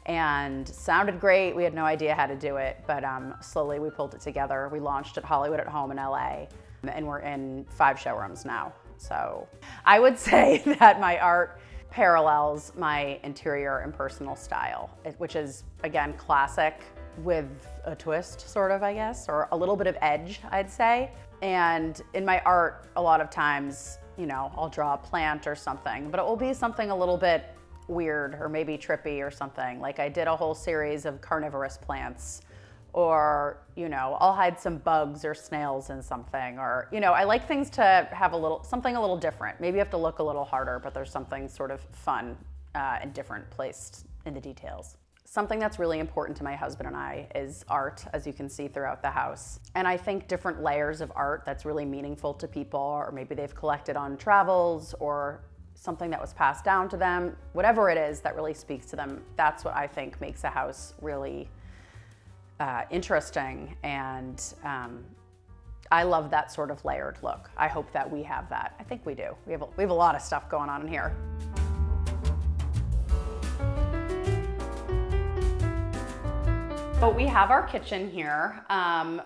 And sounded great. We had no idea how to do it, but slowly we pulled it together. We launched at Hollywood at Home in LA, and we're in 5 showrooms now. So I would say that my art parallels my interior and personal style, which is, again, classic with a twist, sort of, I guess, or a little bit of edge, I'd say. And in my art, a lot of times, I'll draw a plant or something, but it will be something a little bit weird or maybe trippy or something. Like I did a whole series of carnivorous plants, or, I'll hide some bugs or snails in something, or, I like things to have something a little different. Maybe you have to look a little harder, but there's something sort of fun and different placed in the details. Something that's really important to my husband and I is art, as you can see throughout the house. And I think different layers of art that's really meaningful to people, or maybe they've collected on travels or something that was passed down to them, whatever it is that really speaks to them, that's what I think makes a house really interesting. And I love that sort of layered look. I hope that we have that. I think we do. We have a lot of stuff going on in here. But we have our kitchen here,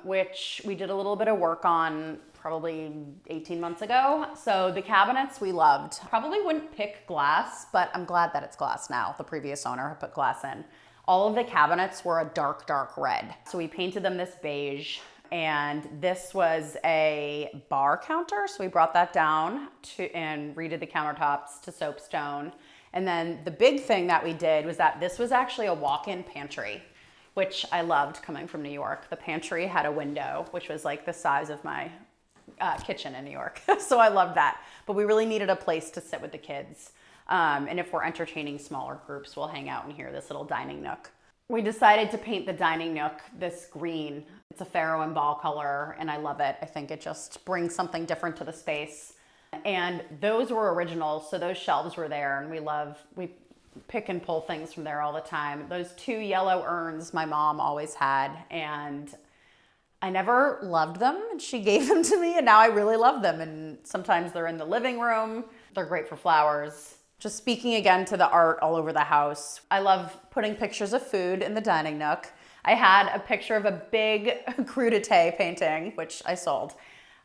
which we did a little bit of work on probably 18 months ago. So the cabinets we loved. Probably wouldn't pick glass, but I'm glad that it's glass now. The previous owner had put glass in. All of the cabinets were a dark, dark red. So we painted them this beige, and this was a bar counter. So we brought that down and redid the countertops to soapstone. And then the big thing that we did was that this was actually a walk-in pantry, which I loved coming from New York. The pantry had a window, which was like the size of my kitchen in New York. So I loved that. But we really needed a place to sit with the kids. And if we're entertaining smaller groups, we'll hang out in here, this little dining nook. We decided to paint the dining nook this green. It's a pharaoh and ball color, and I love it. I think it just brings something different to the space. And those were original, so those shelves were there, and we pick and pull things from there all the time. Those 2 yellow urns my mom always had, and I never loved them, and she gave them to me, and now I really love them. And sometimes they're in the living room. They're great for flowers. Just speaking again to the art all over the house. I love putting pictures of food in the dining nook. I had a picture of a big crudité painting, which I sold.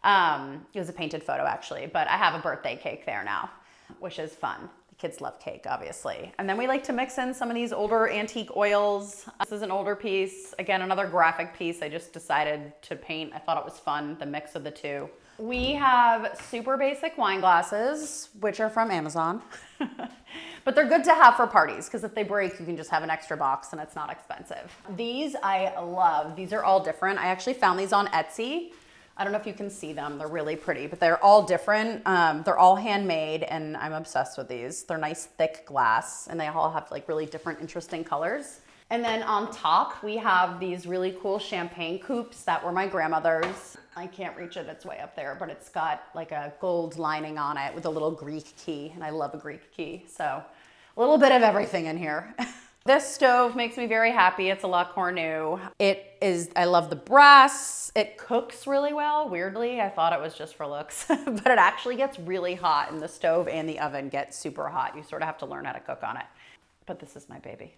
It was a painted photo actually, but I have a birthday cake there now, which is fun. The kids love cake, obviously. And then we like to mix in some of these older antique oils. This is an older piece. Again, another graphic piece I just decided to paint. I thought it was fun, the mix of the two. We have super basic wine glasses, which are from Amazon, but they're good to have for parties because if they break, you can just have an extra box and it's not expensive. These I love. These are all different. I actually found these on Etsy. I don't know if you can see them. They're really pretty, but they're all different. They're all handmade and I'm obsessed with these. They're nice, thick glass and they all have like really different, interesting colors. And then on top, we have these really cool champagne coupes that were my grandmother's. I can't reach it, it's way up there, but it's got like a gold lining on it with a little Greek key, and I love a Greek key. So a little bit of everything in here. This stove makes me very happy. It's a La Cornue. I love the brass. It cooks really well, weirdly. I thought it was just for looks, but it actually gets really hot, and the stove and the oven get super hot. You sort of have to learn how to cook on it. But this is my baby.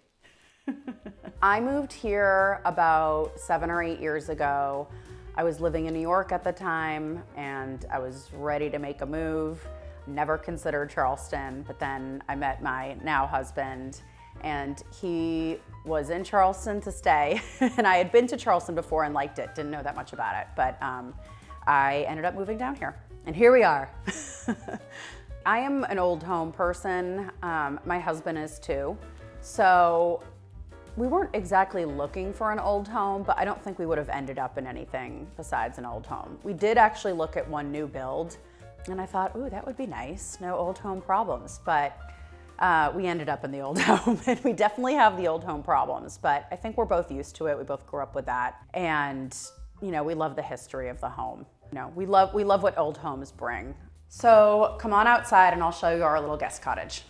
I moved here about 7 or 8 years ago. I was living in New York at the time and I was ready to make a move. Never considered Charleston, but then I met my now husband and he was in Charleston to stay. And I had been to Charleston before and liked it, didn't know that much about it, but I ended up moving down here. And here we are. I am an old home person. My husband is too. So we weren't exactly looking for an old home, but I don't think we would have ended up in anything besides an old home. We did actually look at one new build, and I thought, ooh, that would be nice. No old home problems, but we ended up in the old home, and we definitely have the old home problems, but I think we're both used to it. We both grew up with that, and we love the history of the home. We love what old homes bring. So come on outside, and I'll show you our little guest cottage.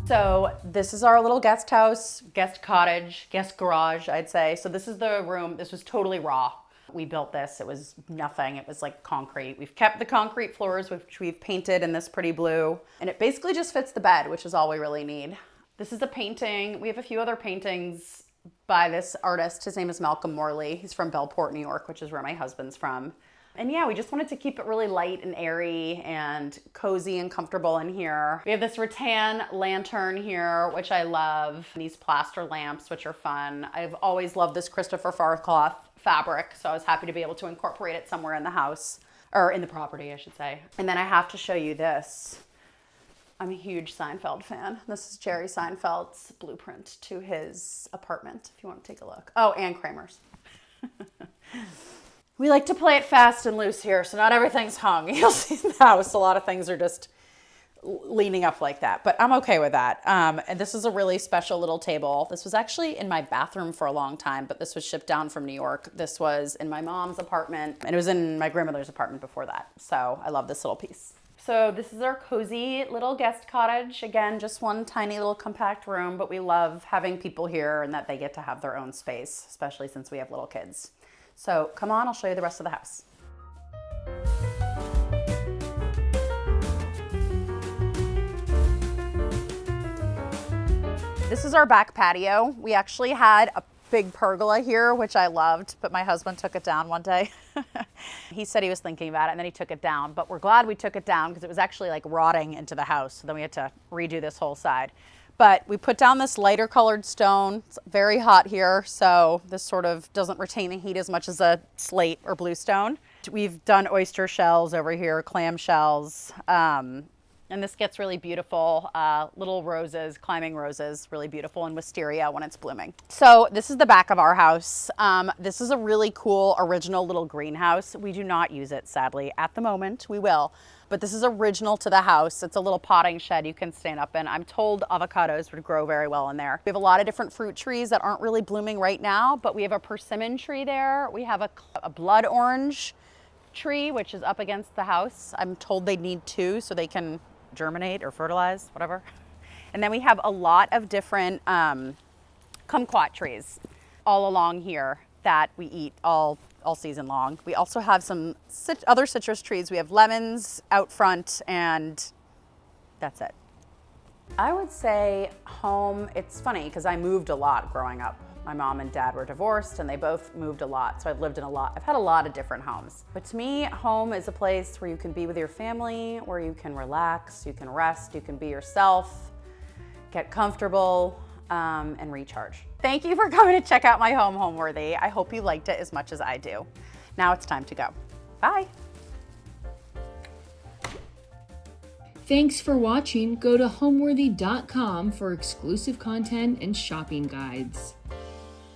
So this is our little guest house, guest cottage, guest garage, I'd say. So this is the room. This was totally raw. We built this. It was nothing. It was like concrete. We've kept the concrete floors, which we've painted in this pretty blue. And it basically just fits the bed, which is all we really need. This is a painting. We have a few other paintings by this artist. His name is Malcolm Morley. He's from Bellport, New York, which is where my husband's from. And yeah, we just wanted to keep it really light and airy and cozy and comfortable in here. We have this rattan lantern here, which I love. These plaster lamps, which are fun. I've always loved this Christopher Farquhar fabric, so I was happy to be able to incorporate it somewhere in the house, or in the property, I should say. And then I have to show you this. I'm a huge Seinfeld fan. This is Jerry Seinfeld's blueprint to his apartment, if you want to take a look. Oh, and Kramer's. We like to play it fast and loose here, so not everything's hung. You'll see in the house, a lot of things are just leaning up like that, but I'm okay with that. And this is a really special little table. This was actually in my bathroom for a long time, but this was shipped down from New York. This was in my mom's apartment, and it was in my grandmother's apartment before that. So I love this little piece. So this is our cozy little guest cottage. Again, just one tiny little compact room, but we love having people here and that they get to have their own space, especially since we have little kids. So come on, I'll show you the rest of the house. This is our back patio. We actually had a big pergola here, which I loved, but my husband took it down one day. He said he was thinking about it and then he took it down, but we're glad we took it down because it was actually like rotting into the house. So then we had to redo this whole side. But we put down this lighter colored stone. It's very hot here, so this sort of doesn't retain the heat as much as a slate or blue stone. We've done oyster shells over here, clam shells, and this gets really beautiful. Little roses, climbing roses, really beautiful, and wisteria when it's blooming. So this is the back of our house. This is a really cool original little greenhouse. We do not use it, sadly. At the moment, we will. But this is original to the house. It's a little potting shed you can stand up in. I'm told avocados would grow very well in there. We have a lot of different fruit trees that aren't really blooming right now, but we have a persimmon tree there. We have a blood orange tree, which is up against the house. I'm told they need two so they can germinate or fertilize, whatever. And then we have a lot of different kumquat trees all along here that we eat all season long. We also have some other citrus trees. We have lemons out front, and that's it. I would say home, it's funny because I moved a lot growing up. My mom and dad were divorced and they both moved a lot, so I've lived in I've had a lot of different homes. But to me, home is a place where you can be with your family, where you can relax, you can rest, you can be yourself, get comfortable, and recharge. Thank you for coming to check out my home, Homeworthy. I hope you liked it as much as I do. Now it's time to go. Bye. Thanks for watching. Go to homeworthy.com for exclusive content and shopping guides.